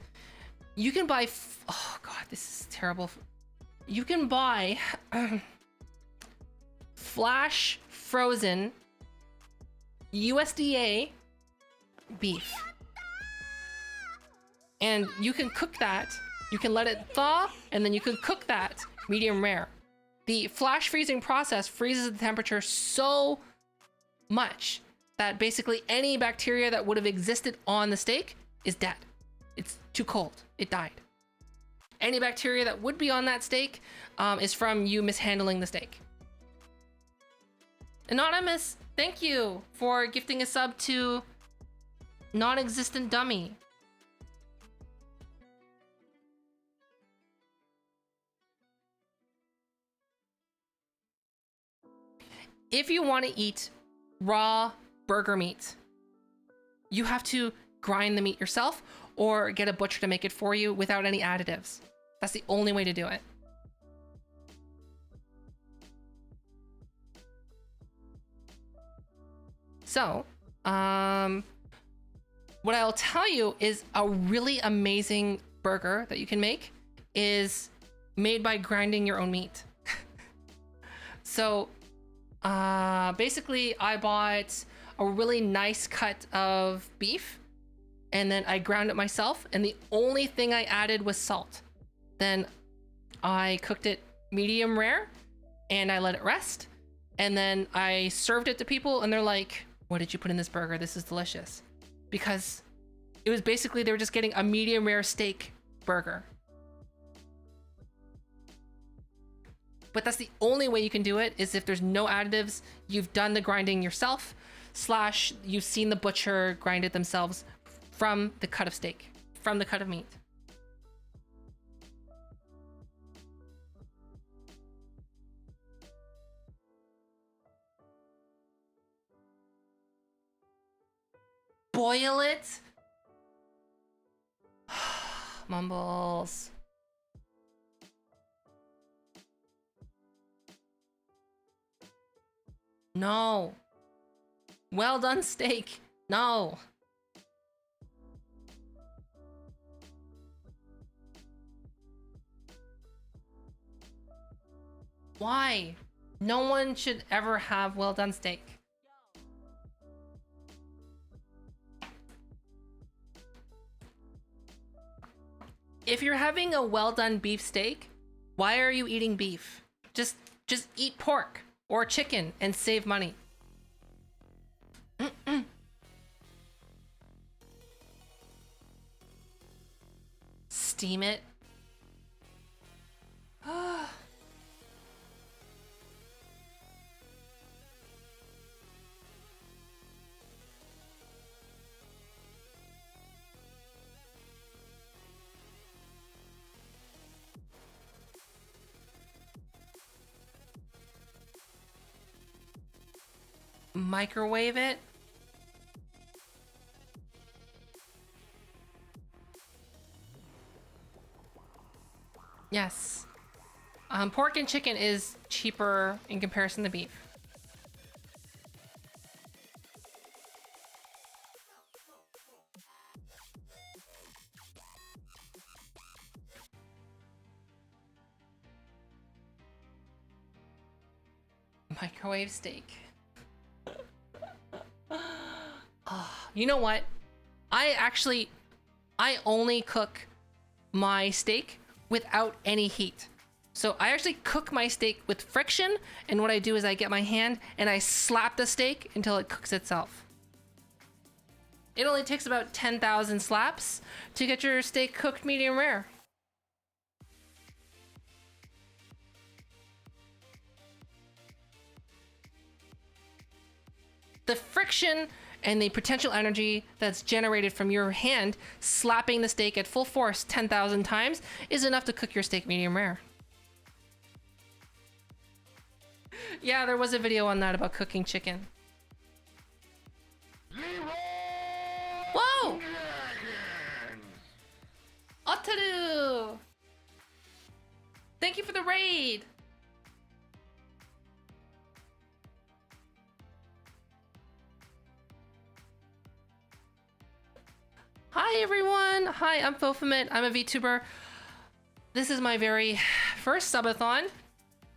you can buy, oh God, this is terrible. You can buy flash frozen USDA beef. And you can cook that. You can let it thaw, and then you can cook that medium rare. The flash freezing process freezes the temperature so much that basically any bacteria that would have existed on the steak is dead. It's too cold. It died. Any bacteria that would be on that steak is from you mishandling the steak. Anonymous, thank you for gifting a sub to non-existent dummy. If you want to eat raw burger meat, you have to grind the meat yourself or get a butcher to make it for you without any additives. That's the only way to do it. So, what I'll tell you is a really amazing burger that you can make is made by grinding your own meat. So, basically I bought a really nice cut of beef, and then I ground it myself, and the only thing I added was salt. Then I cooked it medium rare and I let it rest, and then I served it to people, and they're like, what did you put in this burger? This is delicious. Because it was basically, they were just getting a medium rare steak burger. But that's the only way you can do it, is if there's no additives, you've done the grinding yourself, / you've seen the butcher grind it themselves from the cut of steak, from the cut of meat. Boil it? Mumbles. No. Well done steak. No. Why? No one should ever have well done steak. if you're having a well done beef steak, why are you eating beef? Just eat pork or chicken and save money. Steam it. Microwave it. Yes. Pork and chicken is cheaper in comparison to beef. Microwave steak. Oh, you know what? I only cook my steak without any heat. So I actually cook my steak with friction, and what I do is I get my hand and I slap the steak until it cooks itself. It only takes about 10,000 slaps to get your steak cooked medium rare. The friction and the potential energy that's generated from your hand slapping the steak at full force 10,000 times is enough to cook your steak medium rare. Yeah, there was a video on that about cooking chicken. Whoa! Otaru! Thank you for the raid! Hi everyone! Hi, I'm Fofamit. I'm a VTuber. This is my very first subathon.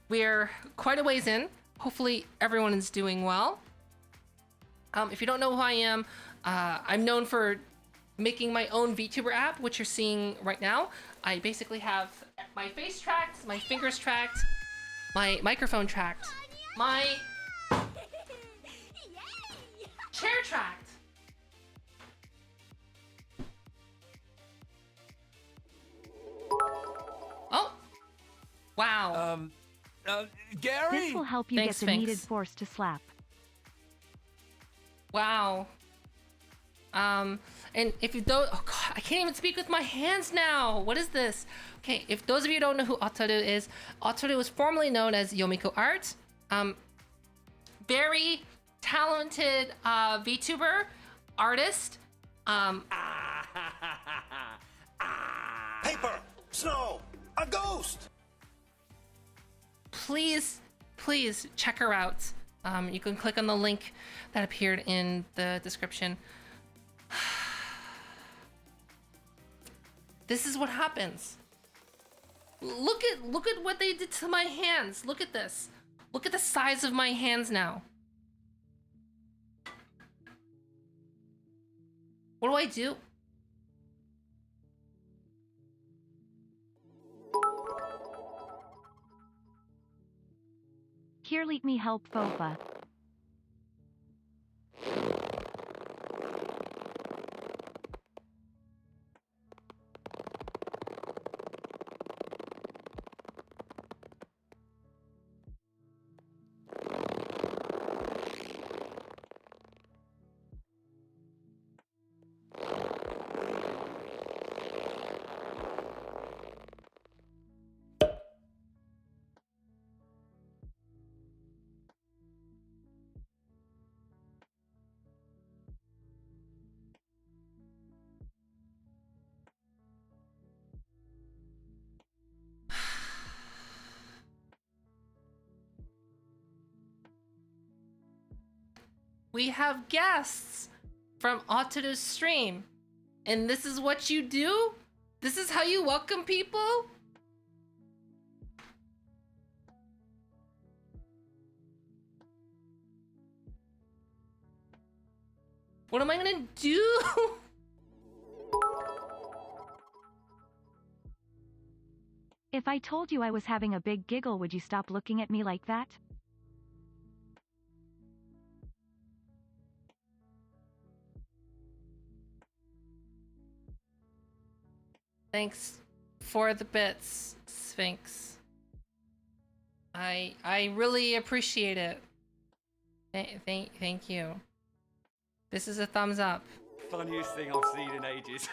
We're quite a ways in. Hopefully everyone is doing well. If you don't know who I am, I'm known for making my own VTuber app, which you're seeing right now. I basically have my face tracked, my fingers tracked, my microphone tracked, my chair tracked. Oh! Wow. Gary? This will help you Thanks, get the Sphinx. needed force to slap. Wow. And if you don't, oh god, I can't even speak with my hands now. What is this? Okay, if those of you who don't know who Otaru was formerly known as Yomiko Art. Very talented VTuber, artist. Paper! Snow! A ghost! Please check her out. You can click on the link that appeared in the description. This is what happens. Look at what they did to my hands. Look at this. Look at the size of my hands now. What do I do? Here, let me help Fofa. We have guests from Otaru's stream. And this is what you do? This is how you welcome people? What am I gonna do? If I told you I was having a big giggle, would you stop looking at me like that? Thanks for the bits, Sphinx. I really appreciate it. Thank you. This is a thumbs up. Funniest thing I've seen in ages.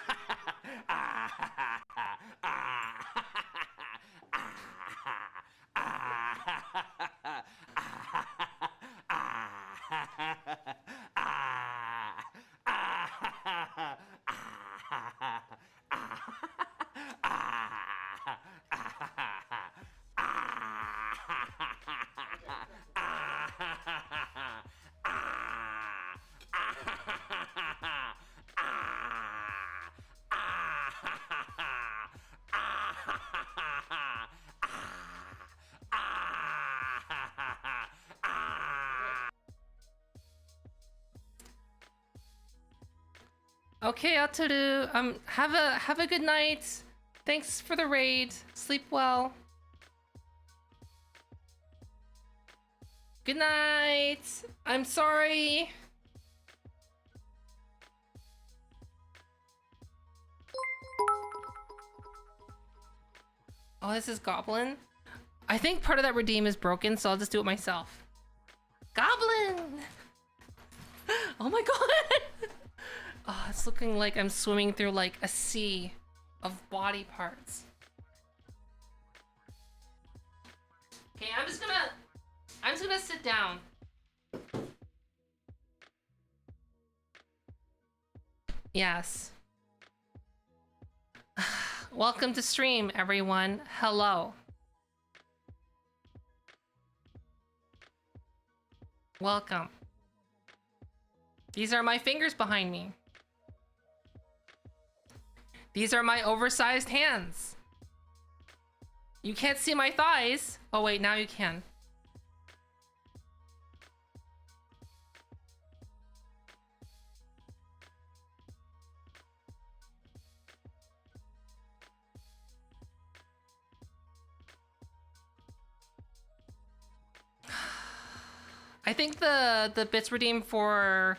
Okay, Ataru. Have a good night. Thanks for the raid. Sleep well. Good night. I'm sorry. Oh, this is Goblin. I think part of that redeem is broken, so I'll just do it myself. Goblin! Oh my god! Oh, it's looking like I'm swimming through like a sea of body parts. Okay, I'm just gonna sit down. Yes. Welcome to stream, everyone. Hello. Welcome. These are my fingers behind me. These are my oversized hands. You can't see my thighs. Oh wait, now you can. I think the bits redeemed for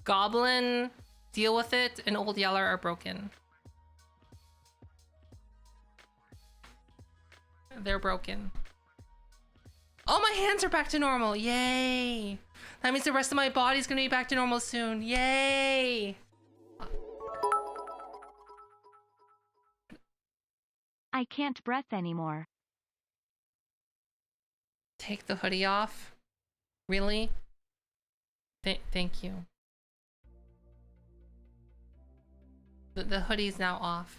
Goblin, Deal With It, and Old Yeller are broken. They're broken. Oh, my hands are back to normal. Yay. That means the rest of my body's gonna be back to normal soon. Yay. I can't breath anymore. Take the hoodie off. Really? Thank you. The hoodie's now off.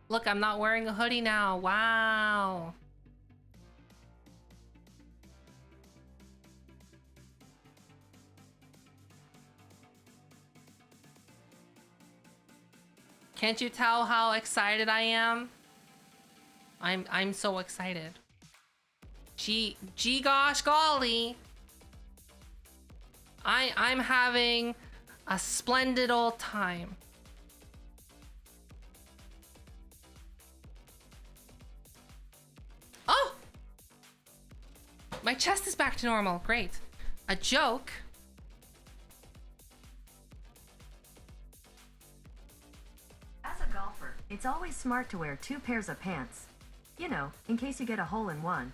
Look, I'm not wearing a hoodie now. Wow. Can't you tell how excited I am? I'm so excited. Gee gosh golly. I'm having a splendid old time. Oh! My chest is back to normal. Great. A joke? As a golfer, it's always smart to wear 2 pairs of pants. You know, in case you get a hole in one.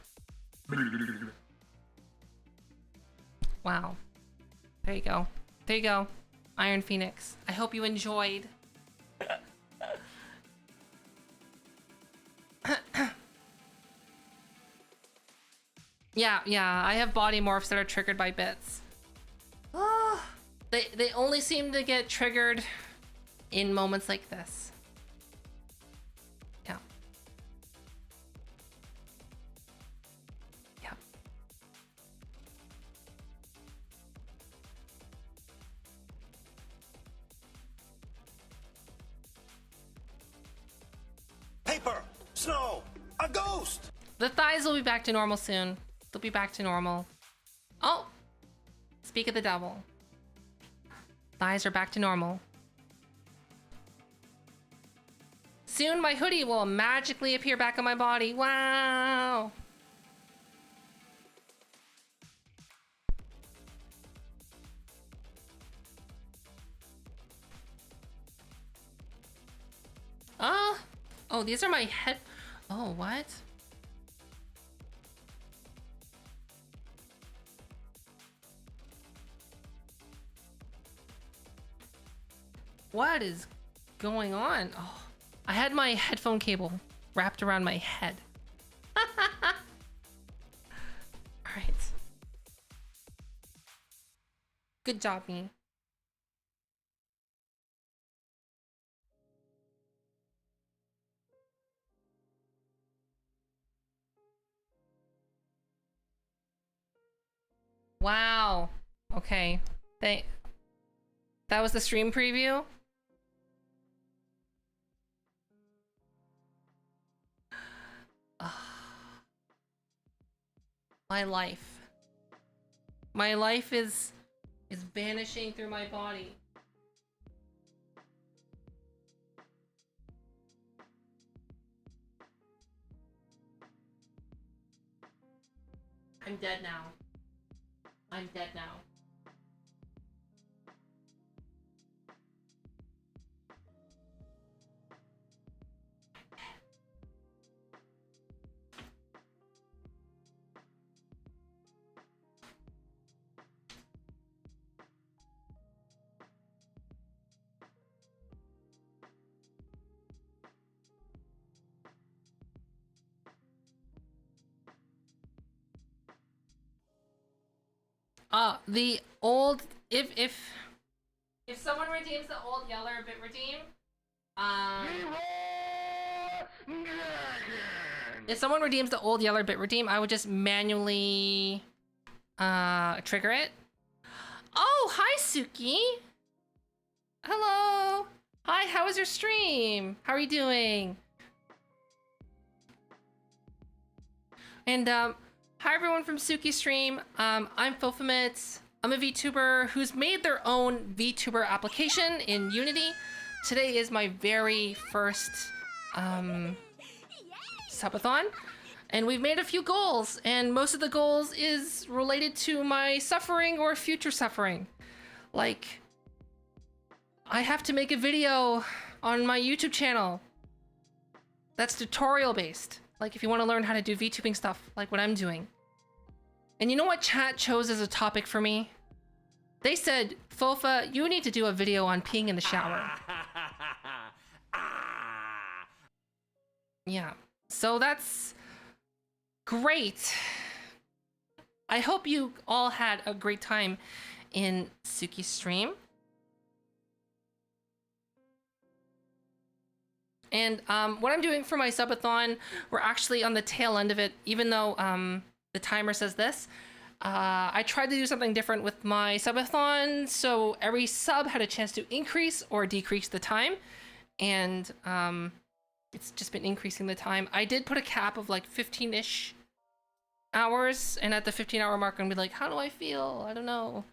Wow. There you go. There you go. Iron Phoenix. I hope you enjoyed. Yeah, I have body morphs that are triggered by bits. Oh, they only seem to get triggered in moments like this. Yeah. Yeah. Paper, snow, a ghost. The thighs will be back to normal soon. They'll be back to normal. Oh! Speak of the devil. Thighs are back to normal. Soon my hoodie will magically appear back on my body. Wow! Oh, these are my head. Oh, what? What is going on? Oh, I had my headphone cable wrapped around my head. All right. Good job, me. Wow. Okay. That was the stream preview? My life. My life is vanishing through my body. I'm dead now. I'm dead now. The old if someone redeems the old Yeller bit redeem, if someone redeems the old Yeller bit redeem, I would just manually trigger it. Oh, hi Suki. Hello. Hi, how was your stream? How are you doing? And hi everyone from Suki stream. I'm Fofamit. I'm a VTuber who's made their own VTuber application in Unity. Today is my very first subathon, and we've made a few goals, and most of the goals is related to my suffering or future suffering. Like, I have to make a video on my YouTube channel that's tutorial based. Like, if you want to learn how to do VTubing stuff, like what I'm doing. And you know what chat chose as a topic for me? They said, Fofa, you need to do a video on peeing in the shower. Yeah, so that's great. I hope you all had a great time in Suki's stream. And what I'm doing for my subathon, we're actually on the tail end of it, even though the timer says this. I tried to do something different with my subathon, so every sub had a chance to increase or decrease the time. And it's just been increasing the time. I did put a cap of like 15-ish hours, and at the 15-hour mark, I'm gonna be like, how do I feel? I don't know.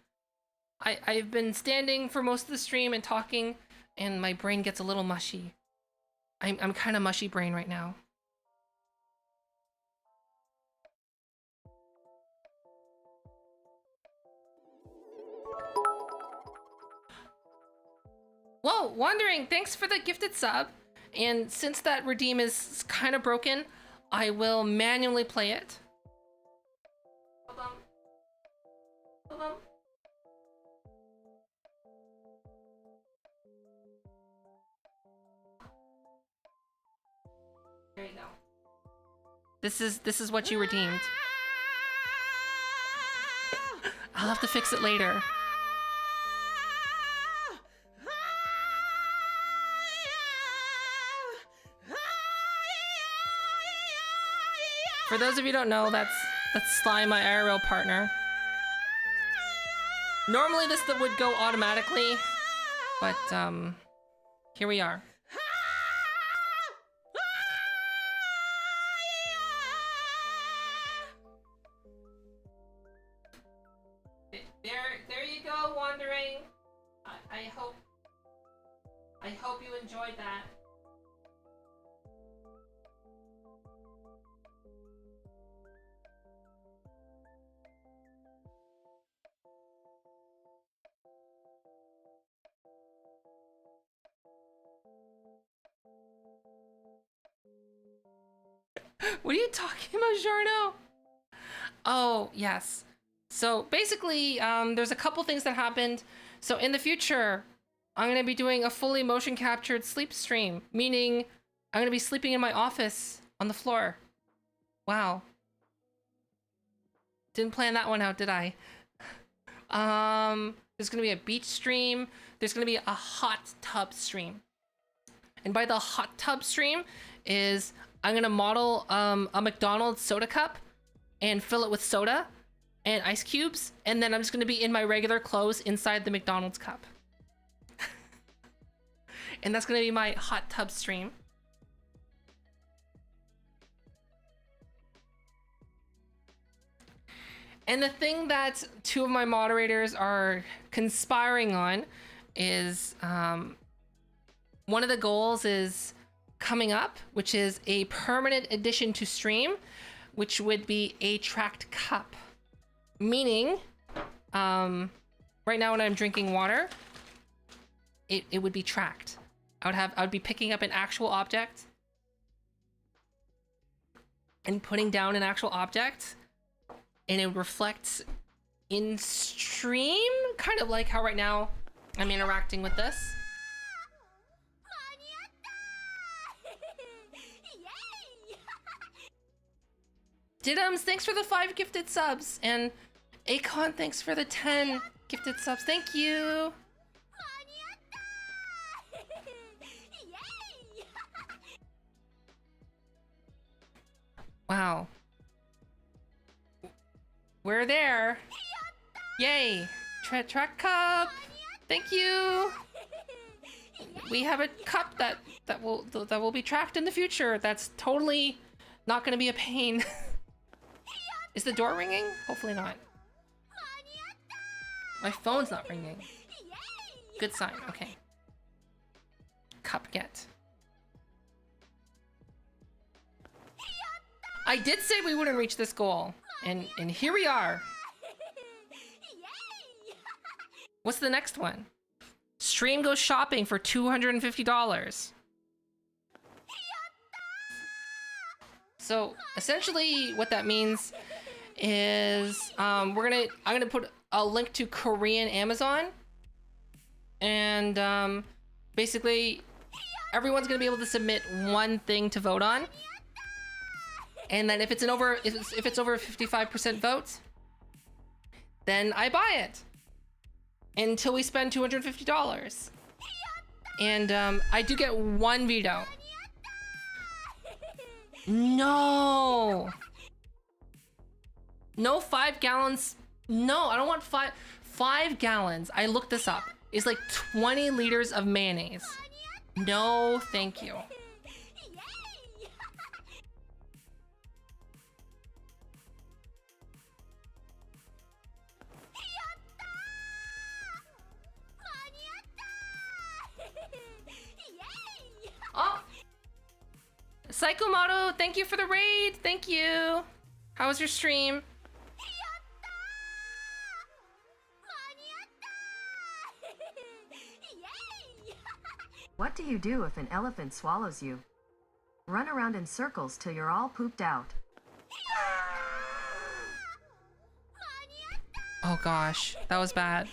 I've been standing for most of the stream and talking, and my brain gets a little mushy. I'm kind of mushy brain right now. Whoa, Wandering, thanks for the gifted sub. And since that redeem is kind of broken, I will manually play it. Hold on. Hold on. There you go. This is what you redeemed. I'll have to fix it later. For those of you who don't know, that's Slime, my IRL partner. Normally this would go automatically, but here we are. There you go, Wandering. I hope you enjoyed that. What are you talking about, Jarno? Oh, yes. So basically, there's a couple things that happened. So in the future, I'm going to be doing a fully motion captured sleep stream, meaning I'm going to be sleeping in my office on the floor. Wow. Didn't plan that one out, did I? There's going to be a beach stream. There's going to be a hot tub stream. And by the hot tub stream is I'm going to model a McDonald's soda cup and fill it with soda and ice cubes, and then I'm just going to be in my regular clothes inside the McDonald's cup. And that's going to be my hot tub stream. And the thing that two of my moderators are conspiring on is one of the goals is coming up, which is a permanent addition to stream, which would be a tracked cup. Meaning, right now when I'm drinking water, it would be tracked. I would be picking up an actual object and putting down an actual object, and it would reflect in stream, kind of like how right now I'm interacting with this. Didums, thanks for the 5 gifted subs, and Akon, thanks for the 10 gifted subs. Thank you. Wow. We're there. Yay. Track cup. Thank you. We have a cup that will be tracked in the future. That's totally not going to be a pain. Is the door ringing? Hopefully not. My phone's not ringing. Good sign. Okay. Cup get. I did say we wouldn't reach this goal, and here we are. What's the next one? Stream goes shopping for $250. So essentially what that means is I'm gonna put a link to Korean Amazon, and basically everyone's gonna be able to submit one thing to vote on, and then if it's over 55% votes, then I buy it until we spend $250. And I do get one veto. No 5 gallons. No, I don't want 5 gallons. I looked this up. It's like 20 liters of mayonnaise. No, thank you. Oh, Psychomoto, thank you for the raid. Thank you. How was your stream? What do you do if an elephant swallows you? Run around in circles till you're all pooped out. Oh gosh, that was bad.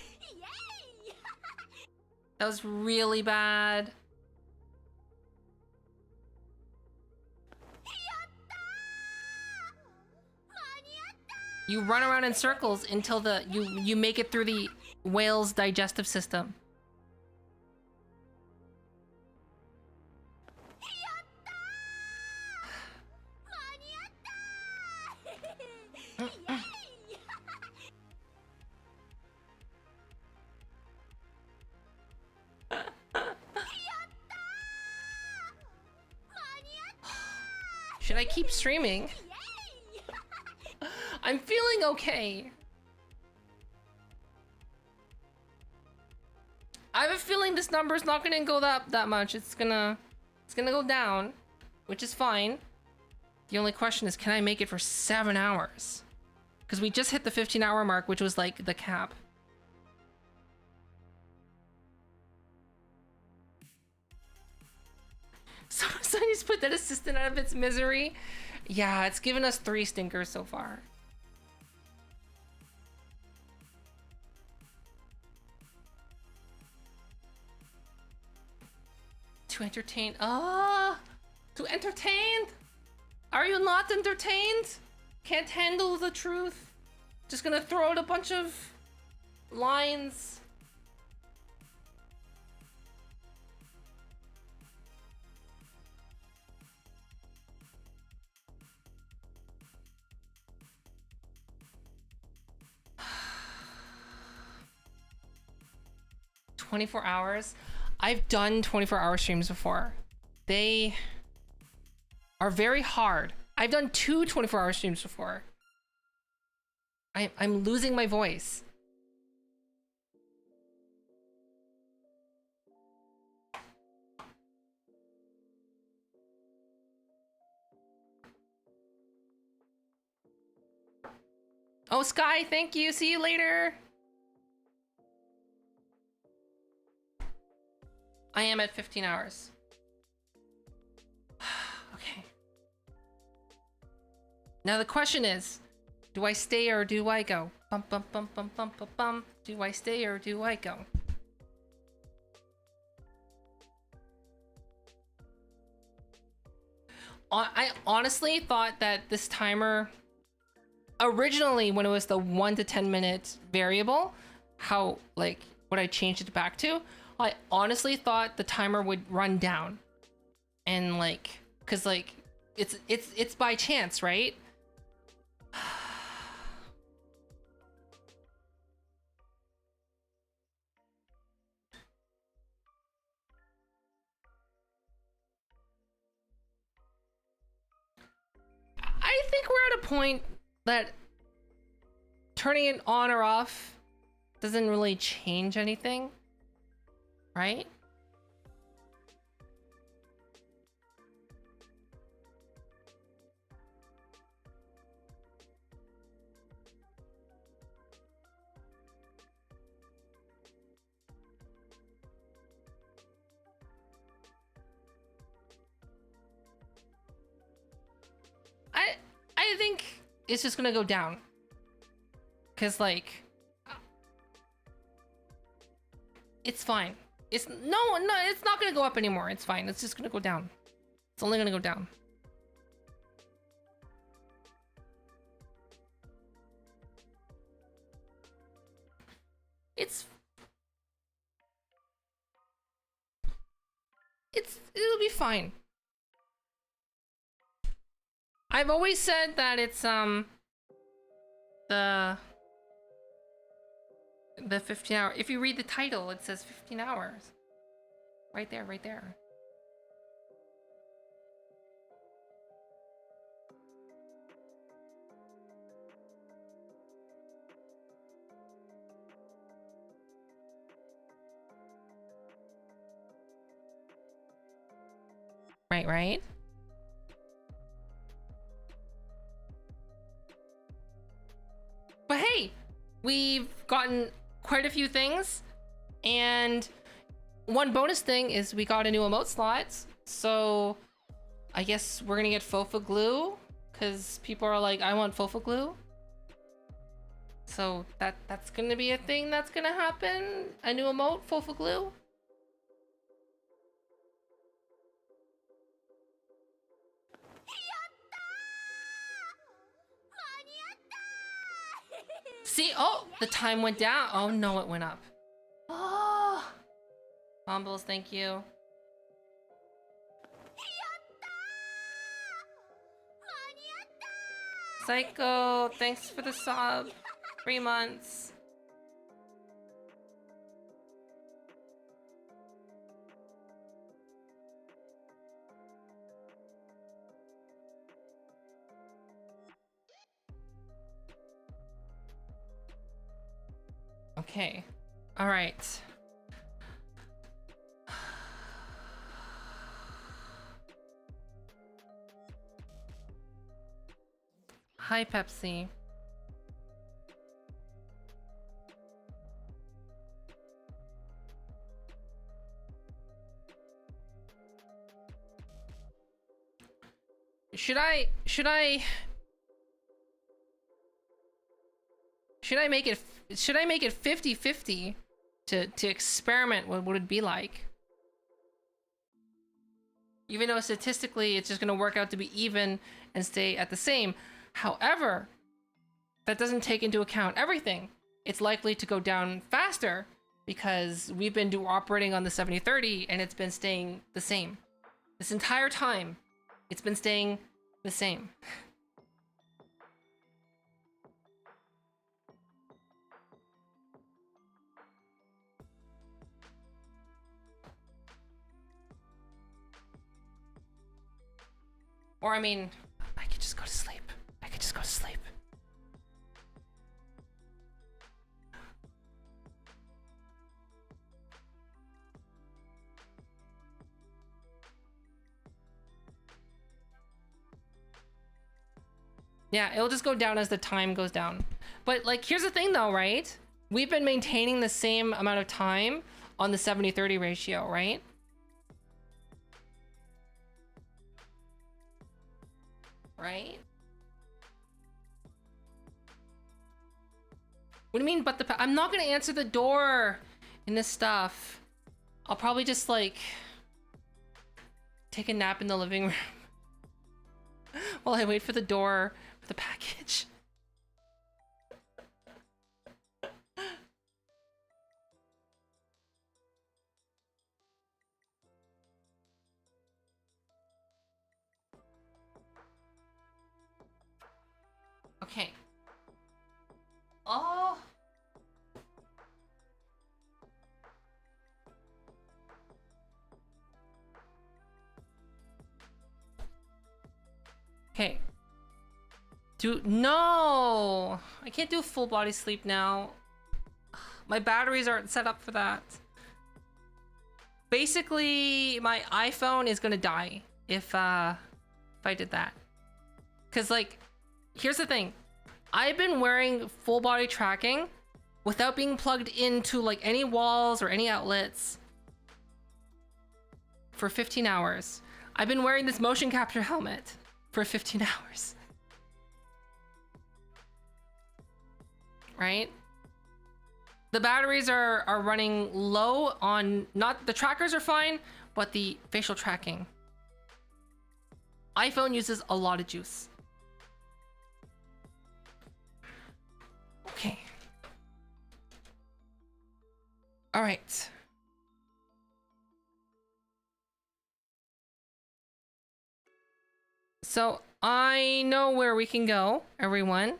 That was really bad. You run around in circles until you make it through the whale's digestive system. Should I keep streaming? I'm feeling okay. I have a feeling this number is not gonna go that much. It's gonna go down, which is fine. The only question is, can I make it for 7 hours? Because we just hit the 15-hour mark, which was like the cap. Somebody's put that assistant out of its misery. Yeah, it's given us 3 stinkers so far. To entertain. Ah! To entertain? Are you not entertained? Can't handle the truth? Just gonna throw out a bunch of lines. "24 hours? I've done 24-hour streams before. They are very hard. I've done 2 24-hour streams before. I'm losing my voice. Oh, Sky, thank you. See you later. I am at 15 hours. Okay. Now the question is, do I stay or do I go? Bum bum bum bum bum bum bum. Do I stay or do I go? I honestly thought that this timer, originally when it was the 1 to 10 minute variable, how like what I changed it back to, I honestly thought the timer would run down, and like, cause like it's by chance, right? I think we're at a point that turning it on or off doesn't really change anything, right? I think it's just gonna go down, cause like it's fine. It's no, it's not gonna go up anymore. It's fine. It's just gonna go down. It's only gonna go down. It'll be fine. I've always said that it's the 15 hour. If you read the title, it says 15 hours. Right there, right there. Right, right. But hey, we've gotten quite a few things, and one bonus thing is we got a new emote slot, so I guess we're gonna get Fofa glue, because people are like, I want Fofa glue. So that's gonna be a thing that's gonna happen. A new emote, Fofa glue. See, oh, the time went down. Oh no, it went up. Oh, Bumbles, thank you. Psycho, thanks for the sub. 3 months. Okay. All right. Hi, Pepsi. Should I make it 50-50 to experiment what would it be like? Even though statistically it's just going to work out to be even and stay at the same. However, that doesn't take into account everything. It's likely to go down faster because we've been operating on the 70-30 and it's been staying the same. This entire time, it's been staying the same. Or I mean, I could just go to sleep. I could just go to sleep. Yeah, it'll just go down as the time goes down. But like, here's the thing though, right? We've been maintaining the same amount of time on the 70-30 ratio, right? Right? What do you mean, but I'm not gonna answer the door in this stuff. I'll probably just like take a nap in the living room while I wait for the door for the package. Okay. Oh. Okay. No! I can't do full body sleep now. My batteries aren't set up for that. Basically, my iPhone is gonna die if I did that. Cause like, here's the thing. I've been wearing full body tracking without being plugged into like any walls or any outlets for 15 hours. I've been wearing this motion capture helmet for 15 hours. Right? The batteries are running low on, not the trackers are fine, but the facial tracking. iPhone uses a lot of juice. Okay. All right. So I know where we can go, everyone.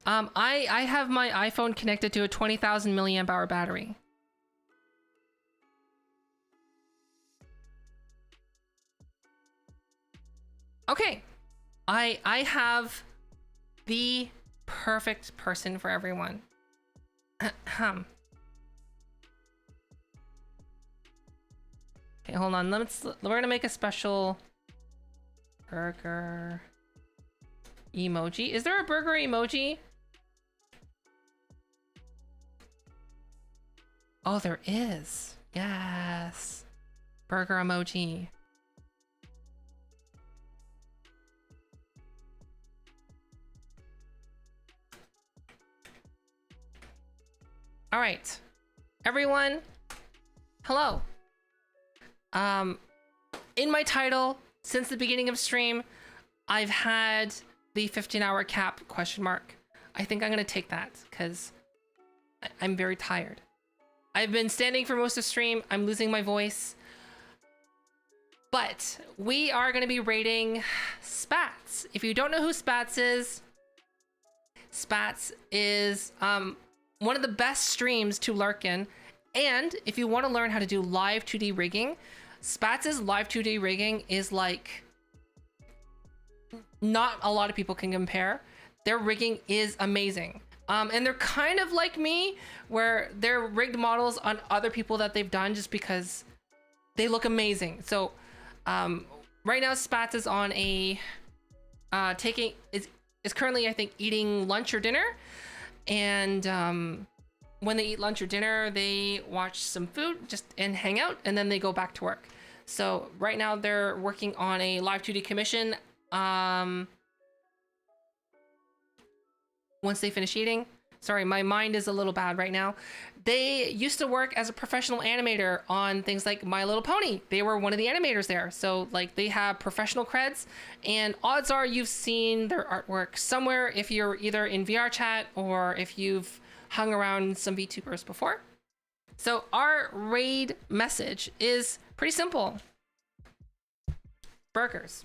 I have my iPhone connected to a 20,000 milliamp hour battery. Okay. I have the perfect person for everyone. Okay, hold on. We're gonna make a special burger emoji. Is there a burger emoji? Oh, there is. Yes. Burger emoji. All right, everyone, hello. In my title, since the beginning of stream, I've had the 15-hour cap question mark. I think I'm gonna take that because I'm very tired. I've been standing for most of stream. I'm losing my voice. But we are gonna be rating Spats. If you don't know who Spats is one of the best streams to lurk in. And if you want to learn how to do live 2D rigging, Spats' live 2D rigging is like, not a lot of people can compare. Their rigging is amazing. And they're kind of like me, where they're rigged models on other people that they've done just because they look amazing. So right now Spats is on a is currently, I think, eating lunch or dinner. And when they eat lunch or dinner, they watch some food and hang out, and then they go back to work. So right now they're working on a live 2D commission. Once they finish eating, sorry, my mind is a little bad right now. They used to work as a professional animator on things like My Little Pony. They were one of the animators there. So like they have professional creds, and odds are you've seen their artwork somewhere if you're either in VR chat or if you've hung around some VTubers before. So our raid message is pretty simple. Burgers.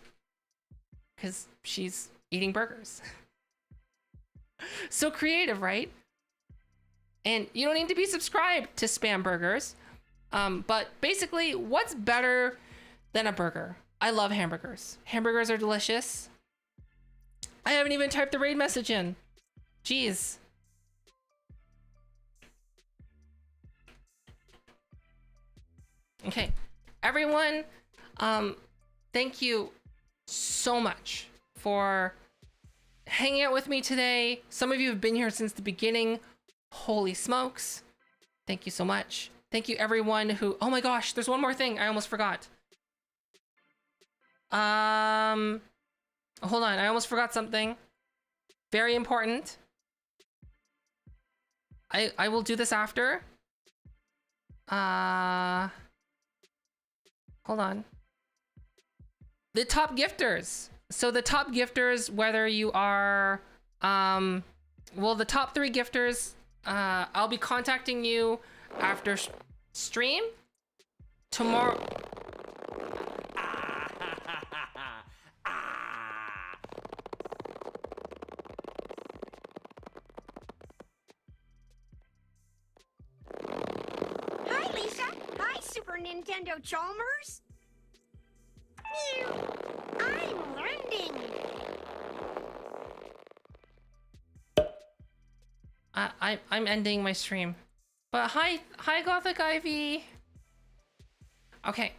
Because she's eating burgers. So creative, right? And you don't need to be subscribed to spam burgers. But basically, what's better than a burger? I love hamburgers. Hamburgers are delicious. I haven't even typed the raid message in. Jeez. Okay, everyone, thank you so much for hanging out with me today. Some of you have been here since the beginning. Holy smokes. Thank you so much. Thank you everyone who, oh my gosh, there's one more thing I almost forgot. Hold on, I almost forgot something. Very important. I will do this after. Hold on. The top gifters. So the top gifters, whether you are, well, the top 3 gifters, I'll be contacting you after stream tomorrow. Hi, Lisa. Hi, Super Nintendo Chalmers. Mew. I'm learning. I'm ending my stream. But hi Gothic Ivy. Okay.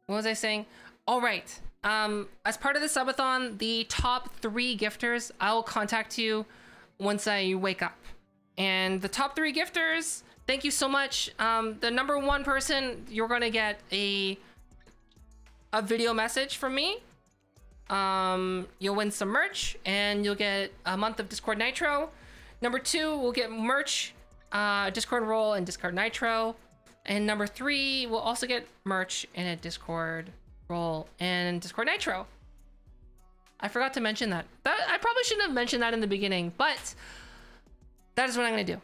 What was I saying? All right. As part of the subathon, the top 3 gifters, I'll contact you once I wake up. And the top 3 gifters, thank you so much. The number 1 person, you're gonna get a video message from me. You'll win some merch, and you'll get a month of Discord Nitro. Number 2, we'll get merch, Discord Roll, and Discord Nitro. And number 3, we'll also get merch and a Discord Roll and Discord Nitro. I forgot to mention that. I probably shouldn't have mentioned that in the beginning, but that is what I'm gonna do.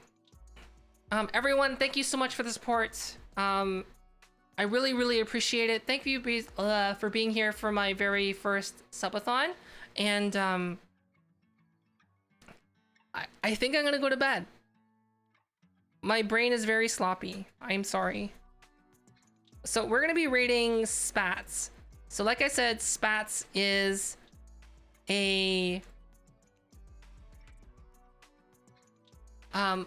Everyone, thank you so much for the support. I really, really appreciate it. Thank you for being here for my very first subathon. And I think I'm gonna go to bed. My brain is very sloppy. I'm sorry. So we're gonna be rating Spats. So like I said, Spats is a live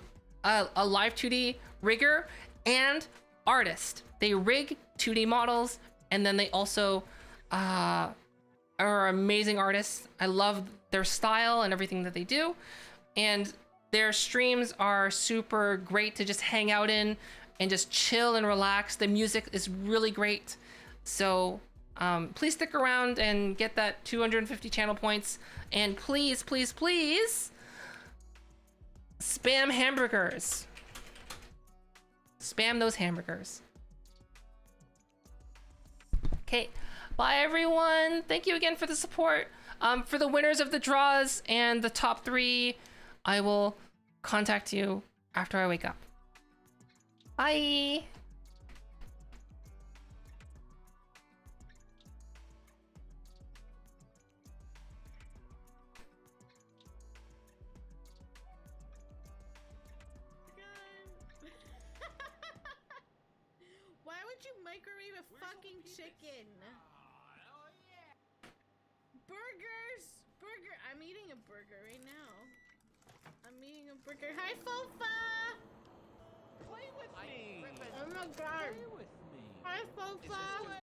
2D rigger and artist. They rig 2D models, and then they also are amazing artists. I love their style and everything that they do. And their streams are super great to just hang out in and just chill and relax. The music is really great. So please stick around and get that 250 channel points. And please, please, please spam hamburgers. Spam those hamburgers. Okay, bye everyone. Thank you again for the support. For the winners of the draws and the top 3, I will contact you after I wake up. Bye. Why would you microwave a fucking chicken? Burgers! I'm eating a burger right now. I'm eating a burger. Hi, Fofa! Play with me! Oh my god! Play with me! Hi, Fofa!